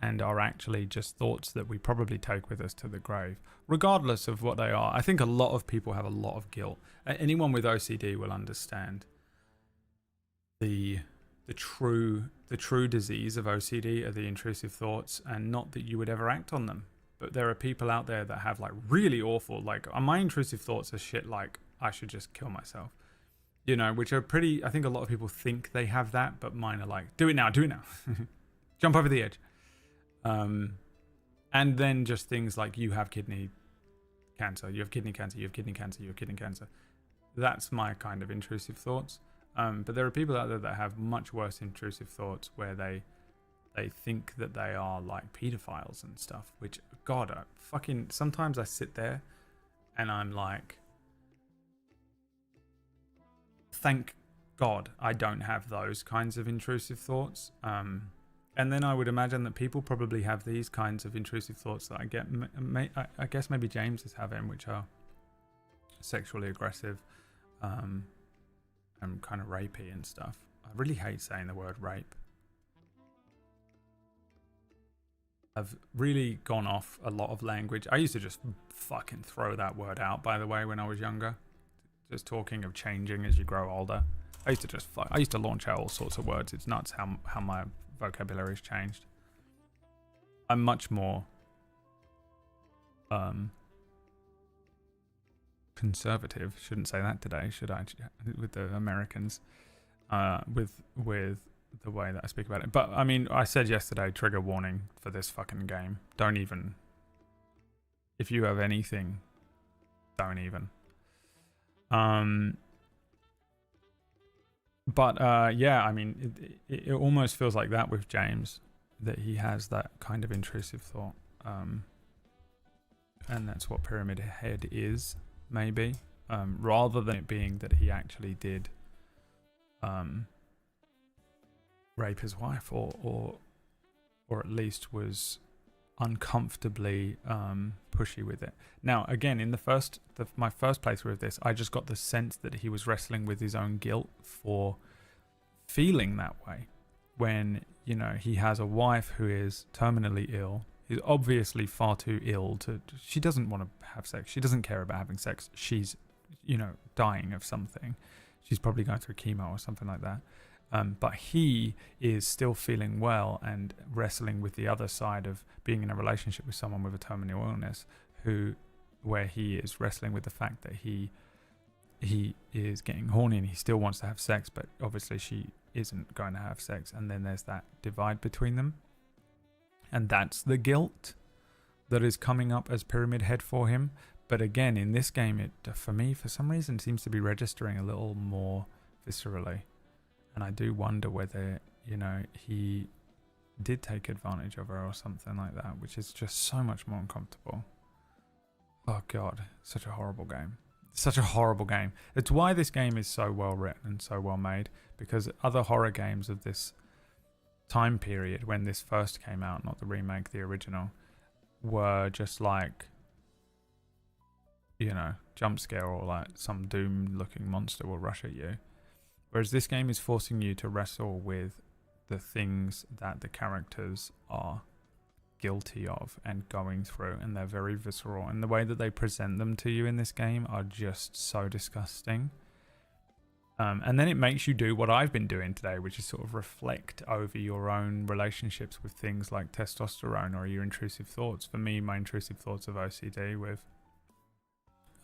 and are actually just thoughts that we probably take with us to the grave, regardless of what they are. I think a lot of people have a lot of guilt. Anyone with OCD will understand the true disease of OCD are the intrusive thoughts, and not that you would ever act on them. But there are people out there that have like really awful, like my intrusive thoughts are shit like I should just kill myself, you know, which are pretty, I think a lot of people think they have that, but mine are like, do it now, jump over the edge. And then just things like you have kidney cancer, you have kidney cancer, you have kidney cancer, you have kidney cancer. That's my kind of intrusive thoughts. But there are people out there that have much worse intrusive thoughts, where they they think that they are like pedophiles and stuff, which, God, sometimes I sit there and I'm like, thank God I don't have those kinds of intrusive thoughts. And then I would imagine that people probably have these kinds of intrusive thoughts that I get. I guess maybe James is having, which are sexually aggressive, and kind of rapey and stuff. I really hate saying the word rape. I've really gone off a lot of language. I used to just fucking throw that word out, by the way, when I was younger. Just talking of changing as you grow older. I used to launch out all sorts of words. It's nuts how my vocabulary's changed. I'm much more conservative. Shouldn't say that today, should I? With the Americans, with the way that I speak about it. But I mean, I said yesterday, trigger warning for this fucking game. Don't even. If you have anything, don't even. But yeah, I mean, it almost feels like that with James, that he has that kind of intrusive thought, and that's what Pyramid Head is, maybe, rather than it being that he actually did rape his wife, or at least was uncomfortably pushy with it. Now, again, in my first playthrough of this, I just got the sense that he was wrestling with his own guilt for feeling that way when, you know, he has a wife who is terminally ill. He's obviously far too ill she doesn't want to have sex. She doesn't care about having sex. She's, you know, dying of something. She's probably going through chemo or something like that. But he is still feeling well and wrestling with the other side of being in a relationship with someone with a terminal illness, where he is wrestling with the fact that he is getting horny and he still wants to have sex, but obviously she isn't going to have sex. And then there's that divide between them. And that's the guilt that is coming up as Pyramid Head for him. But again, in this game, it, for me, for some reason, seems to be registering a little more viscerally. And I do wonder whether, you know, he did take advantage of her or something like that, which is just so much more uncomfortable. Oh God, such a horrible game. Such a horrible game. It's why this game is so well written and so well made, because other horror games of this time period, when this first came out, not the remake, the original, were just like, you know, jump scare, or like some doom looking monster will rush at you. Whereas this game is forcing you to wrestle with the things that the characters are guilty of and going through, and they're very visceral, and the way that they present them to you in this game are just so disgusting. And then it makes you do what I've been doing today, which is sort of reflect over your own relationships with things like testosterone or your intrusive thoughts. For me, my intrusive thoughts of OCD with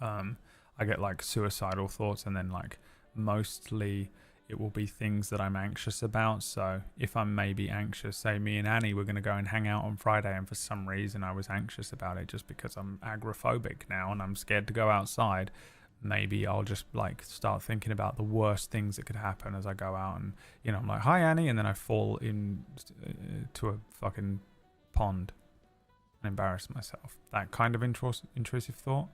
I get like suicidal thoughts, and then like mostly it will be things that I'm anxious about. So if I'm maybe anxious, say me and Annie were going to go and hang out on Friday, and for some reason I was anxious about it just because I'm agoraphobic now and I'm scared to go outside, maybe I'll just like start thinking about the worst things that could happen as I go out, and, you know, I'm like, hi Annie, and then I fall in to a fucking pond and embarrass myself. That kind of intrusive thought.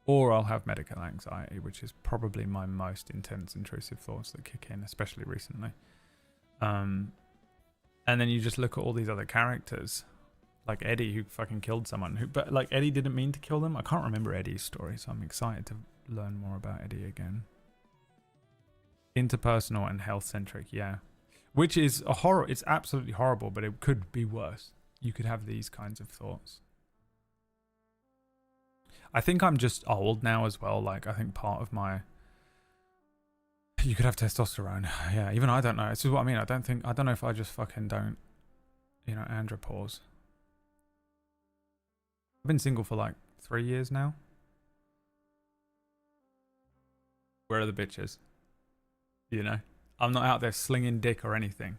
Or I'll have medical anxiety, which is probably my most intense intrusive thoughts that kick in, especially recently. And then you just look at all these other characters, like Eddie, who fucking killed someone. But like Eddie didn't mean to kill them. I can't remember Eddie's story, so I'm excited to learn more about Eddie again. Interpersonal and health-centric, yeah. Which is a horror. It's absolutely horrible, but it could be worse. You could have these kinds of thoughts. I think I'm just old now as well. Like, I think part of my... You could have testosterone. Yeah, even I don't know. This is what I mean. I don't know if I just fucking don't, you know, andropause. I've been single for like 3 years now. Where are the bitches? You know? I'm not out there slinging dick or anything.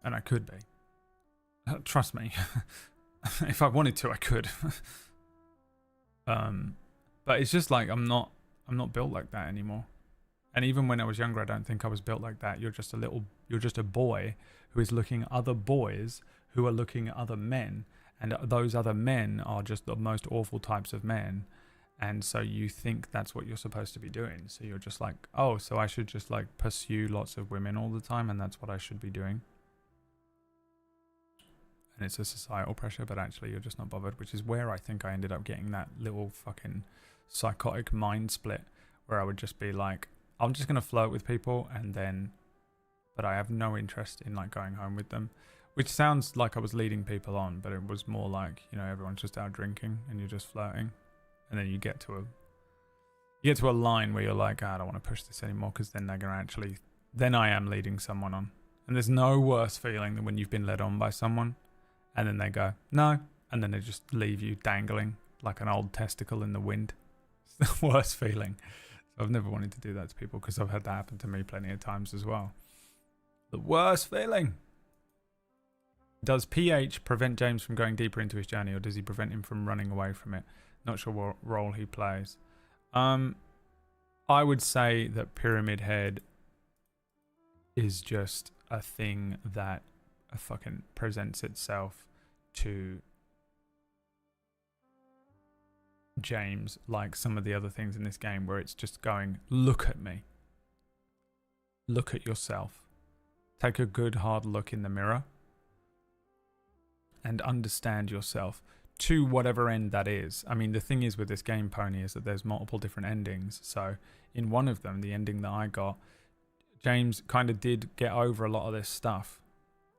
And I could be. Trust me. If I wanted to, I could. But it's just like I'm not built like that anymore. And even when I was younger, I don't think I was built like that. You're just a boy who is looking at other boys who are looking at other men. And those other men are just the most awful types of men. And so you think that's what you're supposed to be doing. So you're just like, oh, so I should just like pursue lots of women all the time, and that's what I should be doing. And it's a societal pressure, but actually you're just not bothered, which is where I think I ended up getting that little fucking psychotic mind split where I would just be like, I'm just going to flirt with people but I have no interest in like going home with them, which sounds like I was leading people on, but it was more like, you know, everyone's just out drinking and you're just flirting. And then you get to a line where you're like, I don't want to push this anymore, because then then I am leading someone on. And there's no worse feeling than when you've been led on by someone and then they go, no, and then they just leave you dangling like an old testicle in the wind. It's the worst feeling. So I've never wanted to do that to people, because I've had that happen to me plenty of times as well. The worst feeling. Does PH prevent James from going deeper into his journey, or does he prevent him from running away from it? Not sure what role he plays. I would say that Pyramid Head is just a thing that fucking presents itself to James like some of the other things in this game, where it's just going, look at me. Look at yourself. Take a good hard look in the mirror and understand yourself. To whatever end that is. I mean, the thing is with this game, Pony, is that there's multiple different endings. So in one of them, the ending that I got, James kind of did get over a lot of this stuff.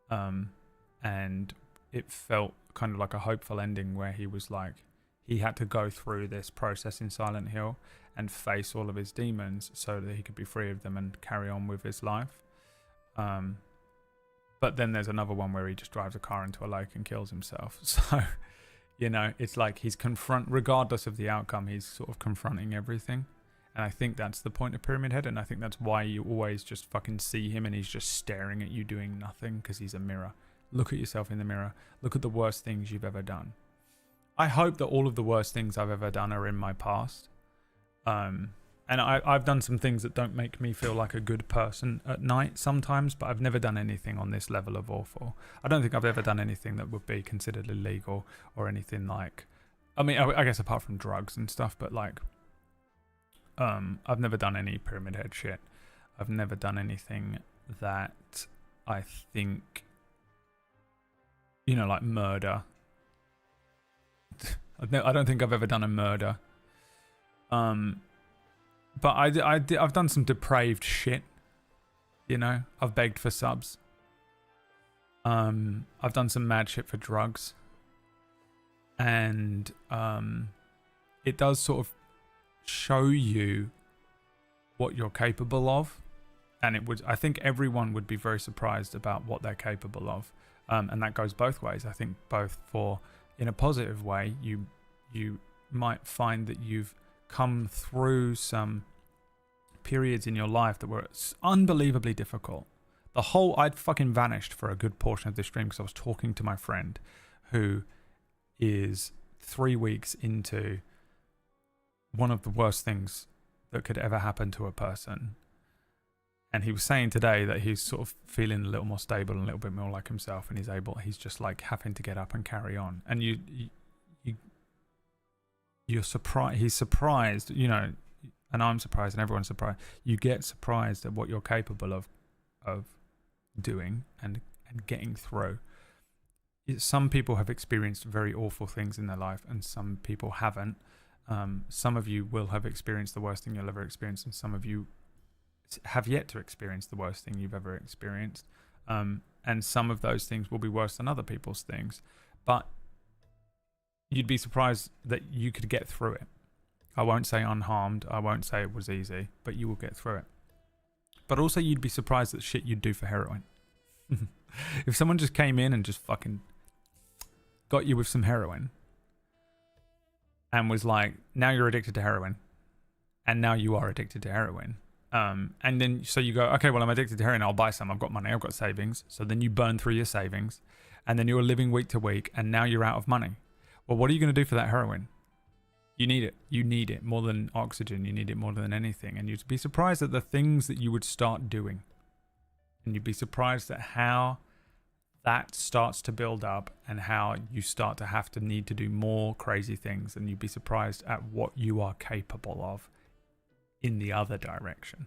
And it felt kind of like a hopeful ending, where he was like, he had to go through this process in Silent Hill and face all of his demons so that he could be free of them and carry on with his life. But then there's another one where he just drives a car into a lake and kills himself. So... you know, it's like he's regardless of the outcome, he's sort of confronting everything. And I think that's the point of Pyramid Head, and I think that's why you always just fucking see him and he's just staring at you doing nothing, because he's a mirror. Look at yourself in the mirror. Look at the worst things you've ever done. I hope that all of the worst things I've ever done are in my past. And I've done some things that don't make me feel like a good person at night sometimes, but I've never done anything on this level of awful. I don't think I've ever done anything that would be considered illegal or anything like... I mean, I guess apart from drugs and stuff, but like... I've never done any Pyramid Head shit. I've never done anything that I think... You know, like murder. I don't think I've ever done a murder. But I've done some depraved shit. You know, I've begged for subs. I've done some mad shit for drugs. And it does sort of show you what you're capable of. And I think everyone would be very surprised about what they're capable of. And that goes both ways. I think both for, in a positive way, you might find that you've come through some periods in your life that were unbelievably difficult. I'd fucking vanished for a good portion of the stream because I was talking to my friend who is 3 weeks into one of the worst things that could ever happen to a person. And he was saying today that he's sort of feeling a little more stable and a little bit more like himself, and he's just like having to get up and carry on. And you're surprised. He's surprised, you know, and I'm surprised, and everyone's surprised. You get surprised at what you're capable of doing and getting through. Some people have experienced very awful things in their life, and some people haven't. Some of you will have experienced the worst thing you'll ever experience, and some of you have yet to experience the worst thing you've ever experienced. And some of those things will be worse than other people's things. But you'd be surprised that you could get through it. I won't say unharmed. I won't say it was easy, but you will get through it. But also you'd be surprised at shit you'd do for heroin. If someone just came in and just fucking got you with some heroin and was like, now you're addicted to heroin, and now you are addicted to heroin. And then, so you go, okay, well, I'm addicted to heroin. I'll buy some. I've got money. I've got savings. So then you burn through your savings, and then you're living week to week, and now you're out of money. Well, what are you going to do for that heroin? You need it. You need it more than oxygen. You need it more than anything. And you'd be surprised at the things that you would start doing. And you'd be surprised at how that starts to build up and how you start to have to need to do more crazy things. And you'd be surprised at what you are capable of in the other direction.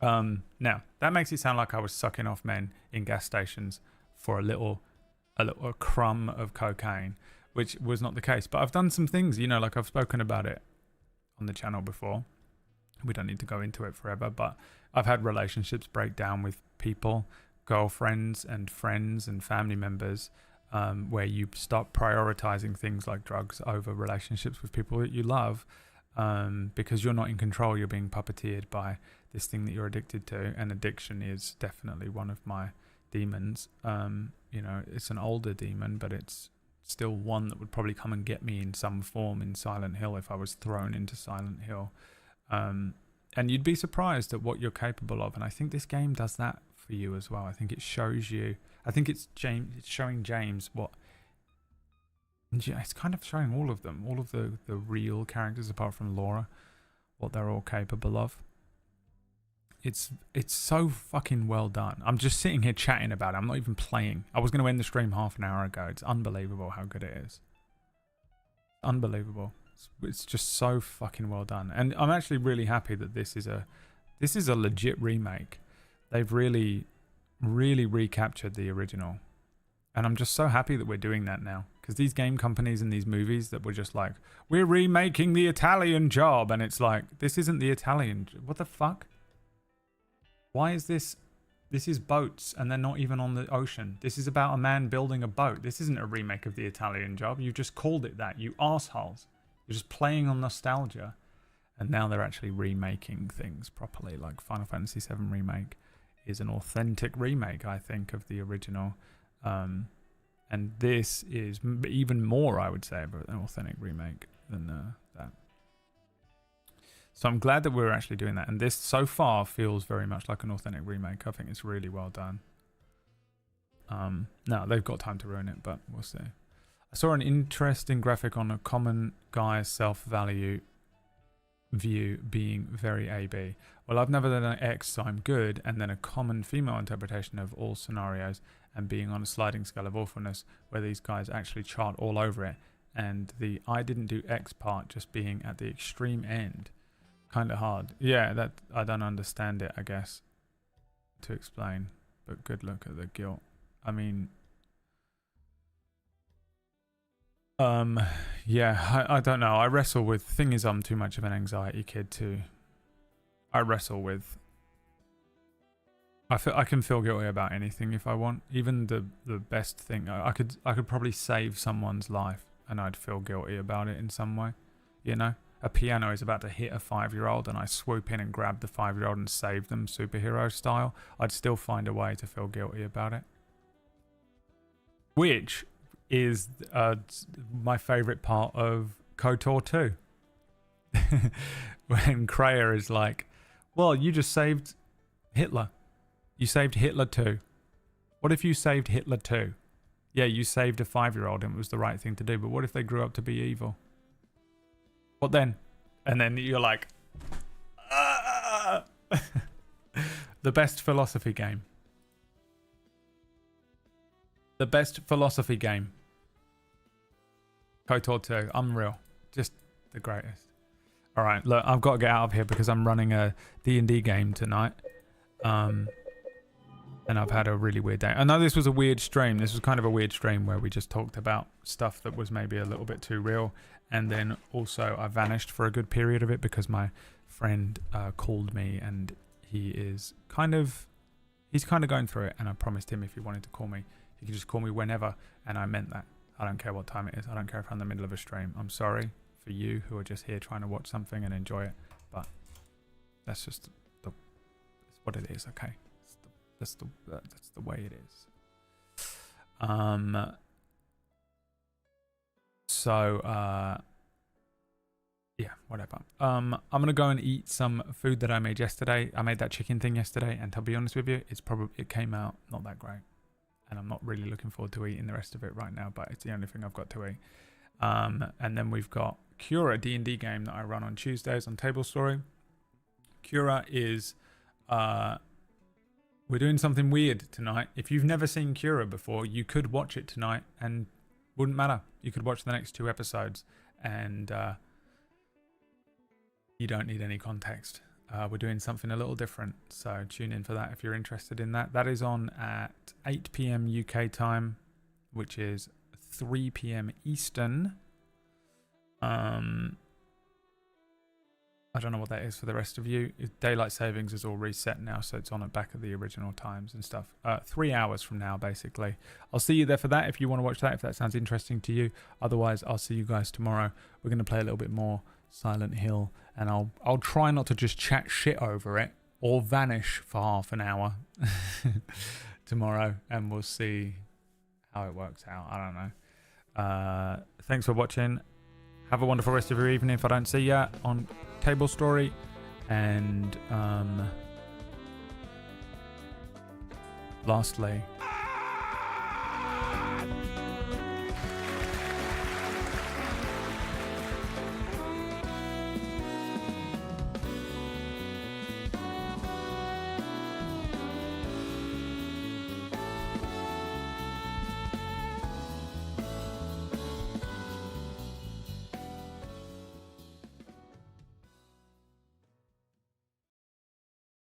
Now, that makes it sound like I was sucking off men in gas stations for a crumb of cocaine, which was not the case. But I've done some things, you know, like I've spoken about it on the channel before. We don't need to go into it forever, but I've had relationships break down with people, girlfriends and friends and family members, where you start prioritizing things like drugs over relationships with people that you love, because you're not in control. You're being puppeteered by this thing that you're addicted to, and addiction is definitely one of my demons. You know, it's an older demon, but it's still one that would probably come and get me in some form in Silent Hill if I was thrown into Silent Hill. And you'd be surprised at what you're capable of, and I think this game does that for you as well. I think it shows you, I think it's showing James what, it's kind of showing all of them, all of the real characters apart from Laura, what they're all capable of. It's so fucking well done. I'm just sitting here chatting about it. I'm not even playing. I was going to end the stream half an hour ago. It's unbelievable how good it is. Unbelievable. It's just so fucking well done. And I'm actually really happy that this is a legit remake. They've really recaptured the original. And I'm just so happy that we're doing that now. Because these game companies and these movies that were just like, we're remaking the Italian Job. And it's like, this isn't the Italian. What the fuck? Why is this? This is boats and they're not even on the ocean. This is about a man building a boat. This isn't a remake of the Italian Job. You just called it that, you assholes. You're just playing on nostalgia. And now they're actually remaking things properly. Like Final Fantasy VII Remake is an authentic remake, I think, of the original. And this is even more, I would say, of an authentic remake than that. So I'm glad that we're actually doing that. And this so far feels very much like an authentic remake. I think it's really well done. No, they've got time to ruin it, but we'll see. I saw an interesting graphic on a common guy's self-value view being very AB. Well, I've never done an X, so I'm good, and then a common female interpretation of all scenarios and being on a sliding scale of awfulness where these guys actually chart all over it. And the I didn't do X part just being at the extreme end. Kind of hard. Yeah, that I don't understand it, I guess, to explain. But good look at the guilt. I mean, yeah, I don't know. I wrestle with, thing is, I'm too much of an anxiety kid too. I wrestle with, I can feel guilty about anything if I want. Even the best thing, I could probably save someone's life and I'd feel guilty about it in some way, you know? A piano is about to hit a 5-year-old and I swoop in and grab the 5-year-old and save them superhero style. I'd still find a way to feel guilty about it. Which is my favourite part of KOTOR 2. When Kreia is like, well, you just saved Hitler. You saved Hitler too. What if you saved Hitler too? Yeah, you saved a 5-year-old and it was the right thing to do, but what if they grew up to be evil? What then? And then you're like, the best philosophy game. The best philosophy game. KOTOR 2, unreal. Just the greatest. All right, look, I've got to get out of here because I'm running a D&D game tonight. And I've had a really weird day. I know this was a weird stream. This was kind of a weird stream where we just talked about stuff that was maybe a little bit too real. And then also I vanished for a good period of it because my friend called me and he's kind of going through it. And I promised him if he wanted to call me, he could just call me whenever. And I meant that. I don't care what time it is. I don't care if I'm in the middle of a stream. I'm sorry for you who are just here trying to watch something and enjoy it. But that's just that's what it is, okay? That's the way it is. Yeah, whatever. I'm gonna go and eat some food that I made yesterday. I made that chicken thing yesterday, and to be honest with you, it came out not that great, and I'm not really looking forward to eating the rest of it right now. But it's the only thing I've got to eat. And then we've got Cura, D&D game that I run on Tuesdays on Table Story. Cura is... we're doing something weird tonight. If you've never seen Cura before, you could watch it tonight and wouldn't matter. You could watch the next 2 episodes and you don't need any context. We're doing something a little different, so tune in for that if you're interested in that. That is on at 8 p.m. UK time, which is 3 p.m. Eastern. I don't know what that is for the rest of you. Daylight savings is all reset now, so it's on the back of the original times and stuff. 3 hours from now, basically. I'll see you there for that if you want to watch that, if that sounds interesting to you. Otherwise, I'll see you guys tomorrow. We're going to play a little bit more Silent Hill, and I'll try not to just chat shit over it or vanish for half an hour tomorrow, and we'll see how it works out. I don't know. Thanks for watching. Have a wonderful rest of your evening if I don't see you on Table Story. And lastly,